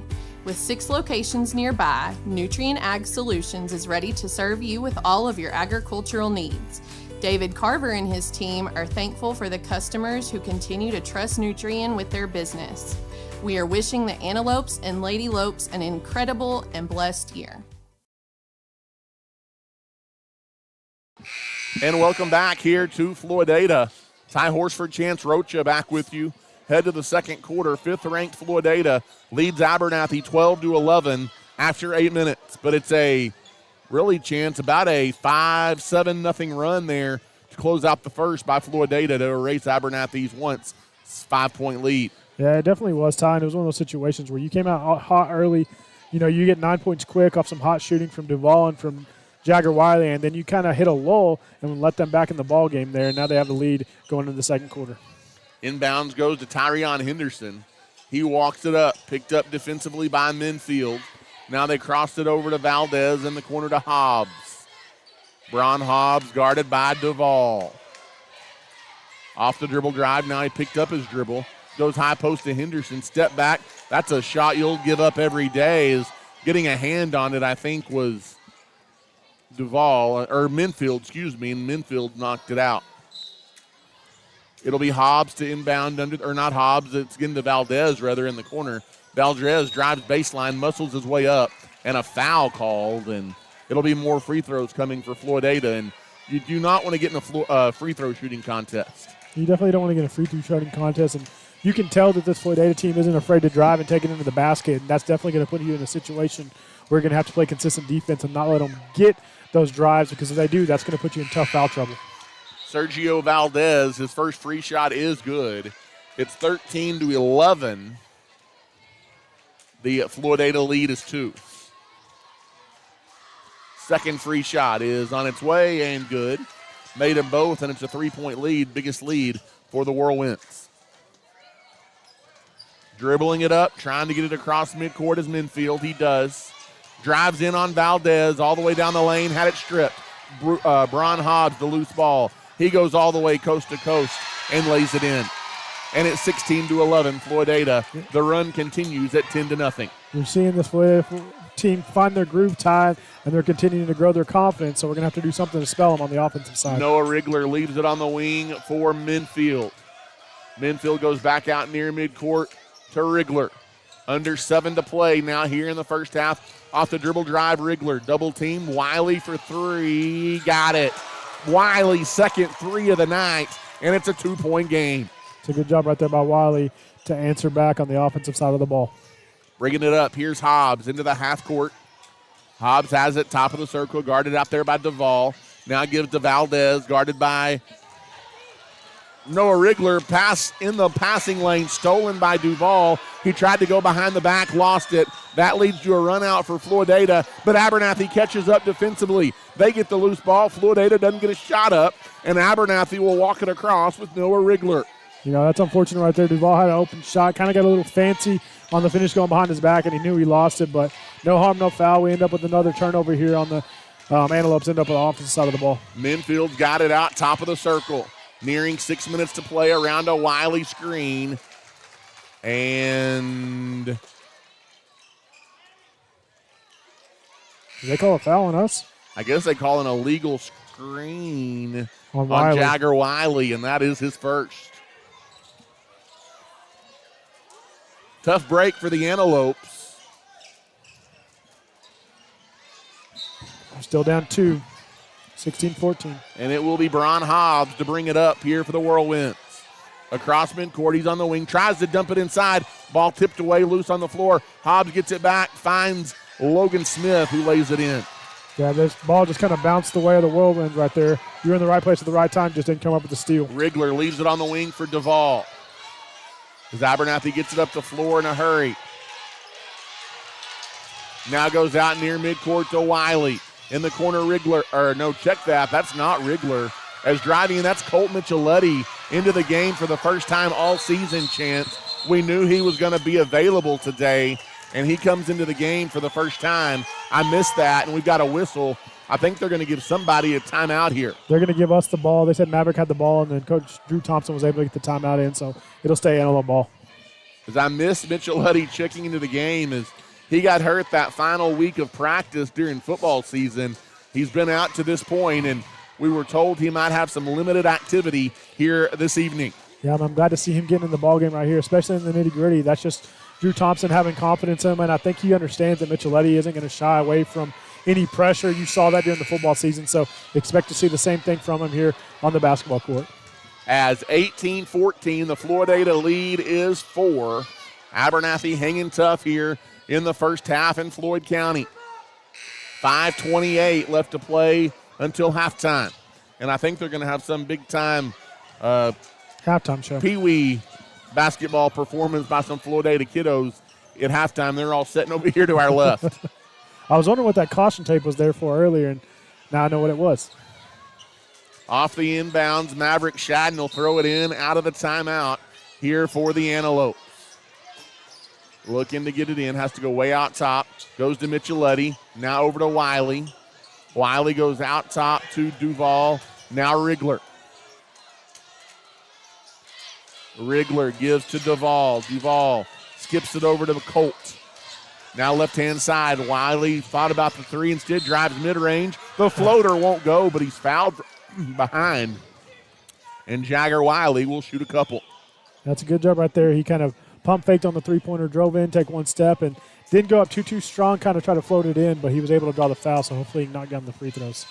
[SPEAKER 4] With 6 locations nearby, Nutrien Ag Solutions is ready to serve you with all of your agricultural needs. David Carver and his team are thankful for the customers who continue to trust Nutrien with their business. We are wishing the Antelopes and Lady Lopes an incredible and blessed year.
[SPEAKER 2] And welcome back here to Floydada. Ty Horsford, Chance Rocha back with you. Head to the second quarter. Fifth-ranked Floydada leads Abernathy 12-11 after 8 minutes. But it's a really, Chance, about a 5-7-0 run there to close out the first by Floydada to erase Abernathy's once 5-point lead.
[SPEAKER 3] Yeah, it definitely was, Ty, and it was one of those situations where you came out hot early. You know, you get 9 points quick off some hot shooting from Duval and from Jagger Wiley, and then you kind of hit a lull and let them back in the ball game there, and now they have the lead going into the second quarter.
[SPEAKER 2] Inbounds goes to Tyrion Henderson. He walks it up, picked up defensively by Minfield. Now they crossed it over to Valdez in the corner to Hobbs. Bron Hobbs guarded by Duval. Off the dribble drive, now he picked up his dribble. Goes high post to Henderson, step back. That's a shot you'll give up every day. Is getting a hand on it, I think, was Minfield, and Minfield knocked it out. It'll be Hobbs to inbound not Hobbs, it's getting to Valdez rather in the corner. Valdez drives baseline, muscles his way up, and a foul called, and it'll be more free throws coming for Floydada, and you do not want to get in a free throw shooting contest.
[SPEAKER 3] You definitely don't want to get in a free throw shooting contest, and you can tell that this Floydada team isn't afraid to drive and take it into the basket, and that's definitely going to put you in a situation where you're going to have to play consistent defense and not let them get those drives, because if they do, that's going to put you in tough foul trouble.
[SPEAKER 2] Sergio Valdez, his first free shot is good. It's 13-11. The Floydada lead is 2. Second free shot is on its way and good. Made them both, and it's a 3-point lead, biggest lead for the Whirlwinds. Dribbling it up, trying to get it across midcourt is Minfield. He does. Drives in on Valdez all the way down the lane, had it stripped. Bron Hobbs, the loose ball. He goes all the way coast to coast and lays it in. And it's 16-11, Floydada. The run continues at 10-0.
[SPEAKER 3] You're seeing this Floydada team find their groove, Ty, and they're continuing to grow their confidence, so we're going to have to do something to spell them on the offensive side.
[SPEAKER 2] Noah Rigler leaves it on the wing for Minfield. Minfield goes back out near midcourt to Rigler. Under 7 to play now here in the first half. Off the dribble drive, Rigler. Double team, Wiley for 3. Got it. Wiley's second 3 of the night, and it's a 2-point game.
[SPEAKER 3] It's a good job right there by Wiley to answer back on the offensive side of the ball.
[SPEAKER 2] Bringing it up, here's Hobbs into the half court. Hobbs has it, top of the circle, guarded out there by Duval. Now gives to Valdez, guarded by Noah Rigler. Pass in the passing lane, stolen by Duval. He tried to go behind the back, lost it. That leads to a run out for Floydada, but Abernathy catches up defensively. They get the loose ball. Floydada doesn't get a shot up, and Abernathy will walk it across with Noah Rigler.
[SPEAKER 3] You know, that's unfortunate right there. Duval had an open shot, kind of got a little fancy on the finish going behind his back, and he knew he lost it, but no harm, no foul. We end up with another turnover here on the Antelopes, end up on the offensive side of the ball.
[SPEAKER 2] Minfield's got it out, top of the circle. Nearing 6 minutes to play around a Wiley screen. And
[SPEAKER 3] did they call a foul on us?
[SPEAKER 2] I guess they call an illegal screen on
[SPEAKER 3] Wiley.
[SPEAKER 2] Jagger Wiley, and that is his first. Tough break for the Antelopes.
[SPEAKER 3] We're still down 2, 16-14.
[SPEAKER 2] And it will be Bron Hobbs to bring it up here for the Whirlwinds. Across midcourt, he's on the wing, tries to dump it inside. Ball tipped away, loose on the floor. Hobbs gets it back, finds Logan Smith, who lays it in.
[SPEAKER 3] Yeah, this ball just kind of bounced the way of the Whirlwinds right there. You were in the right place at the right time, just didn't come up with the steal.
[SPEAKER 2] Rigler leaves it on the wing for Duval. As Abernathy gets it up the floor in a hurry. Now goes out near midcourt to Wiley. In the corner, Rigler, check that. That's not Rigler. As driving in, that's Colt Micheletti into the game for the first time all season, Chance. We knew he was going to be available today, and he comes into the game for the first time. I missed that, and we've got a whistle. I think they're going to give somebody a timeout here.
[SPEAKER 3] They're going to give us the ball. They said Maverick had the ball, and then Coach Drew Thompson was able to get the timeout in, so it'll stay Antelope ball.
[SPEAKER 2] As I missed Micheletti checking into the game, as he got hurt that final week of practice during football season. He's been out to this point, and we were told he might have some limited activity here this evening.
[SPEAKER 3] Yeah, I'm glad to see him getting in the ball game right here, especially in the nitty-gritty. That's just Drew Thompson having confidence in him, and I think he understands that Micheletti isn't going to shy away from any pressure. You saw that during the football season, so expect to see the same thing from him here on the basketball court.
[SPEAKER 2] As 18-14, the Floydada lead is 4. Abernathy hanging tough here in the first half in Floyd County. 5:28 left to play until halftime. And I think they're going to have some big-time
[SPEAKER 3] halftime show.
[SPEAKER 2] Pee-wee basketball performance by some Floydada kiddos at halftime. They're all sitting over here to our left.
[SPEAKER 3] I was wondering what that caution tape was there for earlier, and now I know what it was.
[SPEAKER 2] Off the inbounds, Maverick Shadden will throw it in out of the timeout here for the Antelopes. Looking to get it in, has to go way out top. Goes to Micheletti, now over to Wiley. Wiley goes out top to Duval, now Rigler. Rigler gives to Duval. Duval skips it over to the Colt. Now left-hand side, Wiley thought about the three, instead drives mid-range. The floater won't go, but he's fouled behind. And Jagger Wiley will shoot a couple.
[SPEAKER 3] That's a good job right there. He kind of pump faked on the three-pointer, drove in, take one step, and didn't go up too strong, kind of try to float it in, but he was able to draw the foul, so hopefully he can knock down the free throws.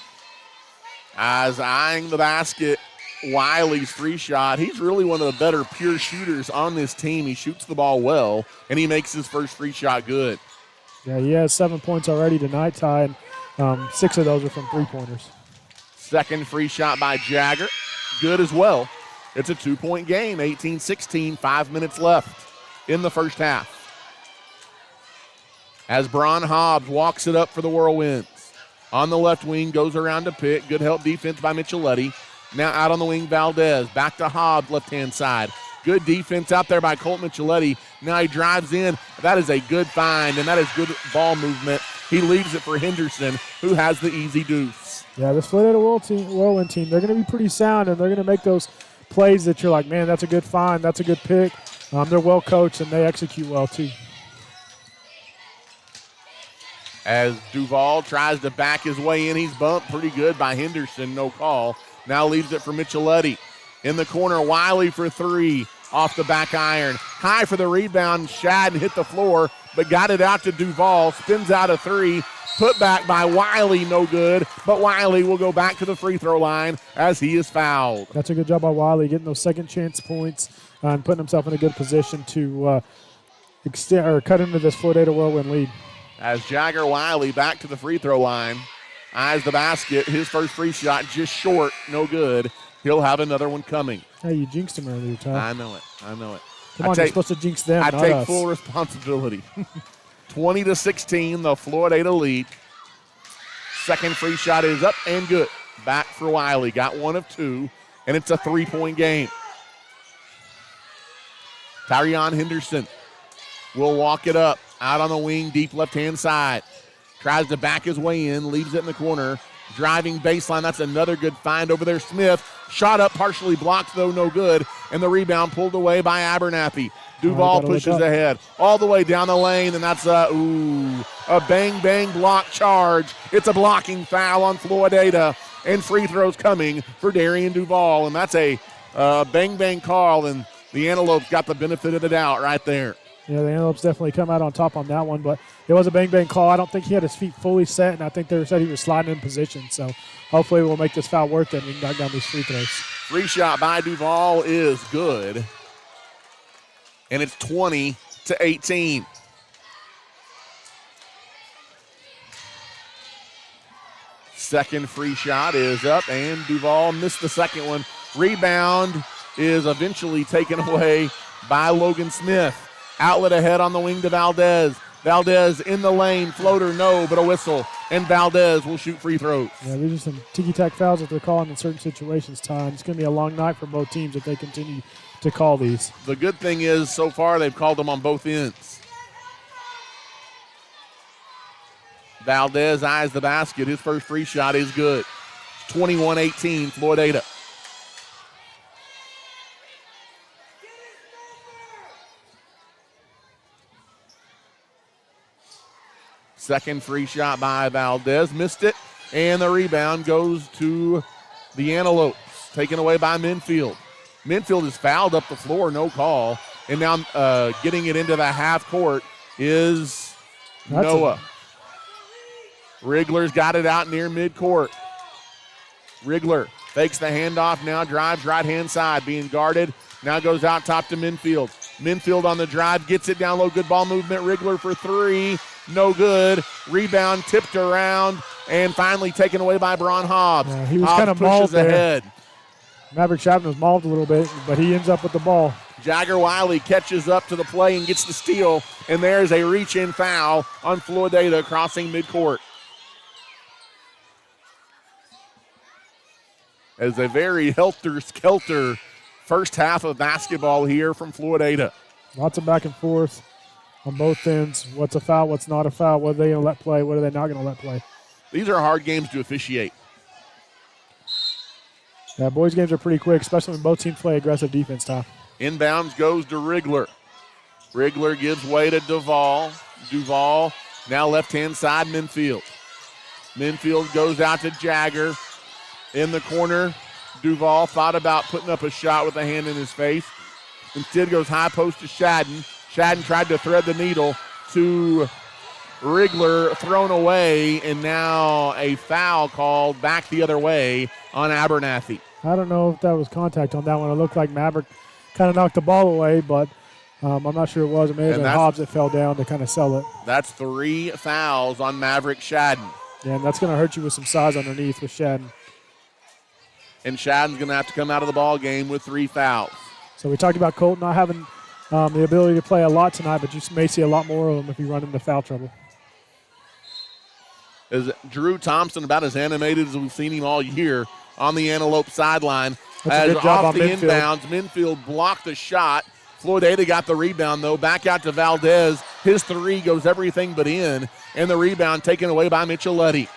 [SPEAKER 2] As eyeing the basket, Wiley's free shot. He's really one of the better pure shooters on this team. He shoots the ball well, and he makes his first free shot good.
[SPEAKER 3] Yeah, he has 7 points already tonight, Ty, and 6 of those are from three-pointers.
[SPEAKER 2] Second free shot by Jagger. Good as well. It's a 2-point game, 18-16, 5 minutes left in the first half. As Bron Hobbs walks it up for the Whirlwinds. On the left wing, goes around to Pitt. Good help defense by Micheletti. Now out on the wing, Valdez. Back to Hobbs, left-hand side. Good defense out there by Colt Micheletti. Now he drives in. That is a good find, and that is good ball movement. He leaves it for Henderson, who has the easy deuce.
[SPEAKER 3] Yeah, this Floydada Whirlwind team, they're going to be pretty sound, and they're going to make those plays that you're like, man, that's a good find, that's a good pick. They're well coached, and they execute well, too.
[SPEAKER 2] As Duval tries to back his way in, he's bumped pretty good by Henderson, no call. Now leaves it for Micheletti. In the corner, Wiley for three, off the back iron. High for the rebound, Shadden hit the floor, but got it out to Duval, spins out a three, put back by Wiley, no good, but Wiley will go back to the free throw line as he is fouled.
[SPEAKER 3] That's a good job by Wiley, getting those second chance points and putting himself in a good position to extend or cut into this Floydada Whirlwind lead.
[SPEAKER 2] As Jagger Wiley back to the free throw line, eyes the basket, his first free shot just short, no good. He'll have another one coming.
[SPEAKER 3] Hey, you jinxed him earlier, Ty.
[SPEAKER 2] I know it.
[SPEAKER 3] Come on, you're supposed to jinx them,
[SPEAKER 2] I
[SPEAKER 3] not
[SPEAKER 2] take
[SPEAKER 3] us.
[SPEAKER 2] full responsibility. 20-16, the Floydada lead. Second free shot is up and good. Back for Wiley. Got one of two, and it's a 3-point game. Tyrion Henderson will walk it up. Out on the wing, deep left-hand side. Tries to back his way in, leaves it in the corner. Driving baseline, that's another good find over there. Smith, shot up, partially blocked, though no good. And the rebound pulled away by Abernathy. Duval pushes ahead all the way down the lane, and that's a bang-bang block charge. It's a blocking foul on Floydada, and free throws coming for Darian Duval. And that's a bang-bang call, and the Antelopes got the benefit of the doubt right there.
[SPEAKER 3] Yeah, the Antelopes definitely come out on top on that one, but it was a bang-bang call. I don't think he had his feet fully set, and I think they said he was sliding in position. So hopefully we'll make this foul worth it and we can knock down these free throws.
[SPEAKER 2] Free shot by Duval is good, and it's 20-18. Second free shot is up, and Duval missed the second one. Rebound is eventually taken away by Logan Smith. Outlet ahead on the wing to Valdez. Valdez in the lane. Floater, no, but a whistle. And Valdez will shoot free throws.
[SPEAKER 3] Yeah, these are some ticky-tack fouls that they're calling in certain situations, Ty. It's going to be a long night for both teams if they continue to call these.
[SPEAKER 2] The good thing is, so far, they've called them on both ends. Valdez eyes the basket. His first free shot is good. 21-18, Floydada. Second free shot by Valdez. Missed it. And the rebound goes to the Antelopes. Taken away by Minfield. Minfield is fouled up the floor. No call. And now getting it into the half court is Noah. Rigler's got it out near midcourt. Rigler fakes the handoff, now drives right-hand side, being guarded. Now goes out top to Minfield. Minfield on the drive, gets it down low, good ball movement. Rigler for three, no good. Rebound tipped around and finally taken away by Braun Hobbs.
[SPEAKER 3] Yeah, he was kind of mauled there.
[SPEAKER 2] Ahead.
[SPEAKER 3] Maverick Chapman was mauled a little bit, but he ends up with the ball.
[SPEAKER 2] Jagger Wiley catches up to the play and gets the steal, and there's a reach-in foul on Floydada crossing midcourt. As a very helter-skelter first half of basketball here from Floydada.
[SPEAKER 3] Lots of back and forth on both ends. What's a foul, what's not a foul, what are they going to let play, what are they not going to let play.
[SPEAKER 2] These are hard games to officiate.
[SPEAKER 3] Yeah, boys' games are pretty quick, especially when both teams play aggressive defense, Tom.
[SPEAKER 2] Inbounds goes to Rigler. Rigler gives way to Duval. Duval now left-hand side, Minfield. Minfield goes out to Jagger. In the corner, Duval thought about putting up a shot with a hand in his face. Instead goes high post to Shadden. Shadden tried to thread the needle to Rigler, thrown away, and now a foul called back the other way on Abernathy.
[SPEAKER 3] I don't know if that was contact on that one. It looked like Maverick kind of knocked the ball away, but I'm not sure it was. It may have been Hobbs that fell down to kind of sell it.
[SPEAKER 2] That's 3 fouls on Maverick Shadden.
[SPEAKER 3] Yeah, and that's going to hurt you with some size underneath with Shadden.
[SPEAKER 2] And Shadden's going to have to come out of the ball game with 3 fouls.
[SPEAKER 3] So we talked about Colt not having the ability to play a lot tonight, but you may see a lot more of them if you run into foul trouble.
[SPEAKER 2] Is Drew Thompson about as animated as we've seen him all year on the Antelope sideline.
[SPEAKER 3] That's a good job
[SPEAKER 2] off
[SPEAKER 3] on
[SPEAKER 2] the
[SPEAKER 3] Minfield.
[SPEAKER 2] inbounds, Minfield blocked the shot. Floydada got the rebound, though. Back out to Valdez. His 3 goes everything but in, and the rebound taken away by Micheletti.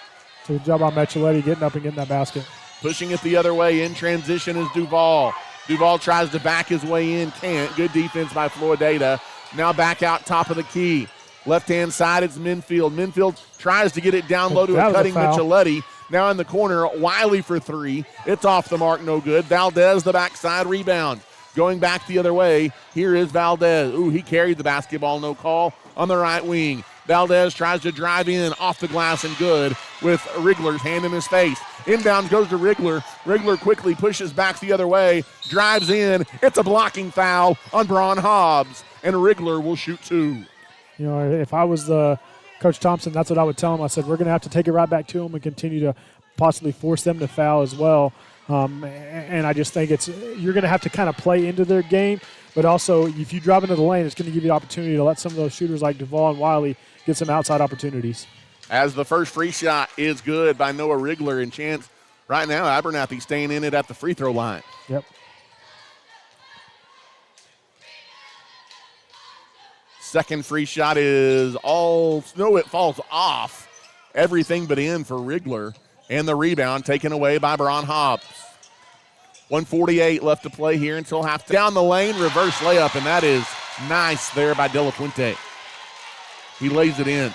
[SPEAKER 3] So good job on Micheletti getting up and getting that basket.
[SPEAKER 2] Pushing it the other way in transition is Duval. Duval tries to back his way in, can't. Good defense by Floydada. Now back out top of the key. Left-hand side, it's Minfield. Minfield tries to get it down low to a cutting Micheletti. Now in the corner, Wiley for 3. It's off the mark, no good. Valdez, the backside rebound. Going back the other way, here is Valdez. Ooh, he carried the basketball, no call on the right wing. Valdez tries to drive in off the glass and good with Rigler's hand in his face. Inbound goes to Rigler. Rigler quickly pushes back the other way, drives in. It's a blocking foul on Braun Hobbs, and Rigler will shoot 2.
[SPEAKER 3] You know, if I was Coach Thompson, that's what I would tell him. I said, we're going to have to take it right back to them and continue to possibly force them to foul as well. And I just think you're going to have to kind of play into their game, but also if you drive into the lane, it's going to give you the opportunity to let some of those shooters like Duval and Wiley get some outside opportunities.
[SPEAKER 2] As the first free shot is good by Noah Rigler, and chance right now Abernathy staying in it at the free throw line.
[SPEAKER 3] Yep.
[SPEAKER 2] Second free shot is it falls off. Everything but in for Rigler. And the rebound taken away by Braun Hobbs. 1:48 left to play here until halftime. Down the lane, reverse layup, and that is nice there by De La Fuente. He lays it in.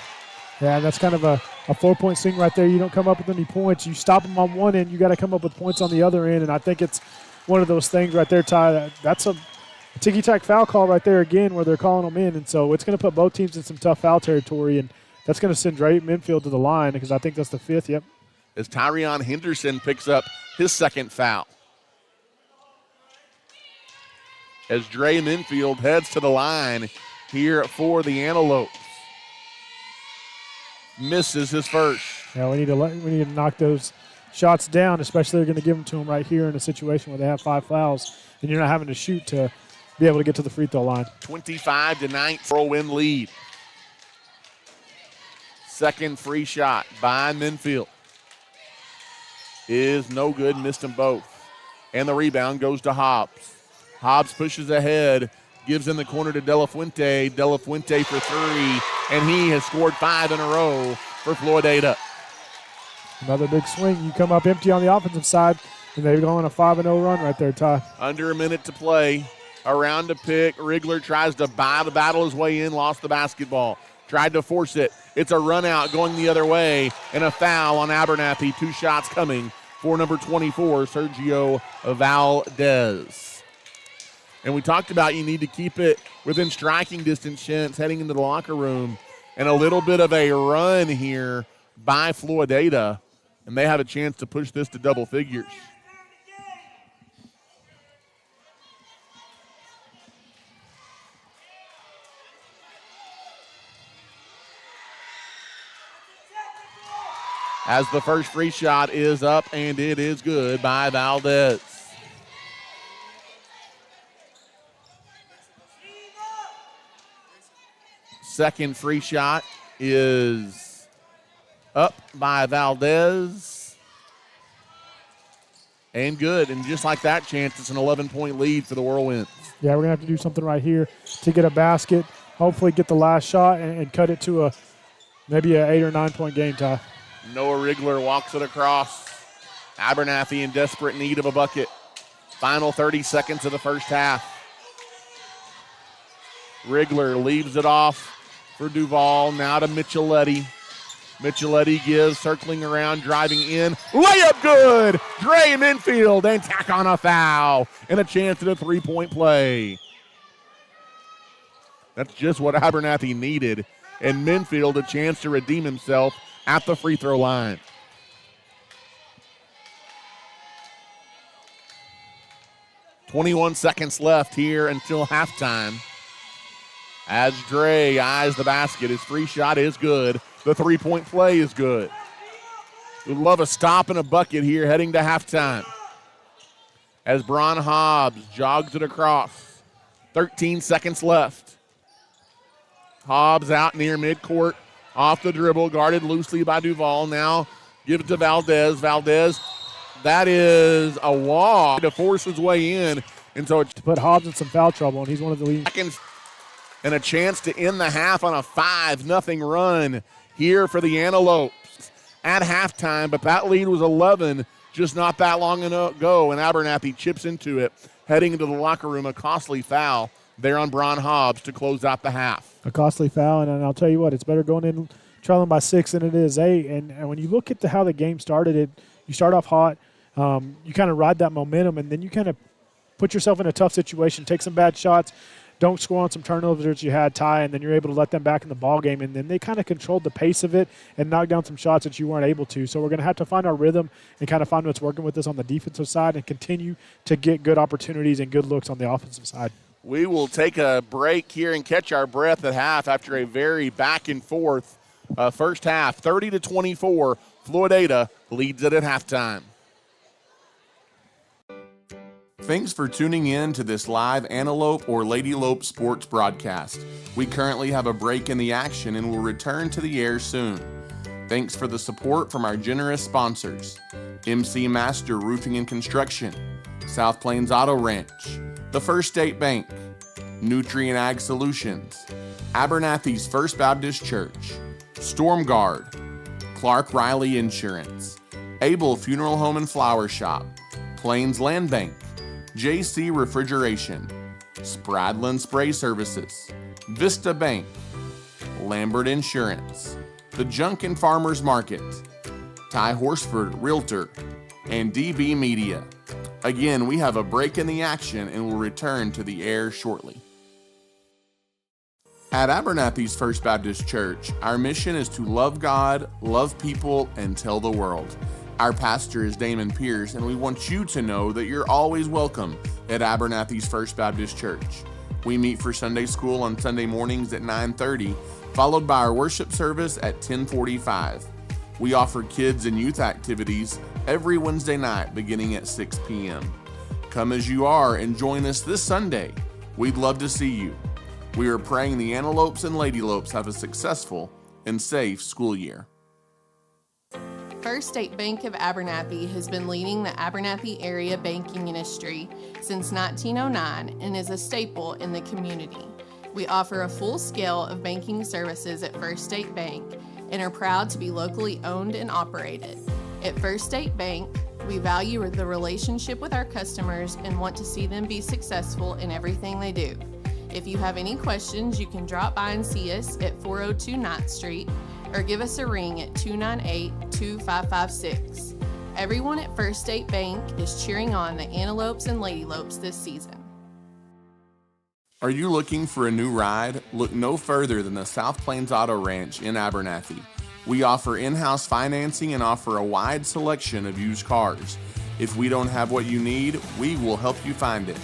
[SPEAKER 3] Yeah, that's kind of a 4-point swing right there. You don't come up with any points. You stop them on one end, you got to come up with points on the other end, and I think it's one of those things right there, Ty. That's a ticky-tack foul call right there again where they're calling them in, and so it's going to put both teams in some tough foul territory, and that's going to send Dre Minfield to the line because I think that's the 5th, yep.
[SPEAKER 2] As Tyrion Henderson picks up his second foul. As Dre Minfield heads to the line here for the Antelopes. Misses his first.
[SPEAKER 3] Yeah, we need to knock those shots down, especially they're going to give them to him right here in a situation where they have 5 fouls, and you're not having to shoot to be able to get to the free throw line.
[SPEAKER 2] 25-9, 4-win lead. Second free shot by Minfield is no good, missed them both. And the rebound goes to Hobbs. Hobbs pushes ahead, gives in the corner to De La Fuente. De La Fuente for 3, and he has scored 5 in a row for Floydada.
[SPEAKER 3] Another big swing. You come up empty on the offensive side, and they've gone on a 5-0 run right there, Ty.
[SPEAKER 2] Under a minute to play. Around to pick. Rigler tries to battle his way in, lost the basketball. Tried to force it. It's a run out going the other way, and a foul on Abernathy. 2 shots coming for number 24, Sergio Valdez. And we talked about you need to keep it within striking distance, Shentz, heading into the locker room. And a little bit of a run here by Floydada, and they have a chance to push this to double figures. As the first free shot is up, and it is good by Valdez. Second free shot is up by Valdez. And good. And just like that chance, it's an 11-point lead for the Whirlwinds.
[SPEAKER 3] Yeah, we're going to have to do something right here to get a basket, hopefully get the last shot and cut it to maybe an 8 or 9 point game, Ty.
[SPEAKER 2] Noah Rigler walks it across. Abernathy in desperate need of a bucket. Final 30 seconds of the first half. Rigler leaves it off for Duval. Now to Micheletti. Micheletti gives, circling around, driving in. Layup good! Dre Minfield and tack on a foul. And a chance at a three-point play. That's just what Abernathy needed. And Minfield a chance to redeem himself at the free throw line. .21 seconds left here until halftime. As Dre eyes the basket, his free shot is good. The three-point play is good. We'd love a stop and a bucket here heading to halftime. As Bron Hobbs jogs it across. 13 seconds left. Hobbs out near midcourt. Off the dribble, guarded loosely by Duval. Now give it to Valdez. Valdez, that is a walk to force his way in. And so it's
[SPEAKER 3] To put Hobbs in some foul trouble, and he's one of the leading.
[SPEAKER 2] seconds and a chance to end the half on a 5-0 run here for the Antelopes at halftime. But that lead was 11 just not that long ago, and Abernathy chips into it, heading into the locker room. A costly foul there on Bron Hobbs to close out the half.
[SPEAKER 3] A costly foul, and I'll tell you what, it's better going in trailing by 6 than it is 8. And when you look at how the game started, you start off hot, you kind of ride that momentum, and then you kind of put yourself in a tough situation, take some bad shots, don't score on some turnovers that you had, Ty, and then you're able to let them back in the ball game. And then they kind of controlled the pace of it and knocked down some shots that you weren't able to. So we're going to have to find our rhythm and kind of find what's working with us on the defensive side and continue to get good opportunities and good looks on the offensive side.
[SPEAKER 2] We will take a break here and catch our breath at half after a very back and forth first half. 30-24, Floydada leads it at halftime.
[SPEAKER 5] Thanks for tuning in to this live Antelope or Lady Lope sports broadcast. We currently have a break in the action and will return to the air soon. Thanks for the support from our generous sponsors: MC Master Roofing and Construction, South Plains Auto Ranch, the First State Bank, Nutrient Ag Solutions, Abernathy's First Baptist Church, Storm Guard, Clark Riley Insurance, Able Funeral Home and Flower Shop, Plains Land Bank, JC Refrigeration, Spradlin Spray Services, Vista Bank, Lambert Insurance, The Junkin Farmers Market, Ty Horsford Realtor, and DB Media. Again, we have a break in the action and will return to the air shortly. At Abernathy's First Baptist Church, our mission is to love God, love people, and tell the world. Our pastor is Damon Pierce, and we want you to know that you're always welcome at Abernathy's First Baptist Church. We meet for Sunday school on Sunday mornings at 9:30, followed by our worship service at 10:45. We offer kids and youth activities every Wednesday night beginning at 6 p.m. Come as you are and join us this Sunday. We'd love to see you. We are praying the Antelopes and Lady Lopes have a successful and safe school year.
[SPEAKER 4] First State Bank of Abernathy has been leading the Abernathy area banking industry since 1909 and is a staple in the community. We offer a full scale of banking services at First State Bank and are proud to be locally owned and operated. At First State Bank, we value the relationship with our customers and want to see them be successful in everything they do. If you have any questions, you can drop by and see us at 402 9th Street or give us a ring at 298-2556. Everyone at First State Bank is cheering on the Antelopes and Lady Lopes this season.
[SPEAKER 5] Are you looking for a new ride? Look no further than the South Plains Auto Ranch in Abernathy. We offer in-house financing and offer a wide selection of used cars. If we don't have what you need, we will help you find it.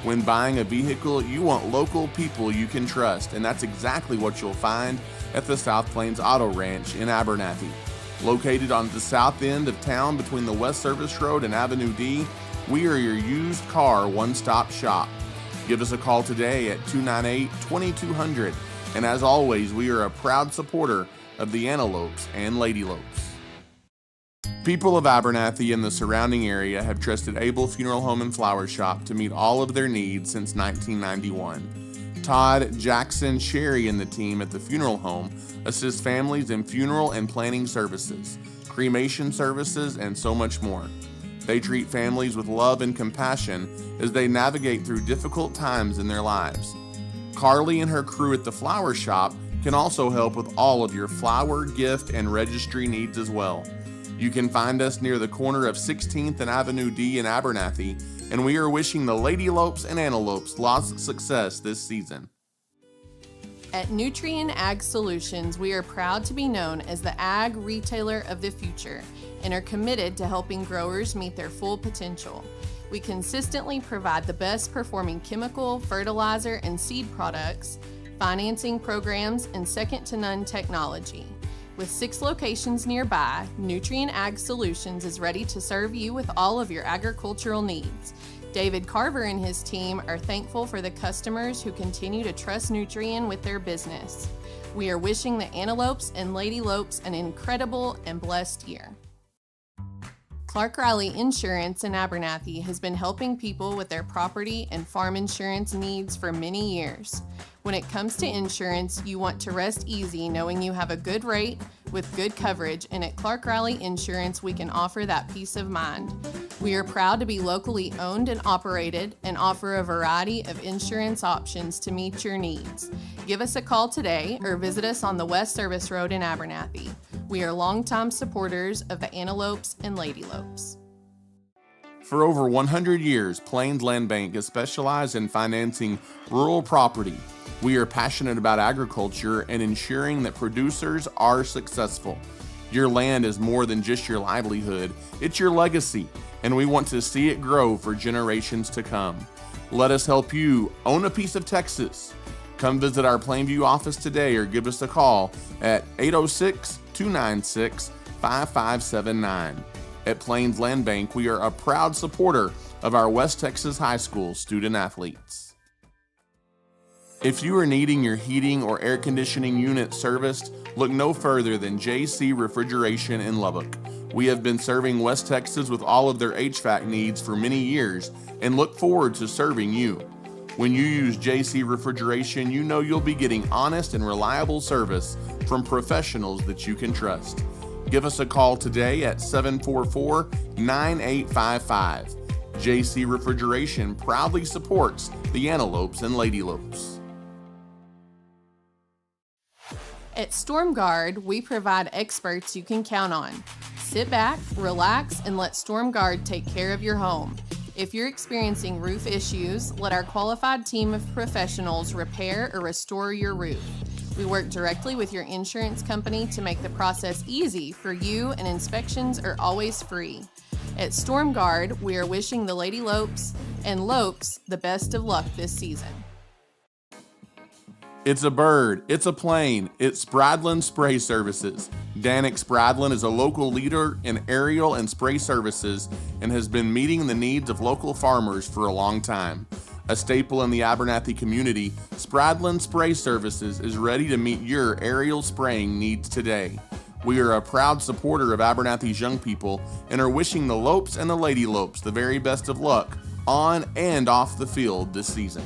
[SPEAKER 5] When buying a vehicle, you want local people you can trust, and that's exactly what you'll find at the South Plains Auto Ranch in Abernathy. Located on the south end of town between the West Service Road and Avenue D, we are your used car one-stop shop. Give us a call today at 298-2200. And as always, we are a proud supporter of the Antelopes and Lady Lopes. People of Abernathy and the surrounding area have trusted Abel Funeral Home and Flower Shop to meet all of their needs since 1991. Todd, Jackson, Sherry, and the team at the funeral home assist families in funeral and planning services, cremation services, and so much more. They treat families with love and compassion as they navigate through difficult times in their lives. Carly and her crew at the flower shop can also help with all of your flower, gift, and registry needs as well. You can find us near the corner of 16th and Avenue D in Abernathy, and we are wishing the Lady Lopes and Antelopes lots of success this season.
[SPEAKER 4] At Nutrien Ag Solutions, we are proud to be known as the ag retailer of the future and are committed to helping growers meet their full potential. We consistently provide the best performing chemical, fertilizer, and seed products, financing programs, and second-to-none technology. With 6 locations nearby, Nutrien Ag Solutions is ready to serve you with all of your agricultural needs. David Carver and his team are thankful for the customers who continue to trust Nutrien with their business. We are wishing the Antelopes and Lady Lopes an incredible and blessed year. Clark Riley Insurance in Abernathy has been helping people with their property and farm insurance needs for many years. When it comes to insurance, you want to rest easy knowing you have a good rate with good coverage, and at Clark Riley Insurance, we can offer that peace of mind. We are proud to be locally owned and operated and offer a variety of insurance options to meet your needs. Give us a call today or visit us on the West Service Road in Abernathy. We are longtime supporters of the Antelopes and Lady Lopes.
[SPEAKER 5] For over 100 years, Plains Land Bank has specialized in financing rural property. We are passionate about agriculture and ensuring that producers are successful. Your land is more than just your livelihood, it's your legacy, and we want to see it grow for generations to come. Let us help you own a piece of Texas. Come visit our Plainview office today or give us a call at 806-296-5579. At Plains Land Bank, we are a proud supporter of our West Texas High School student athletes. If you are needing your heating or air conditioning unit serviced, look no further than JC Refrigeration in Lubbock. We have been serving West Texas with all of their HVAC needs for many years and look forward to serving you. When you use JC Refrigeration, you know you'll be getting honest and reliable service from professionals that you can trust. Give us a call today at 744-9855. JC Refrigeration proudly supports the Antelopes and Lady Lopes.
[SPEAKER 4] At StormGuard, we provide experts you can count on. Sit back, relax, and let StormGuard take care of your home. If you're experiencing roof issues, let our qualified team of professionals repair or restore your roof. We work directly with your insurance company to make the process easy for you, and inspections are always free. At StormGuard, we are wishing the Lady Lopes and Lopes the best of luck this season.
[SPEAKER 5] It's a bird, it's a plane, it's Spradlin Spray Services. Danik Spradlin is a local leader in aerial and spray services and has been meeting the needs of local farmers for a long time. A staple in the Abernathy community, Spradlin Spray Services is ready to meet your aerial spraying needs today. We are a proud supporter of Abernathy's young people and are wishing the Lopes and the Lady Lopes the very best of luck on and off the field this season.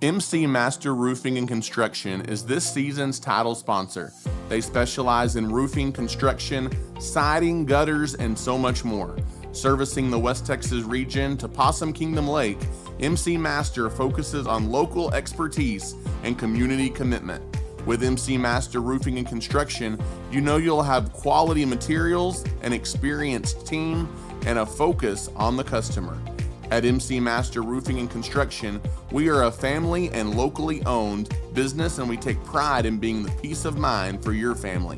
[SPEAKER 5] MC Master Roofing and Construction is this season's title sponsor. They specialize in roofing, construction, siding, gutters, and so much more. Servicing the West Texas region to Possum Kingdom Lake, MC Master focuses on local expertise and community commitment. With MC Master Roofing and Construction, you know you'll have quality materials, an experienced team, and a focus on the customer. At MC Master Roofing and Construction, we are a family and locally owned business, and we take pride in being the peace of mind for your family.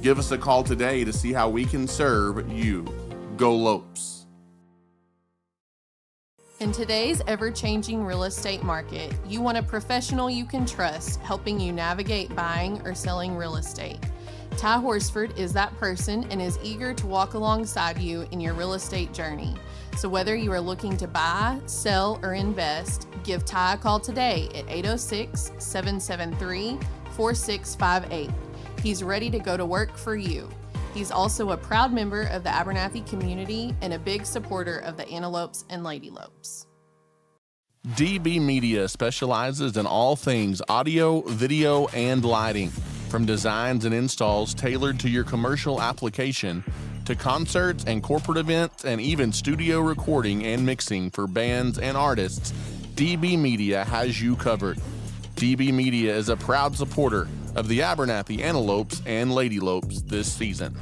[SPEAKER 5] Give us a call today to see how we can serve you. Go Lopes.
[SPEAKER 4] In today's ever-changing real estate market, you want a professional you can trust helping you navigate buying or selling real estate. Ty Horsford is that person and is eager to walk alongside you in your real estate journey. So whether you are looking to buy, sell, or invest, give Ty a call today at 806-773-4658. He's ready to go to work for you. He's also a proud member of the Abernathy community and a big supporter of the Antelopes and Lady Lopes.
[SPEAKER 5] DB Media specializes in all things audio, video, and lighting. From designs and installs tailored to your commercial application, to concerts and corporate events, and even studio recording and mixing for bands and artists, DB Media has you covered. DB Media is a proud supporter of the Abernathy Antelopes and Lady Lopes this season.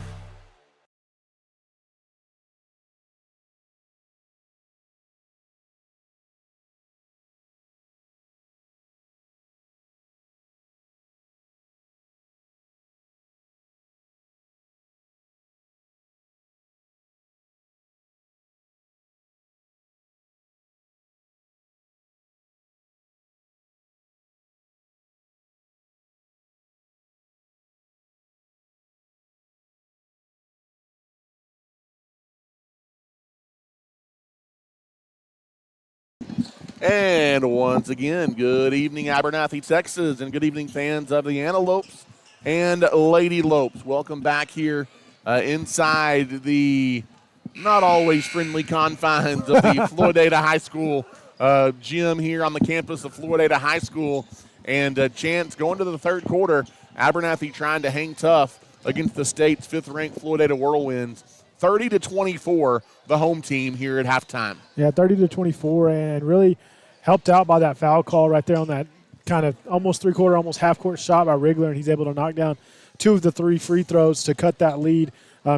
[SPEAKER 5] And once again, good evening, Abernathy, Texas, and good evening, fans of the Antelopes and Lady Lopes. Welcome back here inside the not always friendly confines of the Floydada High School gym here on the campus of Floydada High School. And Chance going to the third quarter, Abernathy trying to hang tough against the state's fifth-ranked Floydada Whirlwinds. 30-24, the home team here at halftime.
[SPEAKER 3] Yeah, 30-24, and really helped out by that foul call right there on that kind of almost three-quarter, almost half-court shot by Rigler, and he's able to knock down 2 of the 3 free throws to cut that lead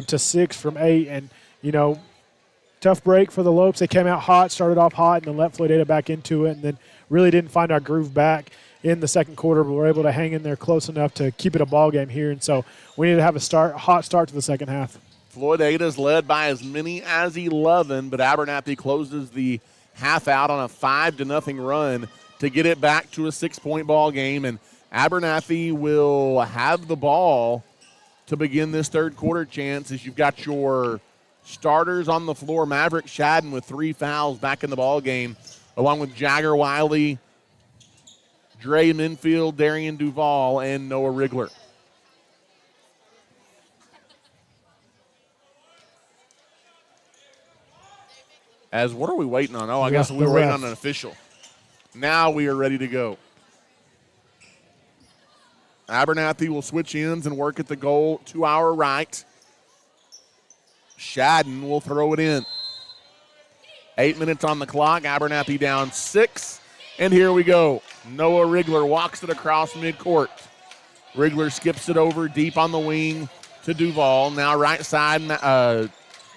[SPEAKER 3] to 6 from 8. And, you know, tough break for the Lopes. They came out hot, started off hot, and then let Floydada back into it, and then really didn't find our groove back in the second quarter, but we're able to hang in there close enough to keep it a ball game here. And so we need to have a hot start to the second half.
[SPEAKER 5] Floydada's led by as many as 11, but Abernathy closes the half out on a 5-0 run to get it back to a 6-point ball game. And Abernathy will have the ball to begin this third quarter, Chance, as you've got your starters on the floor. Maverick Shadden with 3 fouls back in the ball game, along with Jagger Wiley, Dre Minfield, Darian Duval, and Noah Rigler. As what are we waiting on? Oh, I guess we were waiting on an official. Now we are ready to go. Abernathy will switch ends and work at the goal to our right. Shadden will throw it in. 8 minutes on the clock. Abernathy down 6. And here we go. Noah Rigler walks it across midcourt. Rigler skips it over deep on the wing to Duval. Now right side,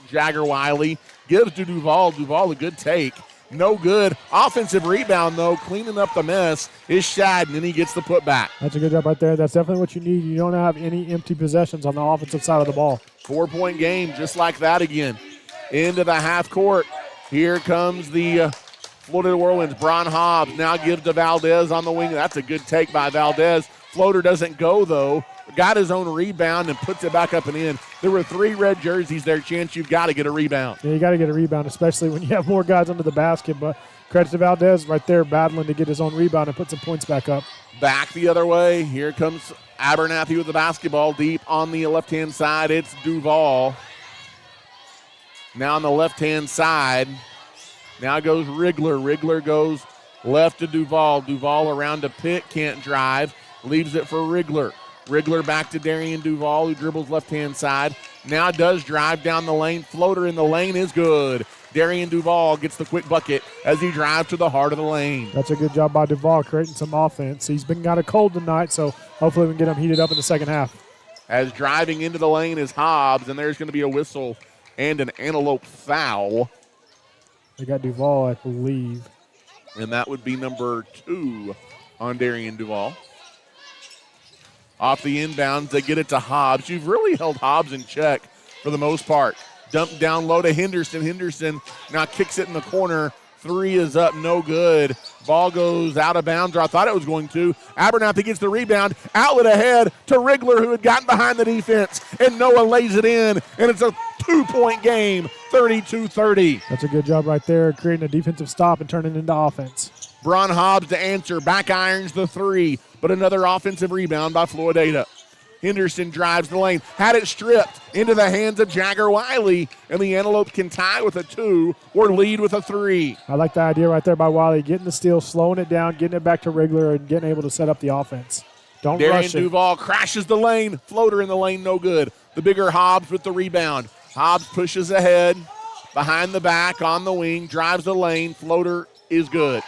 [SPEAKER 5] Jagger Wiley gives to Duval. Duval a good take. No good. Offensive rebound, though. Cleaning up the mess is Shadden, and he gets the putback.
[SPEAKER 3] That's a good job right there. That's definitely what you need. You don't have any empty possessions on the offensive side of the ball.
[SPEAKER 5] 4-point game, just like that again. Into the half court. Here comes the Floydada Whirlwinds. Bron Hobbs now gives to Valdez on the wing. That's a good take by Valdez. Floater doesn't go, though. Got his own rebound and puts it back up and in. There were 3 red jerseys there, Chance. You've got to get a rebound.
[SPEAKER 3] Yeah, you got to get a rebound, especially when you have more guys under the basket. But credit to Valdez right there battling to get his own rebound and put some points back up.
[SPEAKER 5] Back the other way. Here comes Abernathy with the basketball deep on the left-hand side. It's Duval. Now on the left-hand side. Now goes Rigler. Rigler goes left to Duval. Duval around to Pitt. Can't drive. Leaves it for Rigler. Rigler back to Darian Duval, who dribbles left-hand side. Now does drive down the lane. Floater in the lane is good. Darian Duval gets the quick bucket as he drives to the heart of the lane.
[SPEAKER 3] That's a good job by Duval creating some offense. He's been kind of cold tonight, so hopefully we can get him heated up in the second half.
[SPEAKER 5] As driving into the lane is Hobbs, and there's going to be a whistle and an Antelope foul.
[SPEAKER 3] They got Duval, I believe.
[SPEAKER 2] And that would be number 2 on Darian Duval. Off the inbounds, they get it to Hobbs. You've really held Hobbs in check for the most part. Dump down low to Henderson. Henderson now kicks it in the corner. 3 is up, no good. Ball goes out of bounds, or I thought it was going to. Abernathy gets the rebound. Outlet ahead to Rigler, who had gotten behind the defense. And Noah lays it in, and it's a 2-point game, 32-30.
[SPEAKER 3] That's a good job right there, creating a defensive stop and turning it into offense.
[SPEAKER 2] Bron Hobbs to answer. Back irons the 3, but another offensive rebound by Floydada. Henderson drives the lane, had it stripped into the hands of Jagger Wiley, and the Antelopes can tie with a 2 or lead with a 3.
[SPEAKER 3] I like the idea right there by Wiley, getting the steal, slowing it down, getting it back to Rigler, and getting able to set up the offense. Don't
[SPEAKER 2] Darian
[SPEAKER 3] rush it.
[SPEAKER 2] Duval crashes the lane. Floater in the lane, no good. The bigger Hobbs with the rebound. Hobbs pushes ahead, behind the back, on the wing, drives the lane. Floater is good.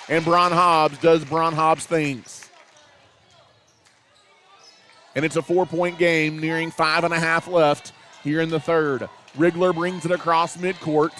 [SPEAKER 2] And Bron Hobbs does Bron Hobbs things. And it's a 4-point game, nearing 5.5 left here in the third. Rigler brings it across midcourt.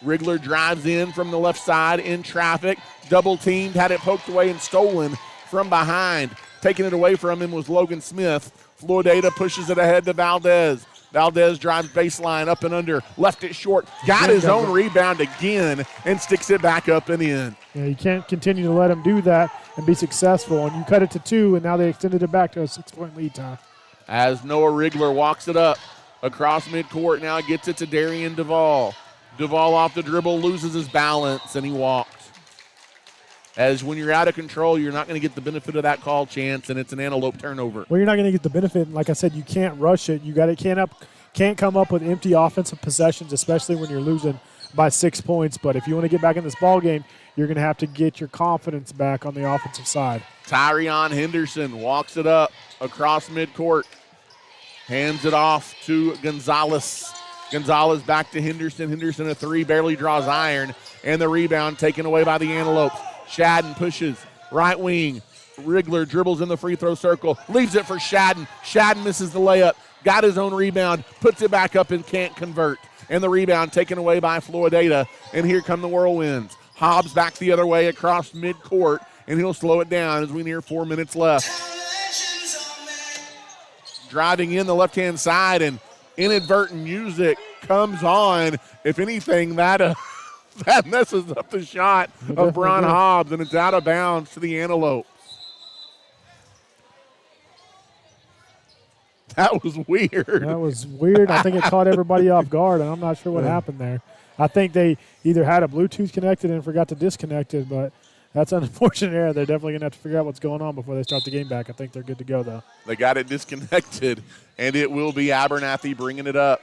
[SPEAKER 2] Rigler drives in from the left side in traffic. Double teamed, had it poked away and stolen from behind. Taking it away from him was Logan Smith. Floydada pushes it ahead to Valdez. Valdez drives baseline up and under, left it short, got his own rebound again, and sticks it back up and in.
[SPEAKER 3] Yeah, you can't continue to let him do that and be successful. And you cut it to 2, and now they extended it back to a 6-point lead time.
[SPEAKER 2] As Noah Rigler walks it up across midcourt, now gets it to Darian Duval. Duval off the dribble, loses his balance, and he walks. As when you're out of control, you're not going to get the benefit of that call chance, and it's an Antelope turnover.
[SPEAKER 3] Well, you're not going to get the benefit. And like I said, you can't rush it. You can't come up with empty offensive possessions, especially when you're losing by 6 points. But if you want to get back in this ball game, you're going to have to get your confidence back on the offensive side.
[SPEAKER 2] Tyrion Henderson walks it up across midcourt, hands it off to Gonzalez. Gonzalez back to Henderson. Henderson a 3, barely draws iron, and the rebound taken away by the Antelopes. Shadden pushes, right wing. Rigler dribbles in the free throw circle, leaves it for Shadden. Shadden misses the layup, got his own rebound, puts it back up and can't convert. And the rebound taken away by Floydada, and here come the Whirlwinds. Hobbs back the other way across midcourt, and he'll slow it down as we near 4 minutes left. Driving in the left-hand side, and inadvertent music comes on. If anything, that messes up the shot of Bron Hobbs, and it's out of bounds to the Antelopes. That was weird.
[SPEAKER 3] That was weird. I think it caught everybody off guard, and I'm not sure what happened there. I think they either had a Bluetooth connected and forgot to disconnect it, but that's an unfortunate error. They're definitely going to have to figure out what's going on before they start the game back. I think they're good to go, though.
[SPEAKER 2] They got it disconnected, and it will be Abernathy bringing it up.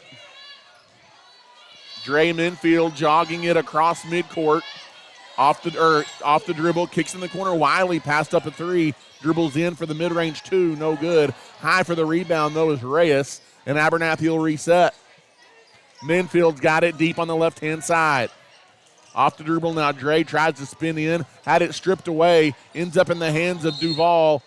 [SPEAKER 2] Dre Minfield jogging it across midcourt, off the dribble, kicks in the corner. Wiley passed up a 3, dribbles in for the mid-range 2, no good. High for the rebound, though, is Reyes, and Abernathy will reset. Minfield's got it deep on the left-hand side. Off the dribble now, Dre tries to spin in, had it stripped away, ends up in the hands of Duval,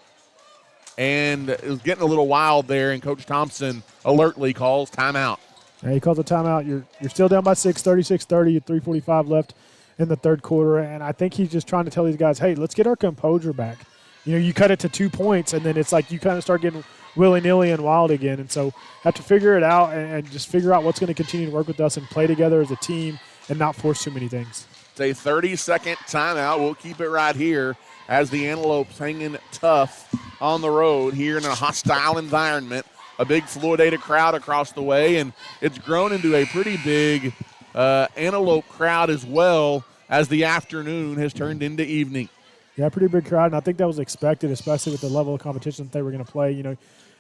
[SPEAKER 2] and it was getting a little wild there, and Coach Thompson alertly calls timeout.
[SPEAKER 3] Yeah, he calls a timeout. You're still down by 6, 36-30, 3:45 left in the third quarter, and I think he's just trying to tell these guys, hey, let's get our composure back. You know, you cut it to 2 points, and then it's like you kind of start getting willy-nilly and wild again, and so have to figure it out and just figure out what's going to continue to work with us and play together as a team and not force too many things.
[SPEAKER 2] It's a 30-second timeout. We'll keep it right here as the Antelopes hanging tough on the road here in a hostile environment. A big Floydada crowd across the way, and it's grown into a pretty big Antelope crowd as well as the afternoon has turned into evening.
[SPEAKER 3] Yeah, pretty big crowd, and I think that was expected, especially with the level of competition that they were going to play. You know,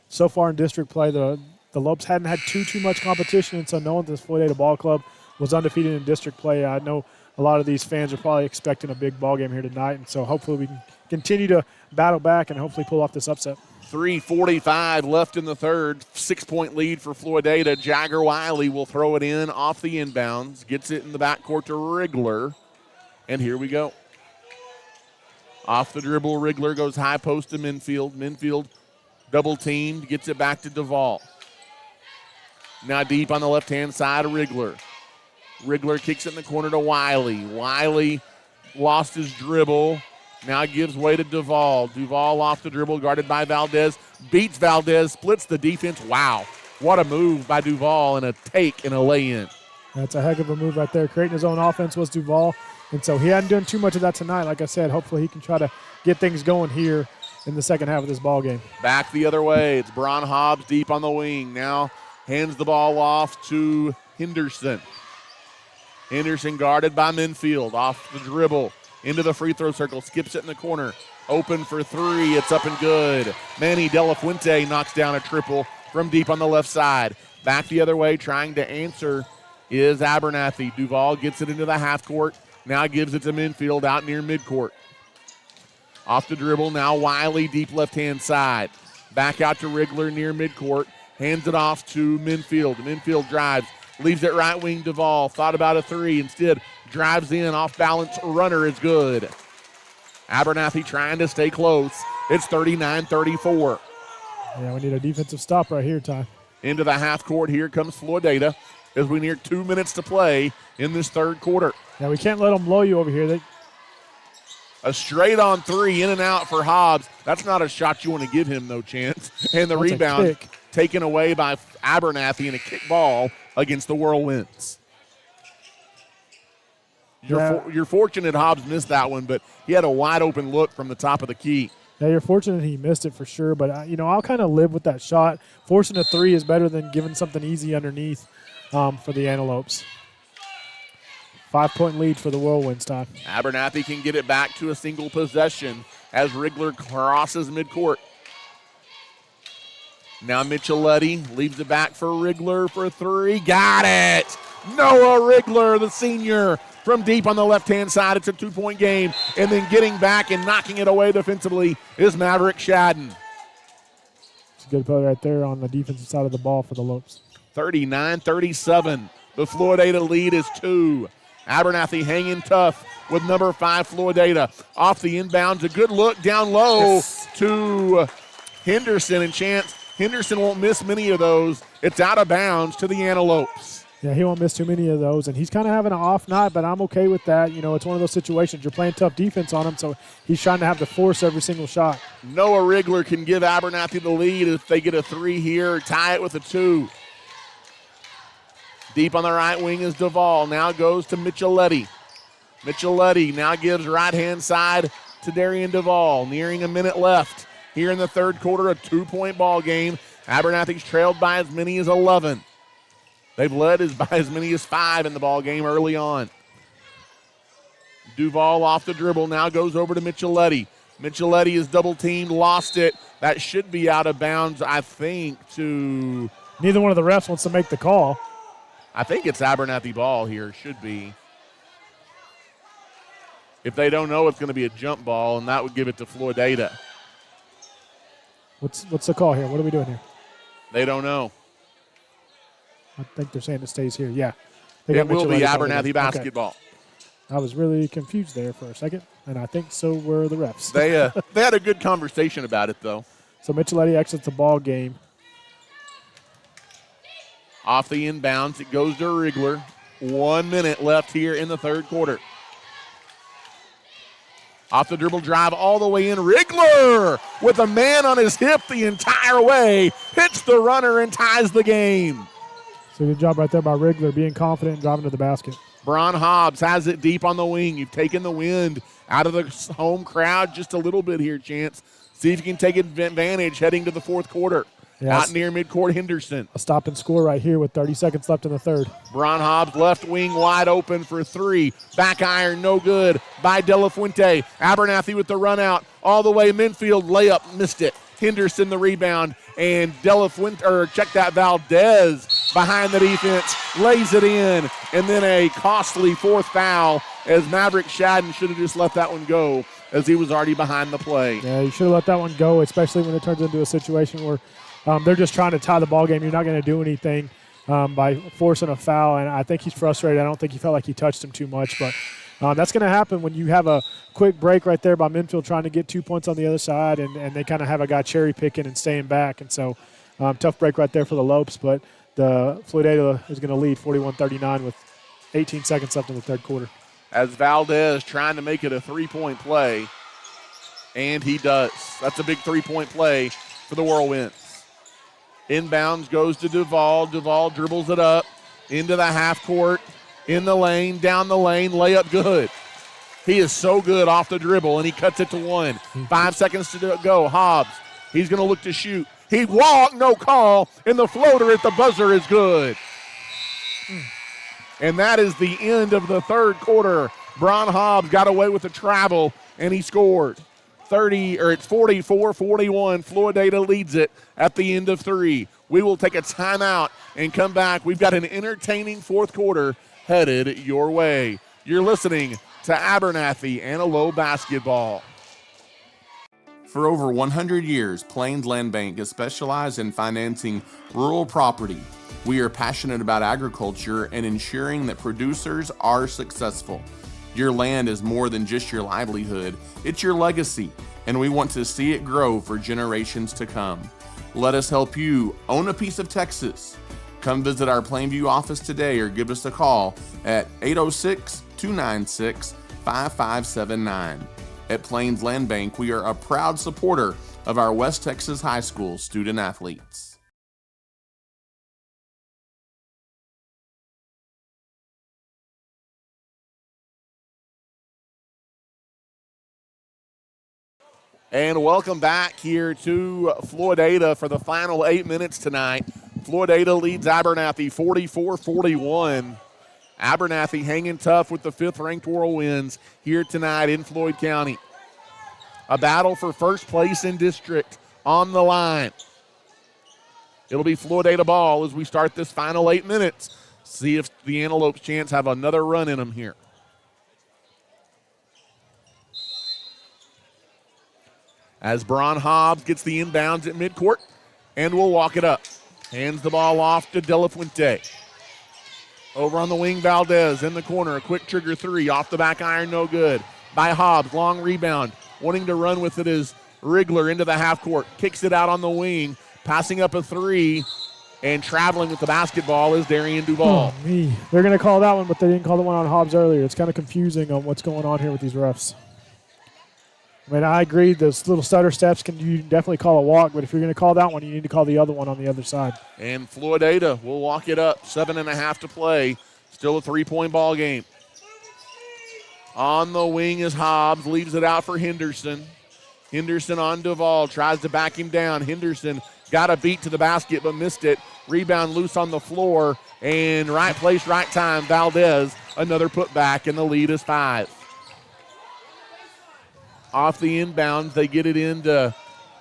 [SPEAKER 3] so far in district play, the Lopes hadn't had too much competition, and so knowing this Floydada ball club was undefeated in district play, I know a lot of these fans are probably expecting a big ball game here tonight, and so hopefully we can continue to battle back and hopefully pull off this upset.
[SPEAKER 2] 3:45 left in the third. 6-point lead for Floydada. Jagger Wiley will throw it in off the inbounds. Gets it in the backcourt to Rigler. And here we go. Off the dribble, Rigler goes high post to Minfield. Minfield double teamed. Gets it back to Duval. Now deep on the left-hand side of Rigler.
[SPEAKER 5] Rigler kicks it in the corner to Wiley. Wiley lost his dribble. Now gives way to Duvall. Duvall off the dribble, guarded by Valdez. Beats Valdez, splits the defense. Wow, what a move by Duvall and a take and a lay-in.
[SPEAKER 3] That's a heck of a move right there. Creating his own offense was Duvall. And so he hadn't done too much of that tonight. Like I said, hopefully he can try to get things going here in the second half of this ball game.
[SPEAKER 5] Back the other way. It's Bron Hobbs deep on the wing. Now hands the ball off to Henderson. Henderson guarded by Minfield. Off the dribble. Into the free throw circle. Skips it in the corner. Open for three. It's up and good. Manny De La Fuente knocks down a triple from deep on the left side. Back the other way, trying to answer is Abernathy. Duvall gets it into the half court. Now gives it to Minfield out near midcourt. Off the dribble, now Wiley deep left-hand side. Back out to Rigler near midcourt. Hands it off to Minfield. Minfield drives, leaves it right wing. Duvall thought about a three. Instead, drives in, off balance, runner is good. Abernathy trying to stay close. It's 39-34.
[SPEAKER 3] Yeah, we need a defensive stop right here, Ty.
[SPEAKER 5] Into the half court, here comes Floydada as we near 2 minutes to play in this third quarter.
[SPEAKER 3] Yeah, we can't let them blow you over here.
[SPEAKER 5] A straight on three, in and out for Hobbs. That's not a shot you want to give him, no chance. And the
[SPEAKER 3] That's
[SPEAKER 5] rebound taken away by Abernathy in a kick ball against the Whirlwinds. You're fortunate Hobbs missed that one, but he had a wide open look from the top of the key.
[SPEAKER 3] Yeah, you're fortunate he missed it for sure, but, I'll kind of live with that shot. Forcing a three is better than giving something easy underneath for the Antelopes. 5-point lead for the Whirlwinds, Todd.
[SPEAKER 5] Abernathy can get it back to a single possession as Rigler crosses midcourt. Now Micheletti leaves it back for Rigler for three. Got it! Noah Rigler, the senior, from deep on the left-hand side. It's a 2-point game. And then getting back and knocking it away defensively is Maverick Shadden.
[SPEAKER 3] It's a good play right there on the defensive side of the ball for the Lopes.
[SPEAKER 5] 39-37. The Floydada lead is 2. Abernathy hanging tough with number 5, Floydada. Off the inbounds, a good look down low to Henderson, and chance Henderson won't miss many of those. It's out of bounds to the Antelopes.
[SPEAKER 3] Yeah, he won't miss too many of those, and he's kind of having an off night, but I'm okay with that. It's one of those situations. You're playing tough defense on him, so he's trying to have to force every single shot.
[SPEAKER 5] Noah Rigler can give Abernathy the lead if they get a 3 here, tie it with a 2. Deep on the right wing is Duvall. Now goes to Micheletti. Micheletti now gives right-hand side to Darian Duvall. Nearing a minute left here in the third quarter, a 2-point ball game. Abernathy's trailed by as many as 11. They've led by as many as 5 in the ball game early on. Duvall off the dribble, now goes over to Micheletti. Micheletti is double-teamed, lost it. That should be out of bounds, I think, to...
[SPEAKER 3] Neither one of the refs wants to make the call.
[SPEAKER 5] I think it's Abernathy ball here. Should be. If they don't know, it's going to be a jump ball, and that would give it to Floydada.
[SPEAKER 3] What's the call here? What are we doing here?
[SPEAKER 5] They don't know.
[SPEAKER 3] I think they're saying it stays here. Yeah.
[SPEAKER 5] It will be Abernathy basketball.
[SPEAKER 3] Okay. I was really confused there for a second, and I think so were the refs.
[SPEAKER 5] They had a good conversation about it, though.
[SPEAKER 3] So Micheletti exits the ball game.
[SPEAKER 5] Off the inbounds, it goes to Rigler. 1 minute left here in the third quarter. Off the dribble drive all the way in. Rigler with a man on his hip the entire way. Hits the runner and ties the game.
[SPEAKER 3] So good job right there by Rigler, being confident and driving to the basket.
[SPEAKER 5] Bron Hobbs has it deep on the wing. You've taken the wind out of the home crowd just a little bit here, Chance. See if you can take advantage heading to the fourth quarter.
[SPEAKER 3] Yes.
[SPEAKER 5] Out near midcourt, Henderson.
[SPEAKER 3] A stop and score right here with 30 seconds left in the third.
[SPEAKER 5] Bron Hobbs left wing wide open for 3. Back iron, no good by De La Fuente. Abernathy with the run out all the way. Minfield layup, missed it. Henderson the rebound, and De La Fuente, Valdez behind the defense, lays it in, and then a costly fourth foul as Maverick Shadden should have just let that one go as he was already behind the play.
[SPEAKER 3] Yeah, you should have let that one go, especially when it turns into a situation where they're just trying to tie the ball game. You're not going to do anything by forcing a foul, and I think he's frustrated. I don't think he felt like he touched him too much, but that's going to happen when you have a quick break right there by Minfield trying to get 2 points on the other side, and they kind of have a guy cherry picking and staying back. And so tough break right there for the Lopes, but the Floydada is going to lead 41-39 with 18 seconds left in the third quarter.
[SPEAKER 2] As Valdez trying to make it a three-point play, and he does. That's a big three-point play for the Whirlwinds. Inbounds goes to Duval. Duval dribbles it up into the half court, in the lane, down the lane, layup good. He is so good off the dribble, and he cuts it to one. 5 seconds to go. Hobbs, he's going to look to shoot. He walked, no call, and the floater at the buzzer is good. And that is the end of the third quarter. Bron Hobbs got away with the travel, and he scored. It's 44-41. Floydada leads it at the end of three. We will take a timeout and come back. We've got an entertaining fourth quarter headed your way. You're listening to Abernathy Antelope Basketball.
[SPEAKER 5] For over 100 years, Plains Land Bank has specialized in financing rural property. We are passionate about agriculture and ensuring that producers are successful. Your land is more than just your livelihood, it's your legacy, and we want to see it grow for generations to come. Let us help you own a piece of Texas. Come visit our Plainview office today or give us a call at 806-296-5579. At Plains Land Bank, we are a proud supporter of our West Texas High School student athletes.
[SPEAKER 2] And welcome back here to Floydada for the final 8 minutes tonight. Floydada leads Abernathy 44-41. Abernathy hanging tough with the fifth-ranked Whirlwinds here tonight in Floyd County. A battle for first place in district on the line. It'll be Floydada ball as we start this final 8 minutes. See if the Antelopes' chance have another run in them here. As Bron Hobbs gets the inbounds at midcourt and will walk it up. Hands the ball off to De La Fuente. Over on the wing, Valdez in the corner. A quick trigger three off the back iron, no good. By Hobbs, long rebound. Wanting to run with it is Rigler into the half court. Kicks it out on the wing. Passing up a three. And traveling with the basketball is Darian Duval.
[SPEAKER 3] Oh, me. They're going to call that one, but they didn't call the one on Hobbs earlier. It's kind of confusing on what's going on here with these refs. I mean, I agree, those little stutter steps you definitely call a walk, but if you're going to call that one, you need to call the other one on the other side.
[SPEAKER 2] And Floydada will walk it up. 7.5 to play. Still a three-point ball game. On the wing is Hobbs. Leaves it out for Henderson. Henderson on Duval. Tries to back him down. Henderson got a beat to the basket but missed it. Rebound loose on the floor. And right place, right time. Valdez, another putback, and the lead is 5. Off the inbound, they get it into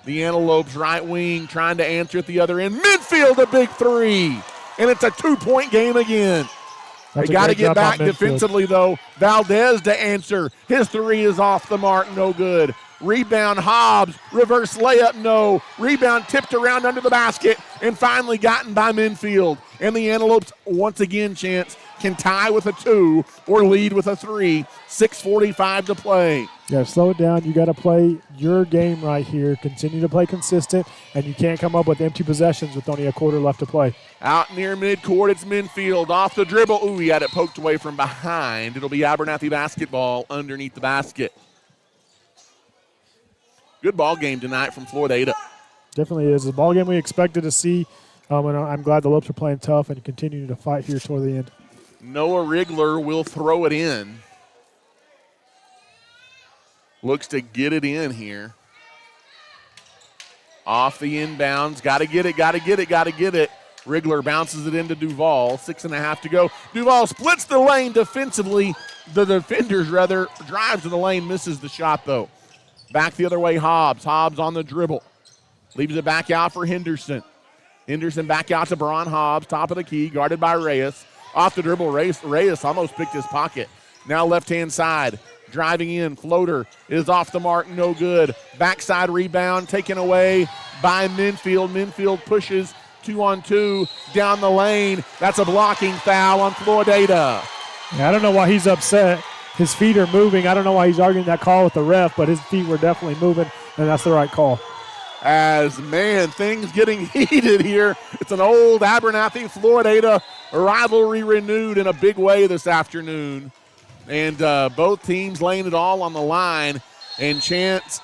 [SPEAKER 2] the Antelopes' right wing, trying to answer at the other end. Midfield, a big three. And it's a 2-point game again. They got to get back defensively, though. Valdez to answer. His three is off the mark, no good. Rebound, Hobbs. Reverse layup, no. Rebound tipped around under the basket and finally gotten by Minfield. And the Antelopes, once again, chance, can tie with a 2 or lead with a 3. 6:45 to play.
[SPEAKER 3] Yeah, slow it down. You got to play your game right here. Continue to play consistent, and you can't come up with empty possessions with only a quarter left to play.
[SPEAKER 2] Out near midcourt, it's Minfield off the dribble. Ooh, he had it poked away from behind. It'll be Abernathy basketball underneath the basket. Good ball game tonight from Floydada.
[SPEAKER 3] Definitely is. It's a ball game we expected to see, and I'm glad the Lopes are playing tough and continuing to fight here toward the end.
[SPEAKER 2] Noah Rigler will throw it in. Looks to get it in here. Off the inbounds. Got to get it. Rigler bounces it into Duval. 6.5 to go. Duval splits the lane defensively. The defenders, drives to the lane, misses the shot, though. Back the other way, Hobbs. Hobbs on the dribble. Leaves it back out for Henderson. Henderson back out to Bron Hobbs. Top of the key, guarded by Reyes. Off the dribble, Reyes almost picked his pocket. Now left-hand side. Driving in, floater is off the mark, no good. Backside rebound taken away by Minfield. Minfield pushes 2-on-2 down the lane. That's a blocking foul on Floydada.
[SPEAKER 3] Yeah, I don't know why he's upset. His feet are moving. I don't know why he's arguing that call with the ref, but his feet were definitely moving, and that's the right call.
[SPEAKER 2] As, man, things getting heated here. It's an old Abernathy Floydada rivalry renewed in a big way this afternoon. And both teams laying it all on the line. And Chance,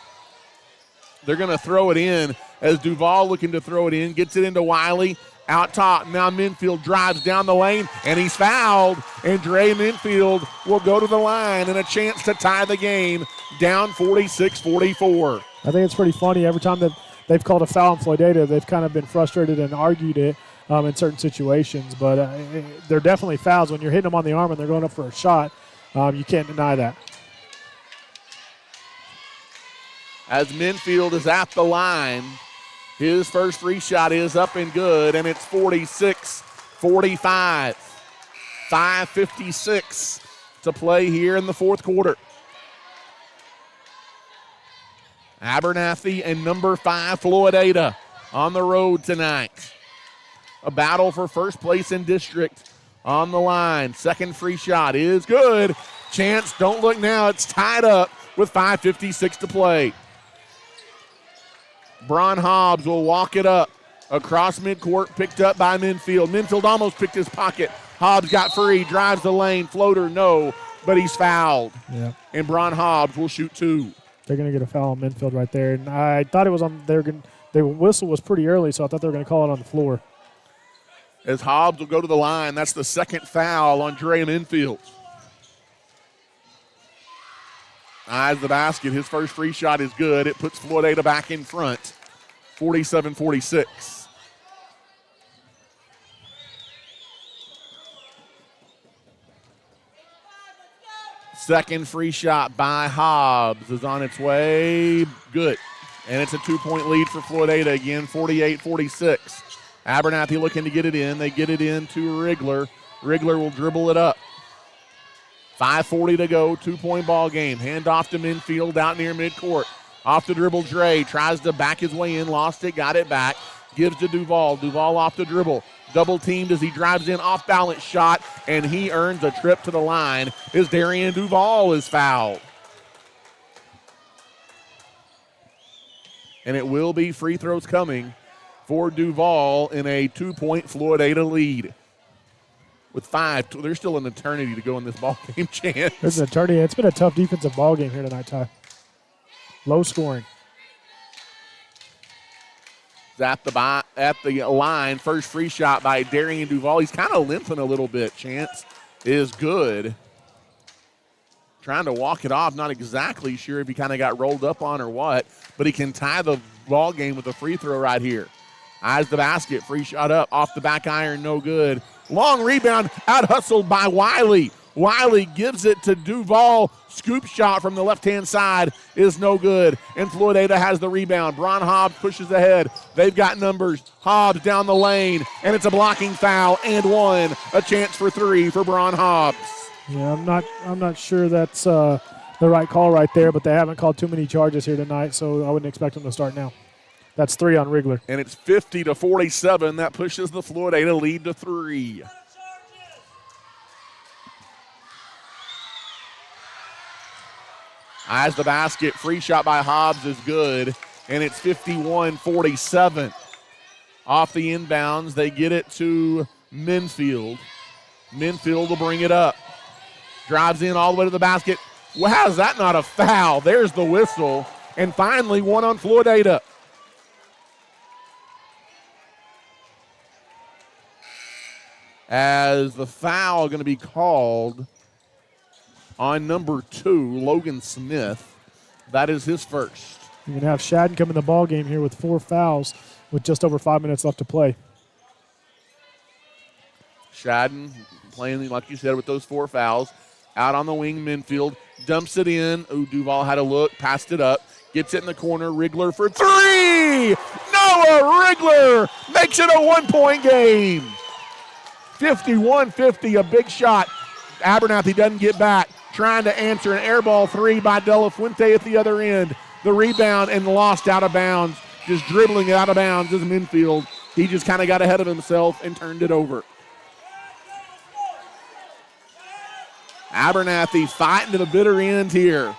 [SPEAKER 2] they're going to throw it in as Duval looking to throw it in, gets it into Wiley. Out top, now Minfield drives down the lane, and he's fouled. And Dre Minfield will go to the line and a chance to tie the game down 46-44.
[SPEAKER 3] I think it's pretty funny. Every time that they've called a foul on Floydada, they've kind of been frustrated and argued it in certain situations. But they're definitely fouls. When you're hitting them on the arm and they're going up for a shot, you can't deny that.
[SPEAKER 2] As Minfield is at the line, his first free shot is up and good, and it's 46-45. 5:56 to play here in the fourth quarter. Abernathy and number 5, Floydada, on the road tonight. A battle for first place in district on the line. Second free shot is good. Chance, don't look now. It's tied up with 5:56 to play. Bron Hobbs will walk it up across midcourt, picked up by Minfield. Minfield almost picked his pocket. Hobbs got free, drives the lane, floater, no, but he's fouled.
[SPEAKER 3] Yeah.
[SPEAKER 2] And Bron Hobbs will shoot 2.
[SPEAKER 3] They're going to get a foul on Minfield right there. And I thought it was on, the whistle was pretty early, so I thought they were going to call it on the floor.
[SPEAKER 2] As Hobbs will go to the line, that's the second foul on Dre Minfield. Eyes the basket. His first free shot is good. It puts Floydada back in front, 47-46. Second free shot by Hobbs is on its way. Good. And it's a 2-point lead for Floydada again, 48-46. Abernathy looking to get it in. They get it in to Rigler. Rigler will dribble it up. 5:40 to go, 2-point ball game. Hand off to Minfield out near midcourt. Off the dribble, Dre tries to back his way in, lost it, got it back. Gives to Duval. Duval off the dribble. Double teamed as he drives in, off balance shot, and he earns a trip to the line as Darian Duval is fouled. And it will be free throws coming for Duval in a 2-point Floydada lead. With 5, there's still an eternity to go in this ball game, Chance.
[SPEAKER 3] There's an eternity. It's been a tough defensive ball game here tonight, Ty. Low scoring.
[SPEAKER 2] At the line, first free shot by Darian Duval. He's kind of limping a little bit. Chance is good. Trying to walk it off. Not exactly sure if he kind of got rolled up on or what, but he can tie the ball game with a free throw right here. Eyes the basket. Free shot up. Off the back iron. No good. Long rebound. Out hustled by Wiley. Wiley gives it to Duval. Scoop shot from the left-hand side is no good. And Floydada has the rebound. Bron Hobbs pushes ahead. They've got numbers. Hobbs down the lane. And it's a blocking foul and 1. A chance for 3 for Bron Hobbs.
[SPEAKER 3] Yeah, I'm not sure that's the right call right there, but they haven't called too many charges here tonight, so I wouldn't expect them to start now. That's 3 on Rigler.
[SPEAKER 2] And it's 50-47. That pushes the Floydada lead to 3. Eyes the basket. Free shot by Hobbs is good. And it's 51-47. Off the inbounds, they get it to Minfield. Minfield will bring it up. Drives in all the way to the basket. Well, how is that not a foul? There's the whistle. And finally, 1 on Floydada. As the foul going to be called on number 2, Logan Smith. That is his first.
[SPEAKER 3] You're going to have Shadden come in the ball game here with 4 fouls with just over 5 minutes left to play.
[SPEAKER 2] Shadden playing, like you said, with those 4 fouls. Out on the wing, Minfield dumps it in. Ooh, Duval had a look, passed it up. Gets it in the corner. Rigler for 3! Noah Rigler makes it a 1-point game. 51-50, a big shot. Abernathy doesn't get back. Trying to answer an air ball 3 by De La Fuente at the other end. The rebound and lost out of bounds. Just dribbling it out of bounds is Minfield. He just kind of got ahead of himself and turned it over. Abernathy fighting to the bitter end here.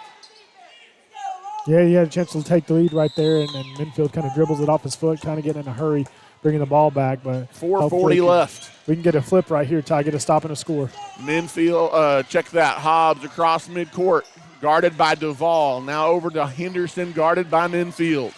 [SPEAKER 3] Yeah, he had a chance to take the lead right there, and Minfield kind of dribbles it off his foot, kind of getting in a hurry. bringing the ball back. But
[SPEAKER 2] 4:40 left.
[SPEAKER 3] We can get a flip right here, Ty, get a stop and a score.
[SPEAKER 2] Minfield, check that. Hobbs across midcourt, guarded by Duvall. Now over to Henderson, guarded by Minfield.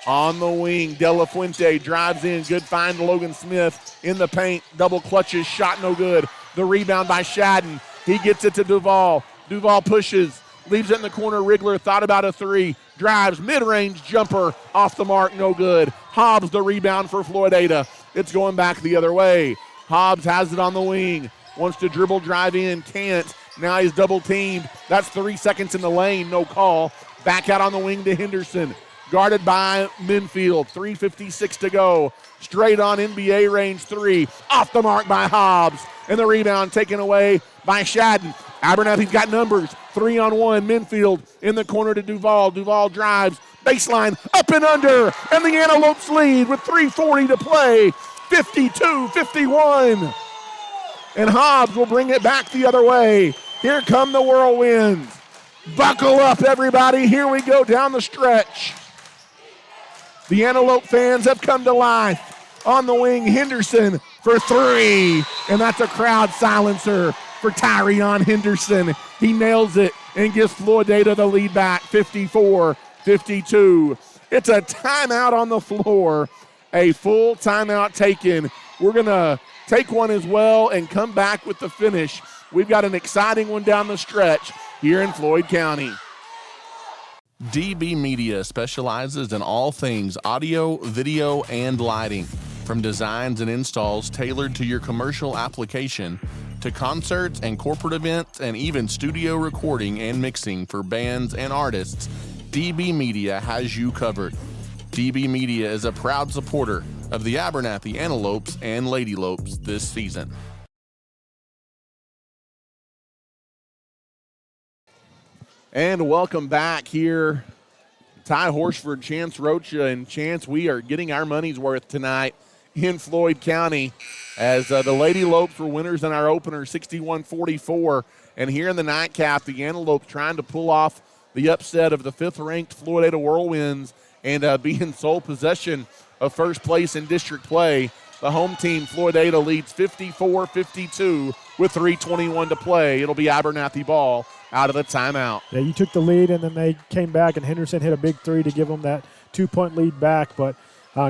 [SPEAKER 2] On the wing, De La Fuente drives in. Good find to Logan Smith in the paint. Double clutches, shot no good. The rebound by Shadden. He gets it to Duvall. Duvall pushes, leaves it in the corner. Rigler thought about a three. Drives, mid-range jumper, off the mark, no good. Hobbs the rebound for Floydada. It's going back the other way. Hobbs has it on the wing. Wants to dribble, drive in, can't. Now he's double teamed. That's 3 seconds in the lane, no call. Back out on the wing to Henderson. Guarded by Minfield, 3:56 to go. Straight on NBA range three. Off the mark by Hobbs. And the rebound taken away by Shadden. Abernathy's got numbers. 3-on-1. Minfield in the corner to Duvall. Duvall drives. Baseline up and under. And the Antelopes lead with 3:40 to play. 52-51. And Hobbs will bring it back the other way. Here come the Whirlwinds. Buckle up, everybody. Here we go down the stretch. The Antelope fans have come to life. On the wing, Henderson for three. And that's a crowd silencer for Tyrion Henderson. He nails it and gives Floydada the lead back, 54-52. It's a timeout on the floor. A full timeout taken. We're going to take one as well and come back with the finish. We've got an exciting one down the stretch here in Floyd County.
[SPEAKER 5] DB Media specializes in all things audio, video, and lighting. From designs and installs tailored to your commercial application, to concerts and corporate events, and even studio recording and mixing for bands and artists, DB Media has you covered. DB Media is a proud supporter of the Abernathy Antelopes and Ladylopes this season.
[SPEAKER 2] And welcome back here. Ty Horsford, Chance Rocha, and Chance, we are getting our money's worth tonight in Floyd County as the Ladylopes were winners in our opener, 61-44. And here in the nightcap, the Antelopes trying to pull off the upset of the fifth-ranked Floydada Whirlwinds and be in sole possession of first place in district play. The home team, Floydada, leads 54-52 with 3:21 to play. It'll be Abernathy ball out of the timeout.
[SPEAKER 3] Yeah, you took the lead, and then they came back, and Henderson hit a big three to give them that 2-point lead back. But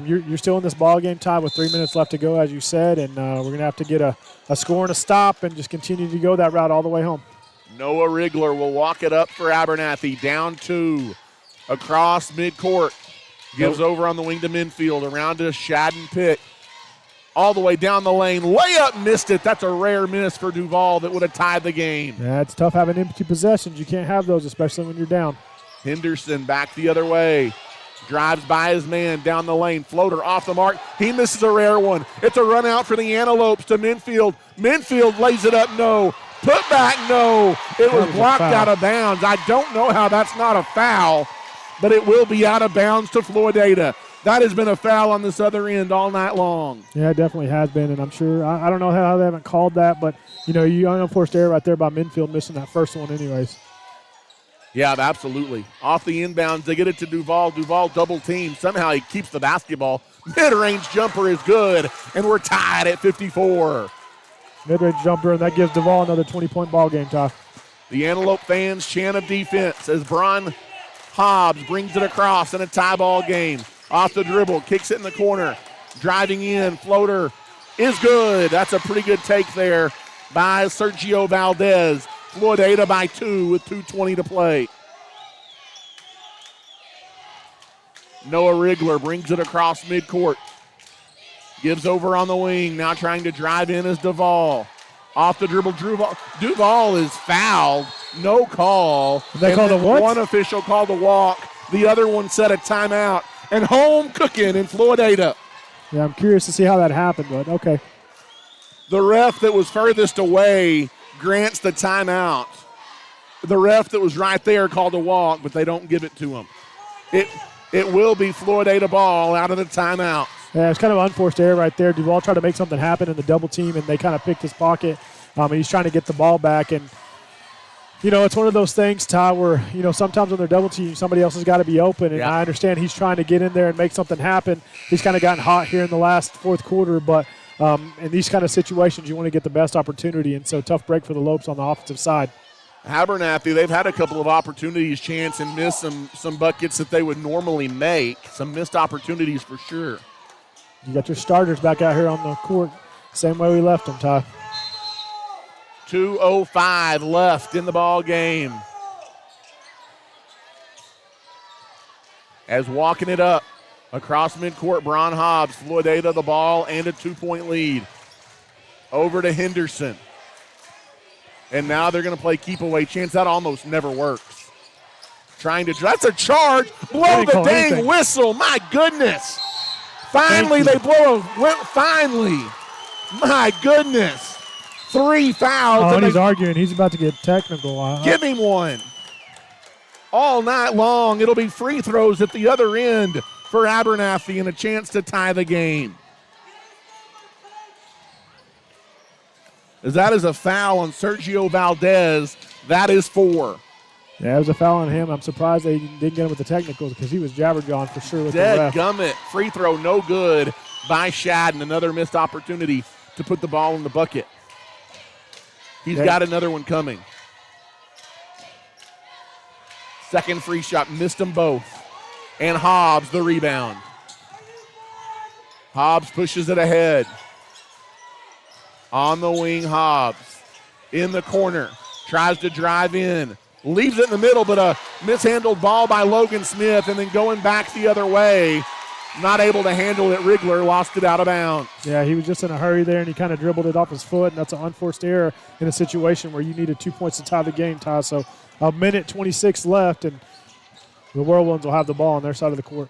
[SPEAKER 3] you're still in this ball game, Ty, with 3 minutes left to go, as you said, and we're going to have to get a score and a stop and just continue to go that route all the way home.
[SPEAKER 2] Noah Rigler will walk it up for Abernathy. Down two. Across midcourt. Gives over on the wing to Minfield. Around to Shadden Pitt. All the way down the lane. Layup missed it. That's a rare miss for Duvall that would have tied the game.
[SPEAKER 3] Yeah, it's tough having empty possessions. You can't have those, especially when you're down.
[SPEAKER 2] Henderson back the other way. Drives by his man down the lane. Floater off the mark. He misses a rare one. It's a run out for the Antelopes to Minfield. Minfield lays it up. No. Put back. No. It was blocked out of bounds. I don't know how that's not a foul, but it will be out of bounds to Floydada. That has been a foul on this other end all night long.
[SPEAKER 3] Yeah, it definitely has been, and I'm sure, I don't know how they haven't called that, but, you unforced error right there by Minfield missing that first one anyways.
[SPEAKER 2] Yeah, absolutely. Off the inbounds, they get it to Duvall. Duvall double team. Somehow he keeps the basketball. Mid-range jumper is good, and we're tied at 54.
[SPEAKER 3] Mid-range jumper, and that gives Duvall another 20-point ball game, Ty.
[SPEAKER 2] The Antelope fans chant of defense as Bron Hobbs brings it across in a tie ball game. Off the dribble, kicks it in the corner. Driving in, floater is good. That's a pretty good take there by Sergio Valdez. Floydada by 2 with 2:20 to play. Noah Rigler brings it across midcourt. Gives over on the wing. Now trying to drive in is Duvall. Off the dribble, Duvall is fouled. No call.
[SPEAKER 3] They called a what?
[SPEAKER 2] One official called a walk. The other one set a timeout. And home cooking in Floydada.
[SPEAKER 3] Yeah, I'm curious to see how that happened, but okay.
[SPEAKER 2] The ref that was furthest away grants the timeout. The ref that was right there called a walk, but they don't give it to him. It will be Floydada ball out of the timeout.
[SPEAKER 3] Yeah, it's kind of unforced error right there. Duvall tried to make something happen in the double team, and they kind of picked his pocket. And he's trying to get the ball back, and It's one of those things, Ty, where, sometimes when they're double team, somebody else has got to be open. And I understand he's trying to get in there and make something happen. He's kind of gotten hot here in the last fourth quarter, but in these kind of situations, you want to get the best opportunity. And so tough break for the Lopes on the offensive side.
[SPEAKER 2] Abernathy, they've had a couple of opportunities, chance, and missed some buckets that they would normally make. Some missed opportunities for sure.
[SPEAKER 3] You got your starters back out here on the court, same way we left them, Ty.
[SPEAKER 2] 2:05 left in the ball game. As walking it up across midcourt, Bron Hobbs, Floydada the ball and a 2-point lead. Over to Henderson. And now they're going to play keep away. Chance, that almost never works. Trying to, that's a charge. Blow the dang whistle. My goodness. Finally, they blow finally. My goodness. 3 fouls.
[SPEAKER 3] Oh, and he's arguing. He's about to get technical.
[SPEAKER 2] Give him one. All night long, it'll be free throws at the other end for Abernathy and a chance to tie the game. As that is a foul on Sergio Valdez. That is 4.
[SPEAKER 3] Yeah, it was a foul on him. I'm surprised they didn't get him with the technicals because he was jabberjawing for sure with the ref.
[SPEAKER 2] Gummit. Free throw no good by Shadden. Another missed opportunity to put the ball in the bucket. He's got another one coming. Second free shot, missed them both. And Hobbs, the rebound. Hobbs pushes it ahead. On the wing, Hobbs. In the corner, tries to drive in. Leaves it in the middle, but a mishandled ball by Logan Smith, and then going back the other way. Not able to handle it. Rigler lost it out of bounds.
[SPEAKER 3] Yeah, he was just in a hurry there, and he kind of dribbled it off his foot, and that's an unforced error in a situation where you needed 2 points to tie the game, Ty. So a minute 26 left, and the Whirlwinds will have the ball on their side of the court.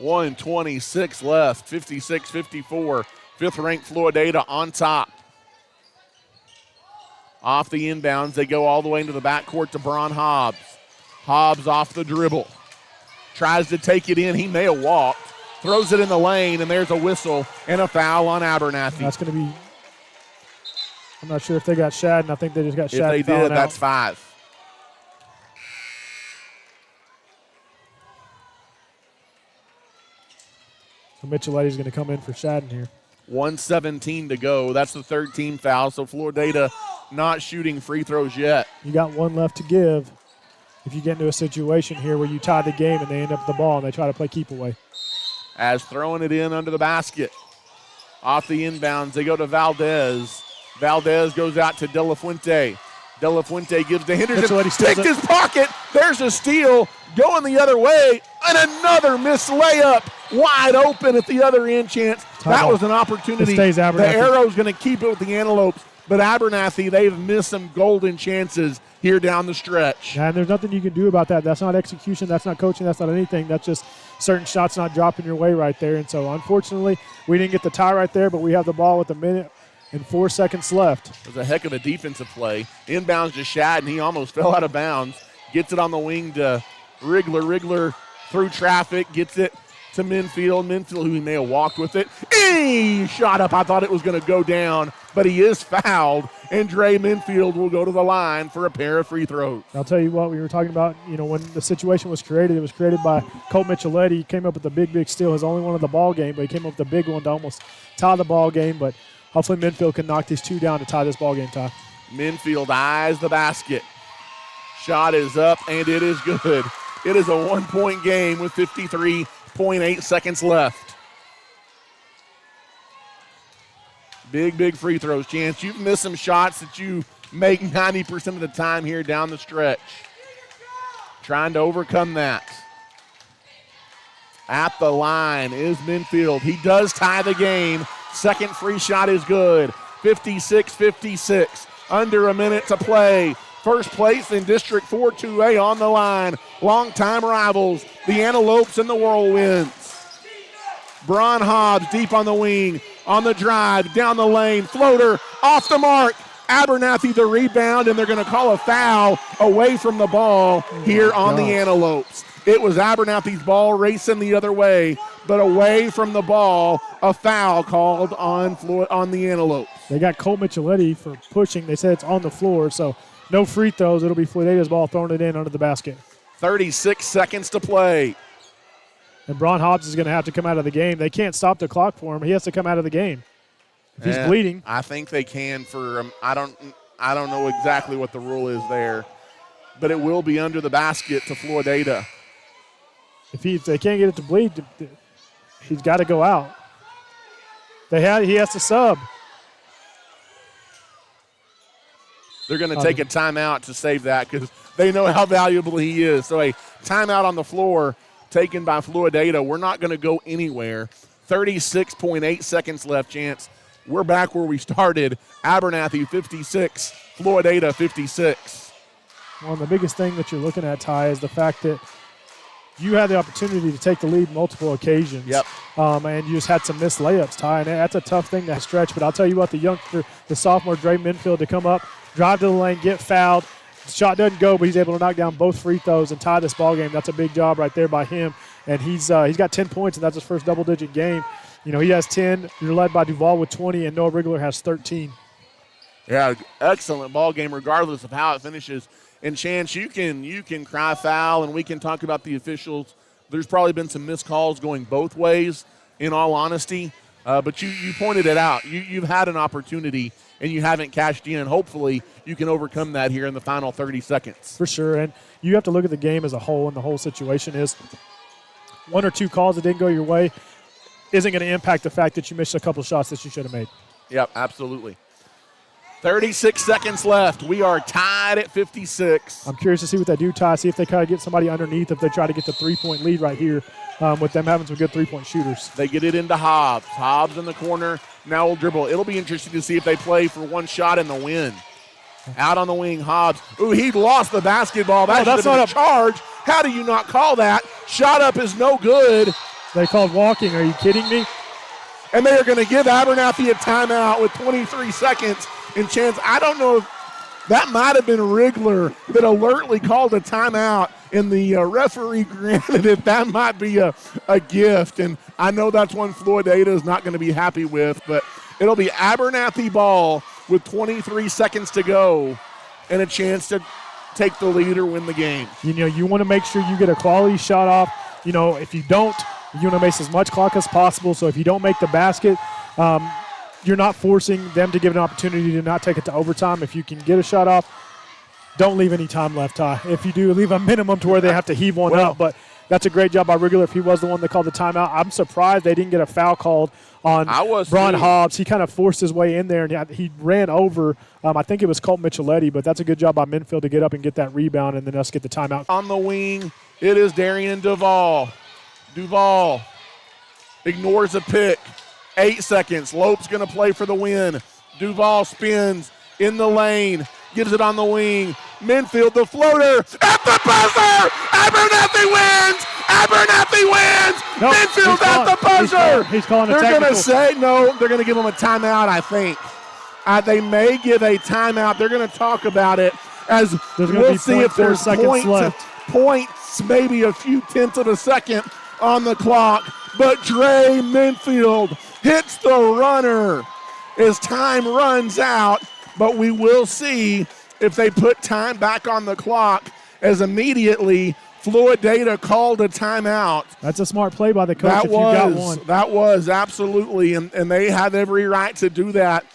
[SPEAKER 2] 1:26 left, 56-54. Fifth-ranked Floydada on top. Off the inbounds, they go all the way into the backcourt to Bron Hobbs. Hobbs off the dribble. Tries to take it in. He may have walked. Throws it in the lane, and there's a whistle and a foul on Abernathy.
[SPEAKER 3] That's going to be – I'm not sure if they got Shadden. I think they just got Shadden.
[SPEAKER 2] If they did, that's 5.
[SPEAKER 3] So Micheletti's going to come in for Shadden here.
[SPEAKER 2] 1:17 to go. That's the third team foul, so Floydada not shooting free throws yet.
[SPEAKER 3] You got one left to give if you get into a situation here where you tie the game and they end up with the ball and they try to play keep away.
[SPEAKER 2] As throwing it in under the basket. Off the inbounds, they go to Valdez. Valdez goes out to De La Fuente. De La Fuente gives to Henderson. Picked his pocket. There's a steal. Going the other way. And another missed layup. Wide open at the other end, Chance. That was an opportunity.
[SPEAKER 3] The
[SPEAKER 2] Arrow's going to keep it with the Antelopes. But Abernathy, they've missed some golden chances here down the stretch.
[SPEAKER 3] Yeah, and there's nothing you can do about that. That's not execution. That's not coaching. That's not anything. That's just certain shots not dropping your way right there. And so, unfortunately, we didn't get the tie right there, but we have the ball with a minute and 4 seconds left.
[SPEAKER 2] It was a heck of a defensive play. Inbounds to Shad, and he almost fell out of bounds. Gets it on the wing to Rigler. Rigler through traffic, gets it to Minfield. Minfield, who he may have walked with it. He shot up. I thought it was going to go down, but he is fouled. And Dre Minfield will go to the line for a pair of free throws.
[SPEAKER 3] I'll tell you what, we were talking about, when the situation was created, it was created by Colt Micheletti. He came up with a big steal, his only one of the ball game, but he came up with a big one to almost tie the ball game. But hopefully Minfield can knock these two down to tie this ball game, Ty.
[SPEAKER 2] Minfield eyes the basket. Shot is up, and it is good. It is a 1-point game with 53.8 seconds left. Big free throws, Chance. You've missed some shots that you make 90% of the time here down the stretch. Trying to overcome that. At the line is Minfield. He does tie the game. Second free shot is good. 56-56. Under a minute to play. First place in District 4-2A on the line. Longtime rivals, the Antelopes and the Whirlwinds. Bron Hobbs deep on the wing, on the drive, down the lane, floater, off the mark. Abernathy the rebound, and they're going to call a foul away from the ball here on the Antelopes. It was Abernathy's ball racing the other way, but away from the ball, a foul called on the Antelopes.
[SPEAKER 3] They got Colt Micheletti for pushing. They said it's on the floor, so no free throws. It'll be Floydada's ball throwing it in under the basket.
[SPEAKER 2] 36 seconds to play.
[SPEAKER 3] And Braun Hobbs is going to have to come out of the game. They can't stop the clock for him. He has to come out of the game. If he's bleeding.
[SPEAKER 2] I think they can for I don't know exactly what the rule is there, but it will be under the basket to Floydada.
[SPEAKER 3] If they can't get it to bleed, he's got to go out. He has to sub.
[SPEAKER 2] They're going to take a timeout to save that because they know how valuable he is. So a timeout on the floor taken by Floydada. We're not going to go anywhere. 36.8 seconds left, Chance. We're back where we started. Abernathy 56, Floydada 56.
[SPEAKER 3] Well, the biggest thing that you're looking at, Ty, is the fact that you had the opportunity to take the lead multiple occasions.
[SPEAKER 2] Yep.
[SPEAKER 3] And you just had some missed layups, Ty, and that's a tough thing to stretch. But I'll tell you what, the sophomore Dre Minfield to come up, drive to the lane, get fouled. The shot doesn't go, but he's able to knock down both free throws and tie this ball game. That's a big job right there by him. And he's got 10 points, and that's his first double-digit game. You know, he has 10. You're led by Duval with 20, and Noah Rigler has 13.
[SPEAKER 2] Yeah, excellent ball game regardless of how it finishes. And, Chance, you can cry foul, and we can talk about the officials. There's probably been some missed calls going both ways, in all honesty. But you pointed it out. You've had an opportunity, and you haven't cashed in. Hopefully you can overcome that here in the final 30 seconds.
[SPEAKER 3] For sure, and you have to look at the game as a whole, and the whole situation is one or two calls that didn't go your way isn't going to impact the fact that you missed a couple shots that you should have made.
[SPEAKER 2] Yep, absolutely. 36 seconds left. We are tied at 56.
[SPEAKER 3] I'm curious to see what they do, Ty, see if they kind of get somebody underneath, if they try to get the three-point lead right here with them having some good three-point shooters.
[SPEAKER 2] They get it into Hobbs. Hobbs in the corner. Now will dribble. It'll be interesting to see if they play for one shot in the win. Out on the wing, Hobbs. Ooh, he lost the basketball. That's not a charge. How do you not call that? Shot up is no good.
[SPEAKER 3] They called walking. Are you kidding me?
[SPEAKER 2] And they are going to give Abernathy a timeout with 23 seconds. And, Chance, I don't know if that might have been Rigler that alertly called a timeout, and the referee granted it. That might be a gift. And I know that's one Floydada is not going to be happy with, but it'll be Abernathy ball with 23 seconds to go and a chance to take the lead or win the game.
[SPEAKER 3] You know, you want to make sure you get a quality shot off. You know, if you don't, you want to make as much clock as possible. So if you don't make the basket, you're not forcing them to give an opportunity to not take it to overtime. If you can get a shot off, don't leave any time left, Ty. If you do, leave a minimum to where they have to heave one up. But that's a great job by Rigler if he was the one that called the timeout. I'm surprised they didn't get a foul called on Braun Hobbs. He kind of forced his way in there, and he ran over, I think it was Colt Micheletti, but that's a good job by Minfield to get up and get that rebound and then us get the timeout.
[SPEAKER 2] On the wing, it is Darian Duval. Duval ignores a pick. 8 seconds. Lope's going to play for the win. Duval spins in the lane. Gives it on the wing. Minfield, the floater. At the buzzer! Abernathy wins! Abernathy wins!
[SPEAKER 3] Nope,
[SPEAKER 2] Minfield at the buzzer!
[SPEAKER 3] He's calling a
[SPEAKER 2] They're
[SPEAKER 3] technical.
[SPEAKER 2] going to say, no, they're going to give him a timeout, I think. They may give a timeout. They're going to talk about it as we'll see if there's points, maybe a few tenths of a second on the clock. But Dre Minfield hits the runner as time runs out. But we will see if they put time back on the clock as immediately Floydada called a timeout.
[SPEAKER 3] That's a smart play by the coach if you got one.
[SPEAKER 2] That was, absolutely. And they have every right to do that.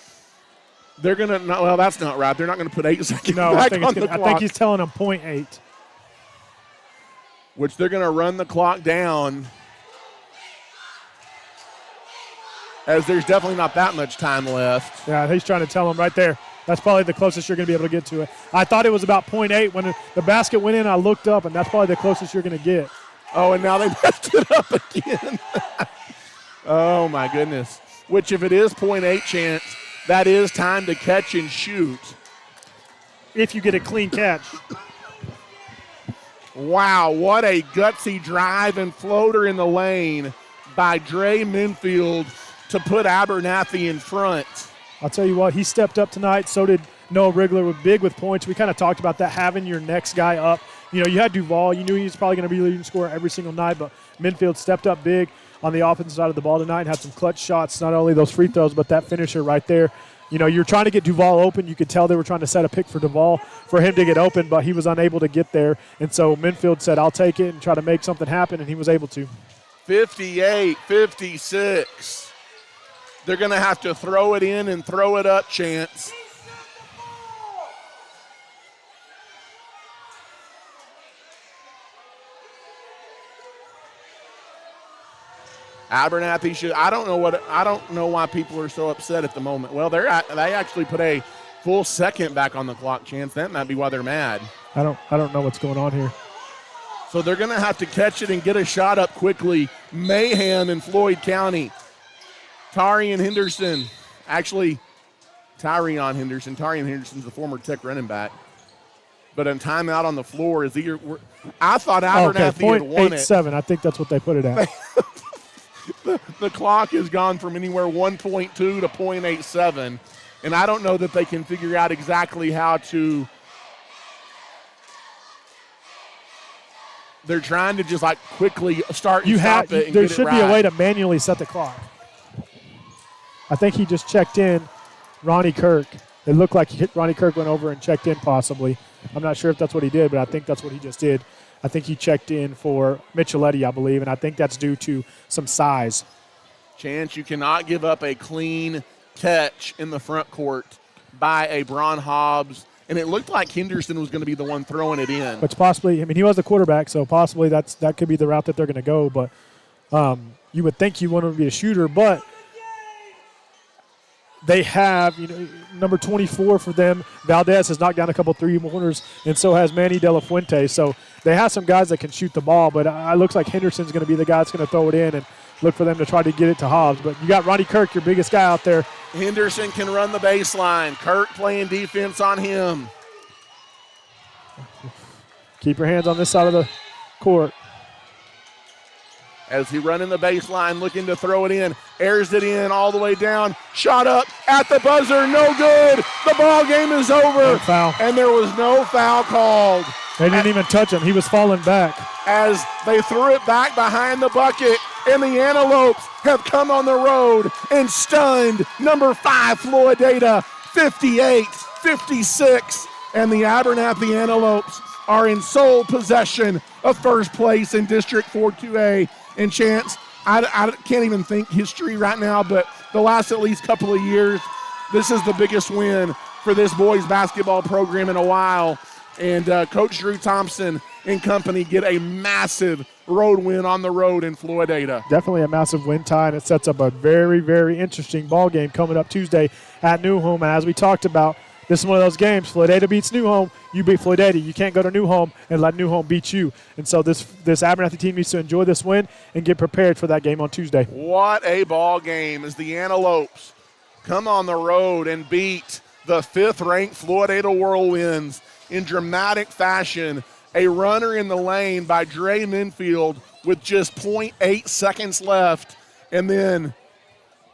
[SPEAKER 2] They're going to, well, that's not right. They're not going to put 8 seconds back on the clock.
[SPEAKER 3] I think he's telling them 0.8.
[SPEAKER 2] Which they're going to run the clock down, as there's definitely not that much time left.
[SPEAKER 3] Yeah, he's trying to tell them right there. That's probably the closest you're going to be able to get to it. I thought it was about 0.8. When the basket went in, I looked up, and that's probably the closest you're going to get.
[SPEAKER 2] Oh, and now they messed it up again. Oh, my goodness. Which, if it is 0.8 chance, that is time to catch and shoot.
[SPEAKER 3] If you get a clean catch.
[SPEAKER 2] Wow, what a gutsy drive and floater in the lane by Dre Minfield to put Abernathy in front.
[SPEAKER 3] I'll tell you what, he stepped up tonight. So did Noah Rigler, with big with points. We kind of talked about that, having your next guy up. You know, you had Duval. You knew he was probably going to be leading scorer every single night, but Minfield stepped up big on the offensive side of the ball tonight and had some clutch shots, not only those free throws, but that finisher right there. you're trying to get Duval open. You could tell they were trying to set a pick for Duval for him to get open, but he was unable to get there. And so Minfield said, I'll take it and try to make something happen, and he was able to.
[SPEAKER 2] 58-56. They're going to have to throw it in and throw it up, Chance. Abernathy should. I don't know why people are so upset at the moment. Well, they actually put a full second back on the clock, Chance. That might be why they're mad.
[SPEAKER 3] I don't know what's going on here.
[SPEAKER 2] So they're going to have to catch it and get a shot up quickly. Mayhem in Floyd County. Tyrion Henderson's the former Tech running back. But a timeout on the floor is either. I thought Abernathy had won it.
[SPEAKER 3] 0.87. I think that's what they put it at.
[SPEAKER 2] The clock has gone from anywhere 1.2 to 0.87, and I don't know that they can figure out exactly how to. They're trying to just quickly start and stop it and
[SPEAKER 3] there
[SPEAKER 2] get it
[SPEAKER 3] should
[SPEAKER 2] right.
[SPEAKER 3] be a way to manually set the clock. I think he just checked in Ronnie Kirk. It looked like Ronnie Kirk went over and checked in possibly. I'm not sure if that's what he did, but I think that's what he just did. I think he checked in for Micheletti, I believe, and I think that's due to some size.
[SPEAKER 2] Chance, you cannot give up a clean catch in the front court by a Bron Hobbs, and it looked like Henderson was going to be the one throwing it in.
[SPEAKER 3] Which possibly, he was the quarterback, so possibly that could be the route that they're going to go, but you would think you want him to be a shooter, but they have, number 24 for them. Valdez has knocked down a couple three-pointers, and so has Manny De La Fuente. So they have some guys that can shoot the ball, but it looks like Henderson's going to be the guy that's going to throw it in and look for them to try to get it to Hobbs. But you got Ronnie Kirk, your biggest guy out there.
[SPEAKER 2] Henderson can run the baseline. Kirk playing defense on him.
[SPEAKER 3] Keep your hands on this side of the court.
[SPEAKER 2] As he running the baseline, looking to throw it in. Airs it in all the way down. Shot up at the buzzer. No good. The ball game is over.
[SPEAKER 3] No foul.
[SPEAKER 2] And there was no foul called.
[SPEAKER 3] They didn't even touch him. He was falling back.
[SPEAKER 2] As they threw it back behind the bucket, and the Antelopes have come on the road and stunned number 5 Floydada 58-56. And the Abernathy Antelopes are in sole possession of first place in District 4-2A. And Chance, I can't even think history right now, but the last at least couple of years, this is the biggest win for this boys basketball program in a while. And Coach Drew Thompson and company get a massive road win on the road in Floydada.
[SPEAKER 3] Definitely a massive win, Ty, and it sets up a very, very interesting ball game coming up Tuesday at New Home. And as we talked about, this is one of those games. Floydada beats New Home. You beat Floydada. You can't go to New Home and let New Home beat you. And so this Abernathy team needs to enjoy this win and get prepared for that game on Tuesday.
[SPEAKER 2] What a ball game as the Antelopes come on the road and beat the 5th-ranked Floydada Whirlwinds in dramatic fashion. A runner in the lane by Dre Minfield with just 0.8 seconds left. And then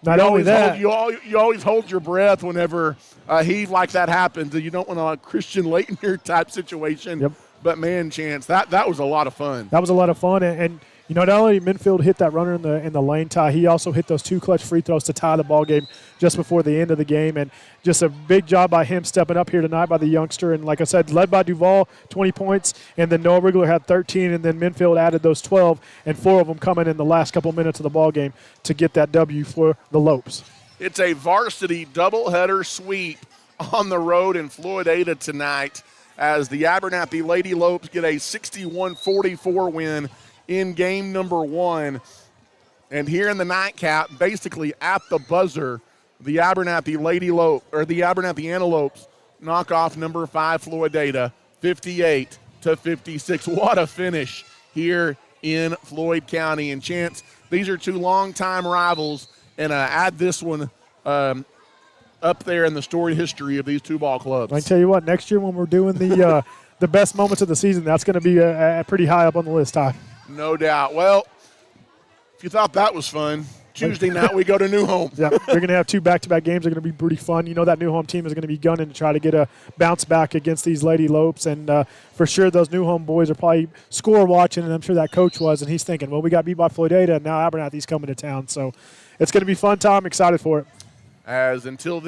[SPEAKER 3] Not only that,
[SPEAKER 2] you always hold your breath whenever a heave like that happens. You don't want a Christian Leitner type situation.
[SPEAKER 3] Yep.
[SPEAKER 2] But, man, Chance, that was a lot of fun.
[SPEAKER 3] That was a lot of fun. And not only Minfield hit that runner in the lane, Ty, he also hit those 2 clutch free throws to tie the ball game just before the end of the game. And just a big job by him stepping up here tonight by the youngster. And like I said, led by Duval, 20 points. And then Noah Rigler had 13. And then Minfield added those 12. And 4 of them coming in the last couple minutes of the ball game to get that W for the Lopes.
[SPEAKER 2] It's a varsity doubleheader sweep on the road in Floydada tonight as the Abernathy Lady Lopes get a 61-44 win in game number 1. And here in the nightcap, basically at the buzzer, the Abernathy Antelopes knock off number 5 Floydada 58-56. What a finish here in Floyd County. And Chance, these are 2 longtime rivals, and add this one up there in the storied history of these 2 ball clubs.
[SPEAKER 3] I can tell you what, next year when we're doing the the best moments of the season, that's going to be pretty high up on the list, Ty.
[SPEAKER 2] No doubt. Well, if you thought that was fun, Tuesday night we go to New Home.
[SPEAKER 3] Yeah, they're going to have 2 back-to-back games. They're going to be pretty fun. That New Home team is going to be gunning to try to get a bounce back against these Lady Lopes. And for sure those New Home boys are probably score watching, and I'm sure that coach was, and he's thinking, well, we got beat by Floydada, and now Abernathy's coming to town. So it's going to be fun, Tom. I'm excited for it.
[SPEAKER 2] As until then,